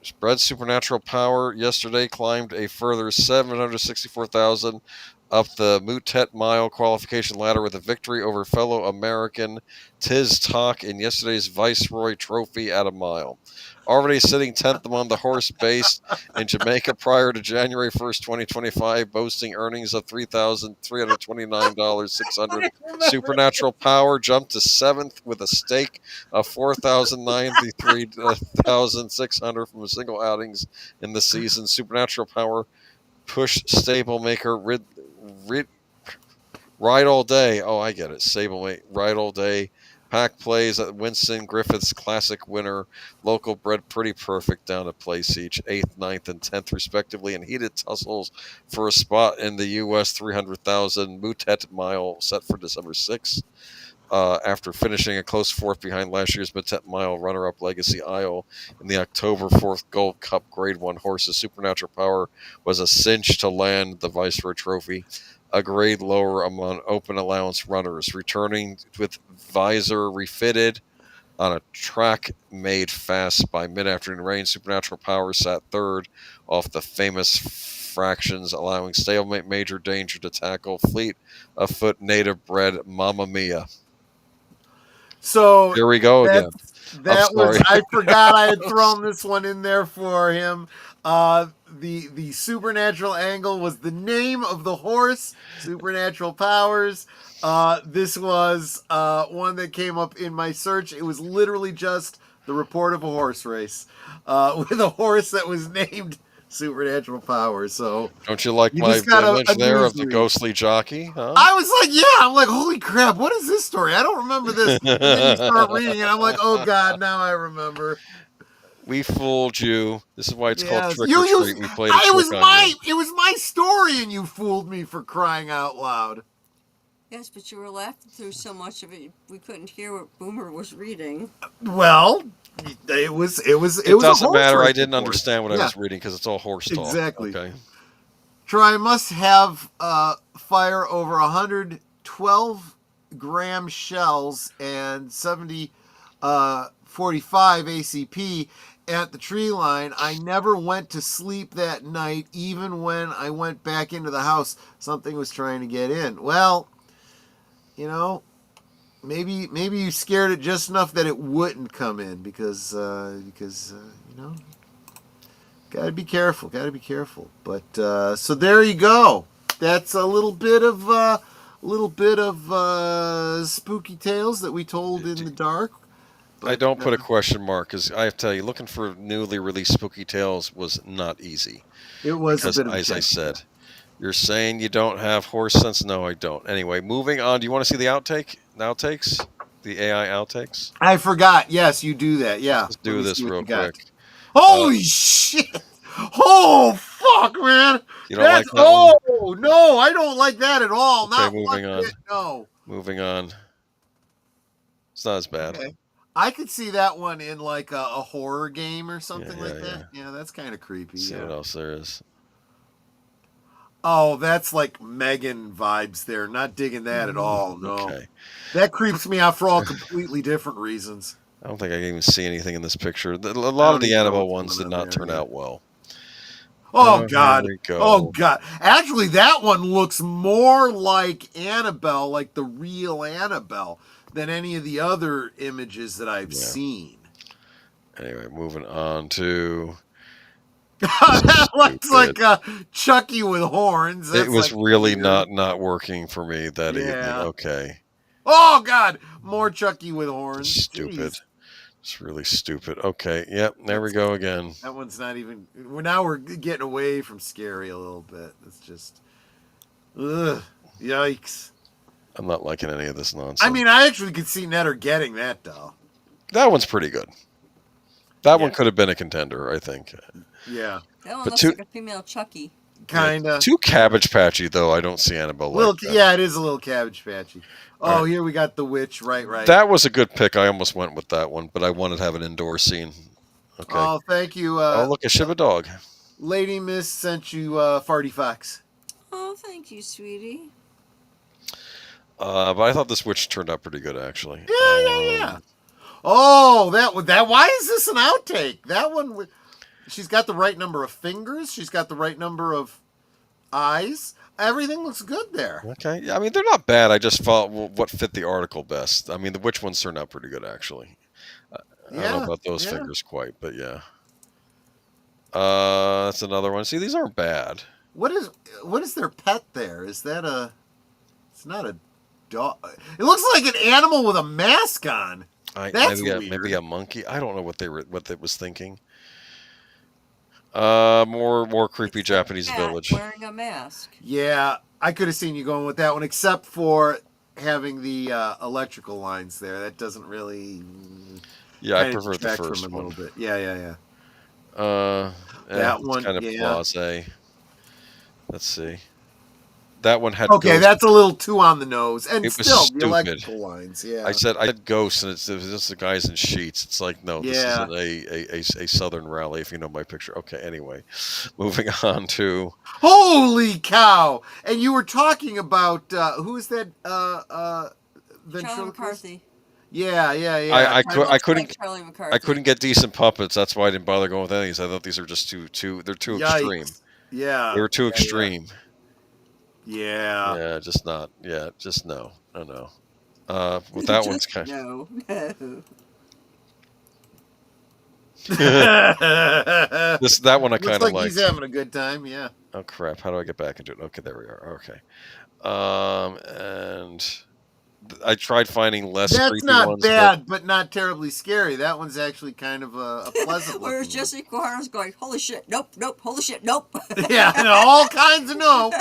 Spread supernatural power yesterday climbed a further 764,000 up the Mutet Mile qualification ladder with a victory over fellow American Tiz Talk in yesterday's Viceroy Trophy at a mile. Already sitting 10th among the horse based in Jamaica prior to January 1st, 2025, boasting earnings of $3,329,600. Supernatural Power jumped to 7th with a stake of $4,093,600 from a single outings in the season. Supernatural Power pushed stable maker Ride All Day. Oh, I get it. Stablemate. Ride All Day. Pack plays at Winston Griffith's Classic winner. Local bred Pretty Perfect down to place each 8th, 9th, and 10th respectively, and heated tussles for a spot in the U.S. 300,000 Mutet Mile set for December 6th. After finishing a close 4th behind last year's Mutet Mile runner-up Legacy Isle in the October 4th Gold Cup Grade 1 horse's supernatural power was a cinch to land the Viceroy Trophy, a grade lower among open allowance runners, returning with visor refitted on a track made fast by mid-afternoon rain. Supernatural power sat 3rd off the famous fractions, allowing stablemate Major Danger to tackle fleet of foot native bred Mamma Mia. So here we go again. I forgot I had thrown this one in there for him. The supernatural angle was the name of the horse, supernatural powers. This was one that came up in my search. It was literally just the report of a horse race with a horse that was named supernatural powers. So don't you like my image there of the ghostly jockey? Huh? I was like, yeah. I'm like, holy crap! What is this story? I don't remember this. And then you start reading, and I'm like, oh god, now I remember. We fooled you. This is why it's called Trick or Treat. We played it was my story, and you fooled me, for crying out loud. Yes, but you were laughing through so much of it, we couldn't hear what Boomer was reading. Well, it was. It doesn't matter. I didn't understand what I was reading because it's all horse talk. Exactly. Okay. Try must have fire over 112-gram shells and 45 ACP at the tree line. I never went to sleep that night, even when I went back into the house. Something was trying to get in. Well, you know, maybe you scared it just enough that it wouldn't come in because you know, gotta be careful. But so there you go. That's a little bit of spooky tales that we told in the dark. I don't put a question mark because I have to tell you, looking for newly released spooky tales was not easy. It was because, a bit of as I said, you're saying you don't have horse sense. No, I don't. Anyway, moving on. Do you want to see the outtakes? The AI outtakes? I forgot. Yes, you do that. Yeah. Let's do this real quick. Holy shit! Oh fuck, man! You don't like that one? No, I don't like that at all. Okay, not moving on. Bit, no. Moving on. It's not as bad. Okay. I could see that one in like a horror game or something like that. Yeah, that's kind of creepy. Let's see what else there is. Oh, that's like Megan vibes there. Not digging that at all. No. Okay. That creeps me out for all completely different reasons. I don't think I can even see anything in this picture. A lot of the Annabelle ones did not turn out well. Oh, God. Oh, God. Actually, that one looks more like Annabelle, like the real Annabelle, than any of the other images that I've seen. Anyway, moving on to... That looks like Chucky with horns. That's it was like really not working for me that evening. Okay. Oh, God. More Chucky with horns. Stupid. Jeez. It's really stupid. Okay. Yep. There we go again. That one's not even... Now we're getting away from scary a little bit. It's just... Ugh. Yikes. I'm not liking any of this nonsense. I mean, I actually could see Netter getting that, though. That one's pretty good. That one could have been a contender, I think. Yeah. That one looks like a female Chucky. Kinda. Too Cabbage Patchy, though. I don't see Annabelle like that. Yeah, it is a little Cabbage Patchy. Oh, here we got the witch. Right. That was a good pick. I almost went with that one, but I wanted to have an indoor scene. Okay. Oh, thank you. Oh, look, a Shiva dog. Lady Miss sent you Farty Fox. Oh, thank you, sweetie. But I thought this witch turned out pretty good, actually. Yeah. Oh, that. Why is this an outtake? That one. She's got the right number of fingers. She's got the right number of eyes. Everything looks good there. Okay. I mean, they're not bad. I just thought what fit the article best. I mean, the witch ones turned out pretty good, actually. I don't know about those fingers quite, but yeah. That's another one. See, these aren't bad. What is their pet there? Is that a... It's not a dog. It looks like an animal with a mask on. That's weird. Maybe a monkey. I don't know what they was thinking. More creepy Japanese village. Wearing a mask. Yeah, I could have seen you going with that one, except for having the electrical lines there. That doesn't really. Yeah, I prefer the first from one. a little bit. Yeah. That one, it's kind of yeah. blasé. Let's see. That one had Okay, ghosts. that's a little too on the nose, and It was still the stupid. electrical lines. Yeah, I said ghosts, and it's just the guys in sheets. It's like, no, this Yeah. isn't a Southern rally. If you know my picture. Okay. Anyway, moving on to. Holy cow! And you were talking about who is that? Charlie ventriloquist? McCarthy. Yeah. I couldn't. Like Charlie McCarthy. I couldn't get decent puppets. That's why I didn't bother going with any of these. I thought these are just too. They're too extreme. Yeah, They were too extreme. Yeah. Yeah, just not. Yeah, just no. With that one's kind. No. That one I Looks kind of like like. he's having a good time. Yeah. Oh crap! How do I get back into it? Okay, there we are. Okay, and I tried finding less That's creepy not ones. bad, but not terribly scary. That one's actually kind of a pleasant. Whereas looking Jesse Quarles going, holy shit, nope, holy shit, nope. one. Yeah, no, all kinds of no.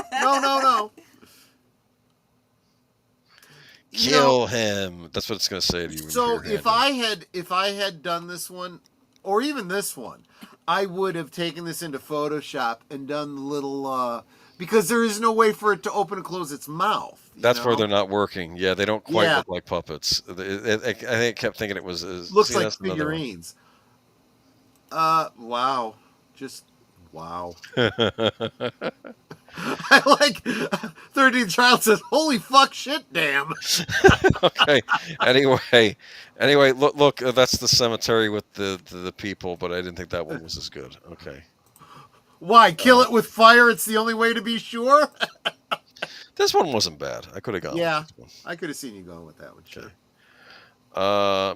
Kill him. That's what it's going to say to you. So if I had done this one, or even this one, I would have taken this into Photoshop and done the little because there is no way for it to open and close its mouth. That's where they're not working. Yeah, they don't quite Yeah. look like puppets. I think I kept thinking it was. Looks see, like that's another one. figurines. Wow. Just wow. I like 13th Child says, "Holy fuck, shit, damn." Okay. Anyway, look. That's the cemetery with the people, but I didn't think that one was as good. Okay. Why kill it with fire? It's the only way to be sure. This one wasn't bad. I could have gone. Yeah, with this one. I could have seen you going with that one. Sure.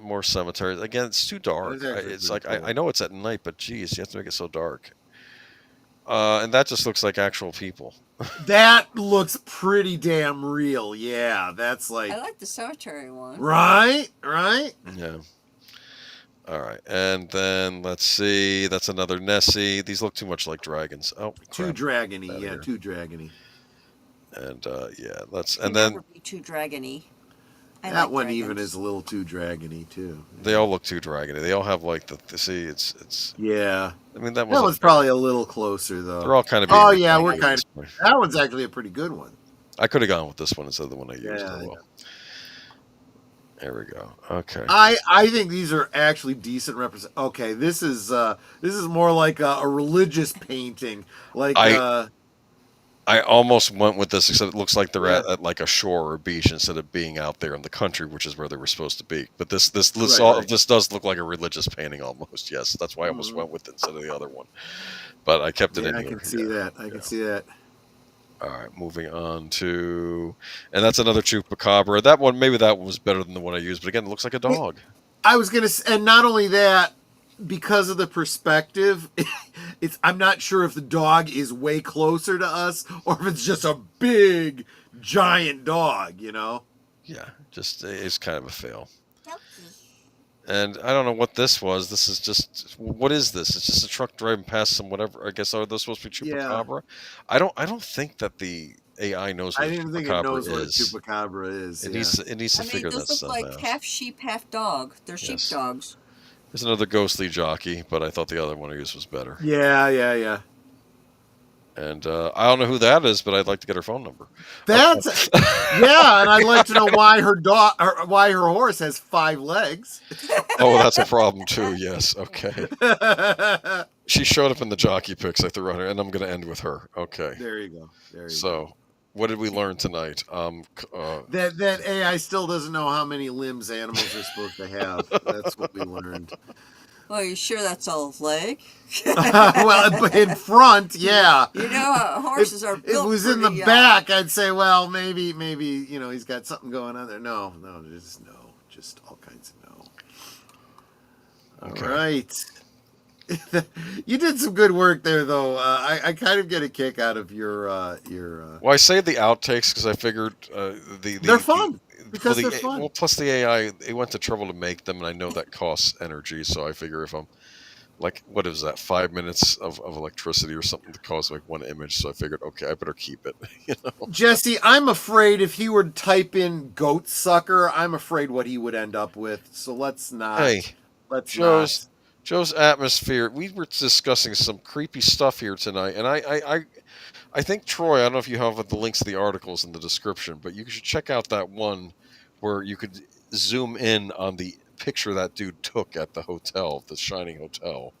More cemeteries. Again, it's too dark. It's like I know it's at night, but geez, you have to make it so dark. And that just looks like actual people. That looks pretty damn real. Yeah, that's like. I like the cemetery one. Right. Yeah. All right, and then let's see. That's another Nessie. These look too much like dragons. Oh, Too crap. dragony. Better. Yeah, too dragony. And yeah, let's. Can And then never be too dragony. I That like one dragons. even is a little too dragony too. they all look too dragony. They all have like the see. It's. Yeah. I mean that That was probably a little closer though. They're all kind of. Oh being yeah, dragony we're at kind this of. point. That one's actually a pretty good one. I could have gone with this one instead of the one I used. Yeah, Oh, well. There we go. Okay. I think these are actually decent represent. Okay, this is more like a religious painting. Like I almost went with this, except it looks like they're at like a shore or a beach instead of being out there in the country, which is where they were supposed to be. But this does look like a religious painting almost. Yes, that's why I almost went with it instead of the other one. But I kept it in I here. can see that. I can see that. All right, moving on to, and that's another Chupacabra. That one was better than the one I used, but again, it looks like a dog. I was gonna, and not only that, because of the perspective, I'm not sure if the dog is way closer to us or if it's just a big, giant dog. You know? Yeah, it's kind of a fail. And I don't know what this was. This is just, what is this? It's just a truck driving past some whatever. I guess are those supposed to be Chupacabra? Yeah. I don't think that the AI knows what I a didn't think it Chupacabra knows what a is. chupacabra is. It Yeah. needs to figure that those stuff look like out. half sheep, half dog. They're sheepdogs. There's another ghostly jockey, but I thought the other one I used was better. Yeah. And I don't know who that is, but I'd like to get her phone number. That's yeah, and I'd like to know why why her horse has 5 legs. Oh, that's a problem too. Yes. Okay. She showed up in the jockey pics I threw on her, and I'm going to end with her. Okay. There you go. So, what did we learn tonight? That AI still doesn't know how many limbs animals are supposed to have. That's what we learned. Well, you sure that's a leg? Well, in front, yeah. You know, horses are built. If it was in the back, I'd say, well, maybe, he's got something going on there. No, just all kinds of no. Okay. All right. You did some good work there, though. I kind of get a kick out of your. Well, I saved the outtakes because I figured they're fun. Because they're fun. Well, plus the AI, it went to trouble to make them, and I know that costs energy. So I figure if I'm like, what is that? 5 minutes of electricity or something to cause like one image. So I figured, okay, I better keep it. You know, Jesse, I'm afraid if he were to type in goat sucker, I'm afraid what he would end up with. So let's not. hey, Let's not. Joe's atmosphere. We were discussing some creepy stuff here tonight, and I think Troy. I don't know if you have the links to the articles in the description, but you should check out that one where you could zoom in on the picture that dude took at the hotel, the Shining Hotel,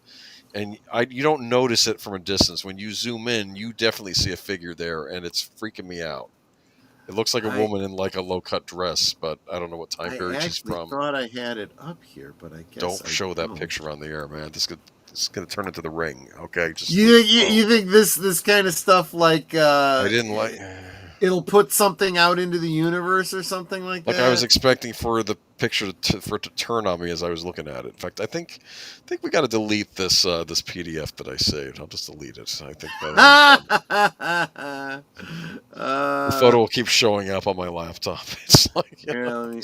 and you don't notice it from a distance. When you zoom in, you definitely see a figure there, and it's freaking me out. It looks like a woman in like a low cut dress, but I don't know what time period she's from. I thought I had it up here, but I guess Don't show that picture on the air, man. This is gonna turn into The Ring. Okay, just you think this kind of stuff like I didn't like. It'll put something out into the universe or something like that. Like I was expecting for the picture for it to turn on me as I was looking at it. In fact, I think we got to delete this this PDF that I saved. I'll just delete it. I think that the photo will keep showing up on my laptop. It's like, here, let me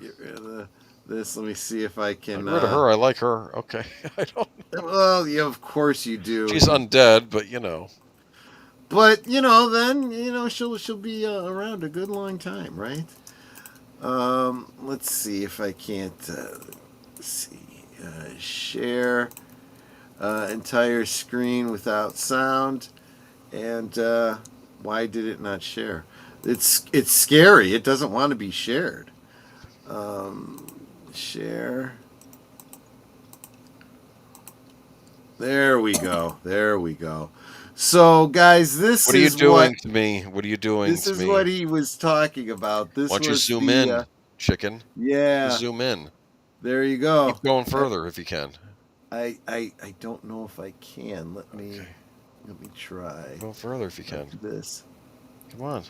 get rid of this. Let me see if I can. Get rid of her. I like her. Okay. I don't. Well, yeah, of course you do. She's undead, but you know. But then she'll be around a good long time, right? Let's see if I can't share entire screen without sound. And why did it not share? It's scary. It doesn't want to be shared. Share. There we go. So, guys, what are you doing to me? What are you doing to me? This is what he was talking about. Why don't you zoom in, chicken? Yeah. You zoom in. There you go. Keep going further if you can. I don't know if I can. Let me try. Go further if you can. This. Come on.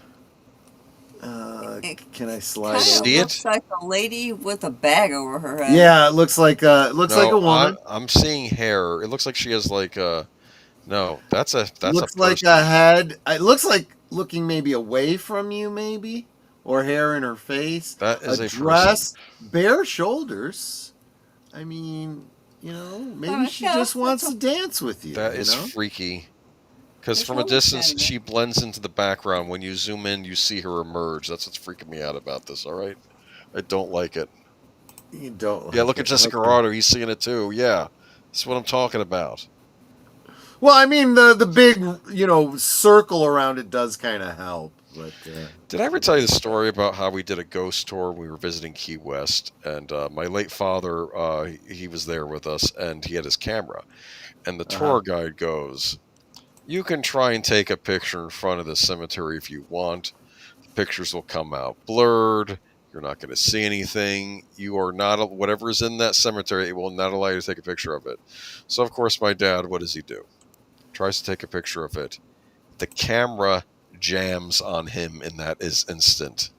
Can I slide? See it? Looks like a lady with a bag over her head. Yeah, it looks like a woman. I'm seeing hair. It looks like she has like a. No, that's looks like a head. It looks like looking maybe away from you, maybe, or hair in her face. That is a dress, bare shoulders. I mean, maybe she just wants to dance with you. That is freaky. Because from a distance, she blends into the background. When you zoom in, you see her emerge. That's what's freaking me out about this. All right, I don't like it. You don't. Yeah, look at Jessica Rotto. He's seeing it too. Yeah, that's what I'm talking about. Well, I mean, the big, circle around it does kind of help. But did I ever tell you the story about how we did a ghost tour when we were visiting Key West? And my late father, he was there with us, and he had his camera. And the tour guide goes, "You can try and take a picture in front of the cemetery if you want. The pictures will come out blurred. You're not going to see anything. You are not, whatever is in that cemetery, it will not allow you to take a picture of it." So, of course, my dad, what does he do? Tries to take a picture of it. The camera jams on him in that instant.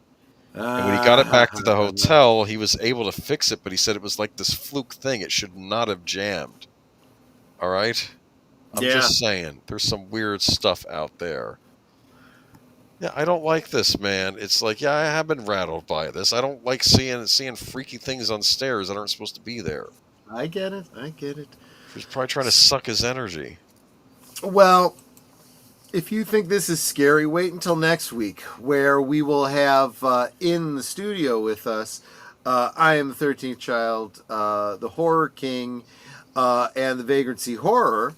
And when he got it back to the hotel, he was able to fix it, but he said it was like this fluke thing. It should not have jammed. All right? I'm just saying, there's some weird stuff out there. Yeah, I don't like this, man. It's like, yeah, I have been rattled by this. I don't like seeing freaky things on stairs that aren't supposed to be there. I get it. He's probably trying to suck his energy. Well, if you think this is scary, wait until next week, where we will have in the studio with us, I am the 13th child, the Horror King, and the Vagrancy Horror.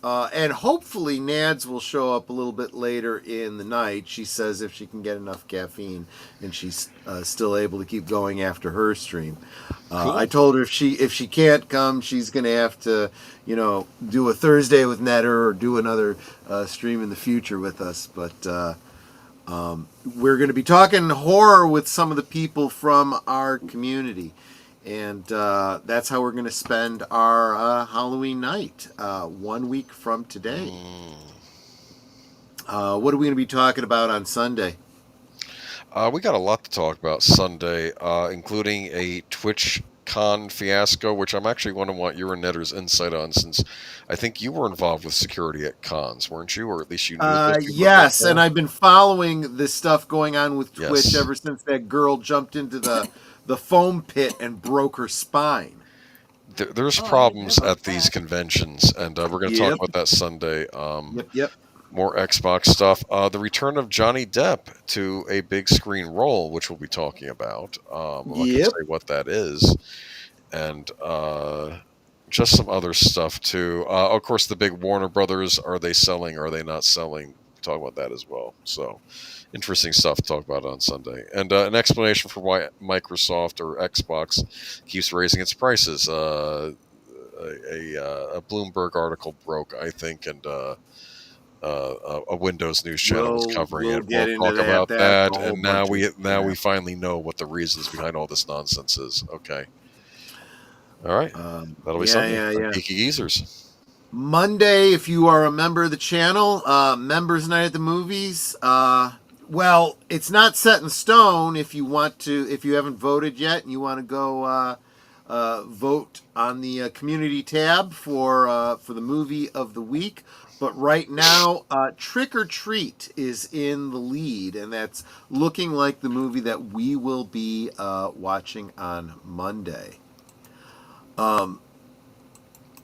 And hopefully Nads will show up a little bit later in the night. She says if she can get enough caffeine, and she's still able to keep going after her stream. Cool. I told her if she can't come, she's going to have to, do a Thursday with Netter or do another stream in the future with us. But we're going to be talking horror with some of the people from our community. And that's how we're going to spend our Halloween night, 1 week from today. What are we going to be talking about on Sunday? We got a lot to talk about Sunday, including a TwitchCon fiasco, which I'm actually going to want your and Netter's insight on, since I think you were involved with security at cons, weren't you? Or at least you knew. Yes, and I've been following this stuff going on with Twitch ever since that girl jumped into the foam pit and broke her spine. There's Oh, I didn't hear problems about at these that. conventions, and we're going to talk Yep. about that Sunday. Yep. More Xbox stuff. The return of Johnny Depp to a big screen role, which we'll be talking about. I'm not going to Yep. say what that is, and just some other stuff too. Of course, the big Warner Brothers. Are they selling? Are they not selling? We'll talk about that as well. So, interesting stuff to talk about on Sunday, and an explanation for why Microsoft or Xbox keeps raising its prices. A Bloomberg article broke, I think, and a Windows news channel was covering We'll it. get We'll into talk that. about That's that, a whole and now bunch of we finally know what the reasons behind all this nonsense is. Okay, all right, that'll be Sunday. Yeah. Geeky Geezers. Monday, if you are a member of the channel, members night at the movies. Well, it's not set in stone. If you want to, if you haven't voted yet, and you want to go vote on the community tab for the movie of the week. But right now, Trick or Treat is in the lead, and that's looking like the movie that we will be watching on Monday.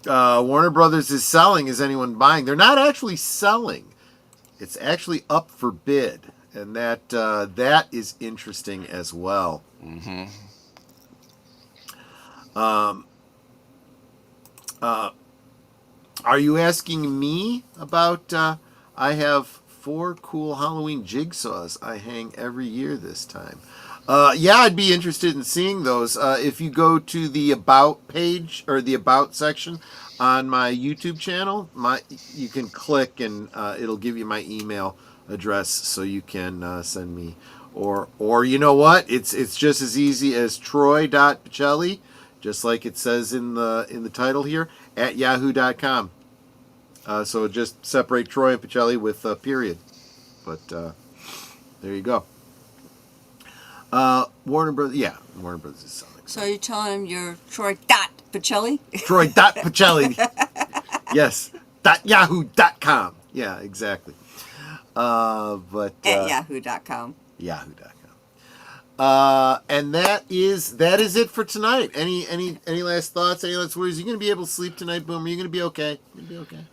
Warner Brothers is selling. Is anyone buying? They're not actually selling. It's actually up for bid, and that is interesting as well. Mm-hmm. Are you asking me about? I have 4 cool Halloween jigsaws I hang every year this time. Yeah, I'd be interested in seeing those. If you go to the About page or the About section on my YouTube channel, you can click and it'll give you my email address so you can send me. Or you know what? It's just as easy as Troy.Pacelli, just like it says in the title here, at yahoo.com. So just separate Troy and Pacelli with a period. But there you go. Warner Brothers is selling. So you're telling him you're Troy.Pacelli? Troy.Pacelli. Yes. .yahoo.com. Yeah, exactly. But At yahoo.com. Yahoo.com. And that is it for tonight. Any last thoughts? Any last words? Are you going to be able to sleep tonight, Boom? Are you going to be okay? You're going to be okay.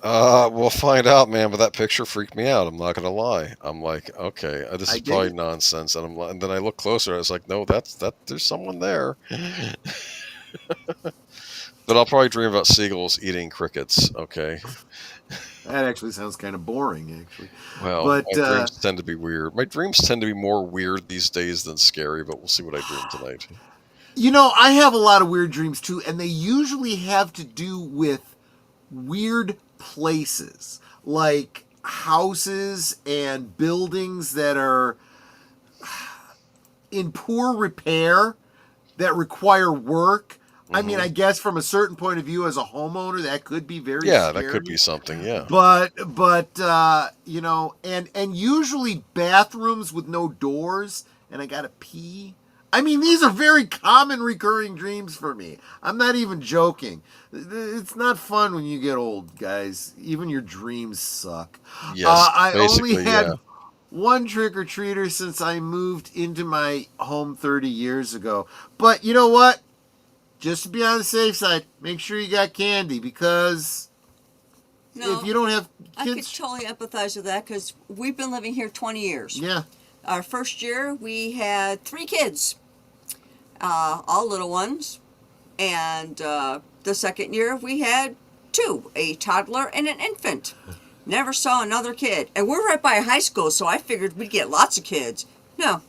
We'll find out, man. But that picture freaked me out. I'm not gonna lie. I'm like, okay, this is probably nonsense. And then I look closer. I was like, no, that. There's someone there. But I'll probably dream about seagulls eating crickets. Okay. That actually sounds kind of boring, actually. Well, but my dreams tend to be weird. My dreams tend to be more weird these days than scary. But we'll see what I dream tonight. You know, I have a lot of weird dreams too, and they usually have to do with weird places, like houses and buildings that are in poor repair, that require work. I mean, I guess from a certain point of view as a homeowner, that could be very scary. That could be something, yeah. But you know, and usually bathrooms with no doors, and I gotta pee. I mean, these are very common recurring dreams for me. I'm not even joking. It's not fun when you get old, guys. Even your dreams suck. Yes, I only had yeah. one trick-or-treater since I moved into my home 30 years ago. But you know what? Just to be on the safe side, make sure you got candy, because if you don't have kids... I could totally empathize with that, because we've been living here 20 years. Yeah. Our first year, we had 3 kids, all little ones. And the second year, we had 2, a toddler and an infant. Never saw another kid. And we're right by a high school, so I figured we'd get lots of kids. No.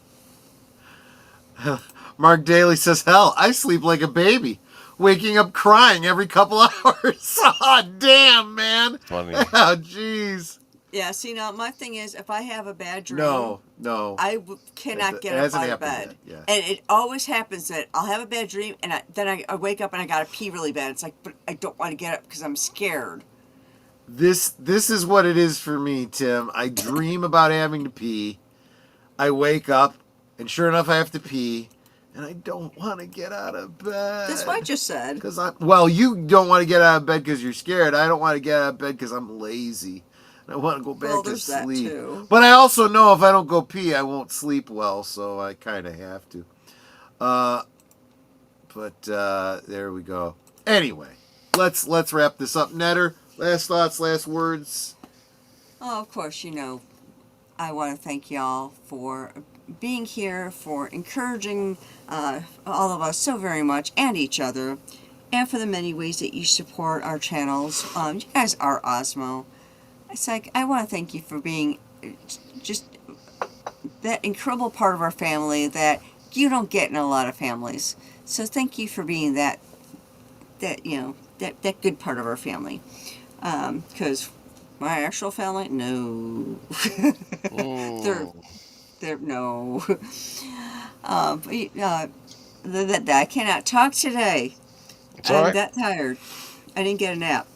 Mark Dahley says, hell, I sleep like a baby, waking up crying every couple hours. Oh, damn, man. Funny. Oh, jeez. Yeah, see, now, my thing is, if I have a bad dream... No. I cannot get up out of bed. Yeah. And it always happens that I'll have a bad dream, and then I wake up and I gotta pee really bad. It's like, but I don't want to get up because I'm scared. This is what it is for me, Tim. I dream about having to pee. I wake up, and sure enough, I have to pee. And I don't want to get out of bed. That's what I just said. Well, you don't want to get out of bed because you're scared. I don't want to get out of bed because I'm lazy. I want to go back to sleep. That too. But I also know if I don't go pee, I won't sleep well, so I kind of have to. But there we go. Anyway, let's wrap this up. Netter, last thoughts, last words. Oh, of course, I want to thank y'all for being here, for encouraging all of us so very much, and each other, and for the many ways that you support our channels. You guys are Osmo. It's like, I want to thank you for being just that incredible part of our family that you don't get in a lot of families. So thank you for being that good part of our family. Because my actual family, no. they're no. I cannot talk today. I'm that tired. I didn't get a nap.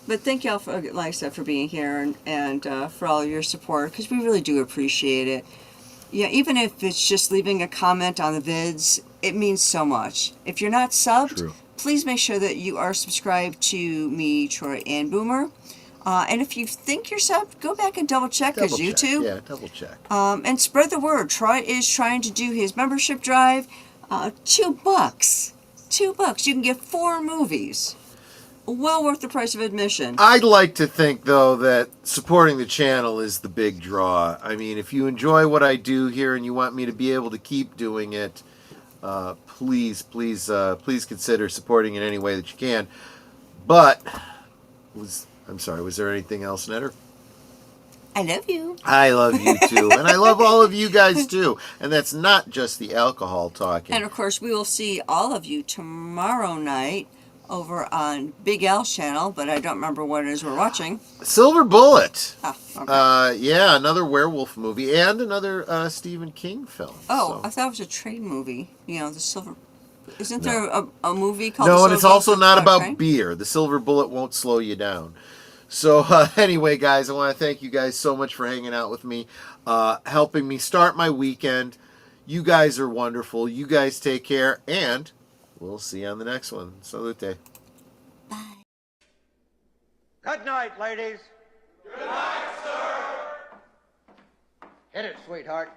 But thank y'all for, like I said, for being here and for all your support, because we really do appreciate it. Yeah, even if it's just leaving a comment on the vids, it means so much. If you're not subbed, please make sure that you are subscribed to me, Troy, and Boomer. And if you think you're subbed, go back and double check, because YouTube. Yeah, double check. And spread the word. Troy is trying to do his membership drive. $2. $2. You can get 4 movies. Well worth the price of admission. I'd like to think, though, that supporting the channel is the big draw. I mean, if you enjoy what I do here and you want me to be able to keep doing it, please consider supporting in any way that you can. But, I'm sorry, was there anything else, Netter? I love you. I love you, too. And I love all of you guys, too. And that's not just the alcohol talking. And, of course, we will see all of you tomorrow night over on Big Al's channel, but I don't remember what it is we're watching. Silver Bullet. Oh, okay. Yeah, another werewolf movie and another Stephen King film. Oh, so. I thought it was a trade movie. The Silver... Isn't there a movie called No, The and it's Silver also Bullet? not about Okay. beer. The Silver Bullet won't slow you down. So anyway, guys, I want to thank you guys so much for hanging out with me, helping me start my weekend. You guys are wonderful. You guys take care, and we'll see you on the next one. Salute. Bye. Good night, ladies. Good night, sir. Hit it, sweetheart.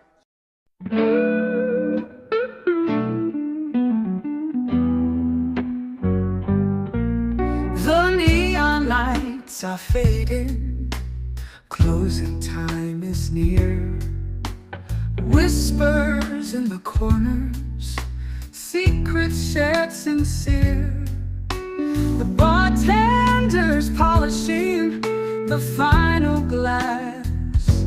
The neon lights are fading, closing time is near. Whispers in the corners, secrets shared sincere. The bartender's polishing the final glass.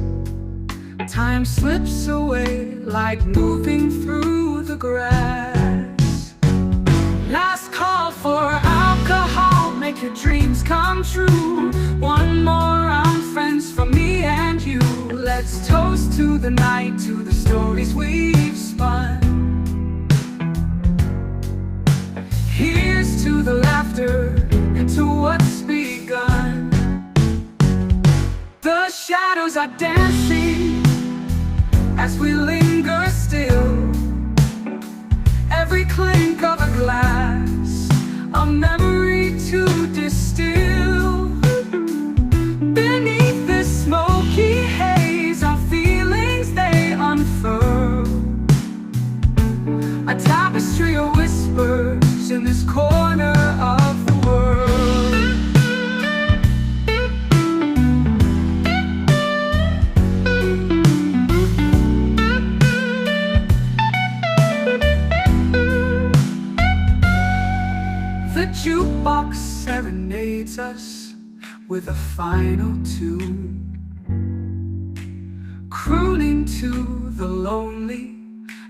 Time slips away like moving through the grass. Last call for alcohol, make your dreams come true. One more round, friends, from me and you. Let's toast to the night, to the stories we've spun. Here's to the laughter and to what's begun. The shadows are dancing as we linger still. Every clink of a glass, a memory to distill. Beneath this smoky haze, our feelings they unfurl. A tapestry of whispers in this corner of the world. The jukebox serenades us with a final tune, crooning to the lonely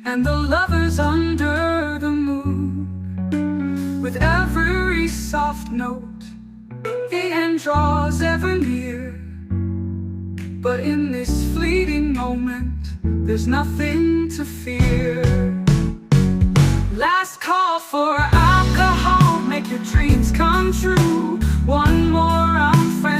and the lovers under the moon. With every soft note, the end draws ever near. But in this fleeting moment, there's nothing to fear. Last call for alcohol, make your dreams come true. One more round, friends.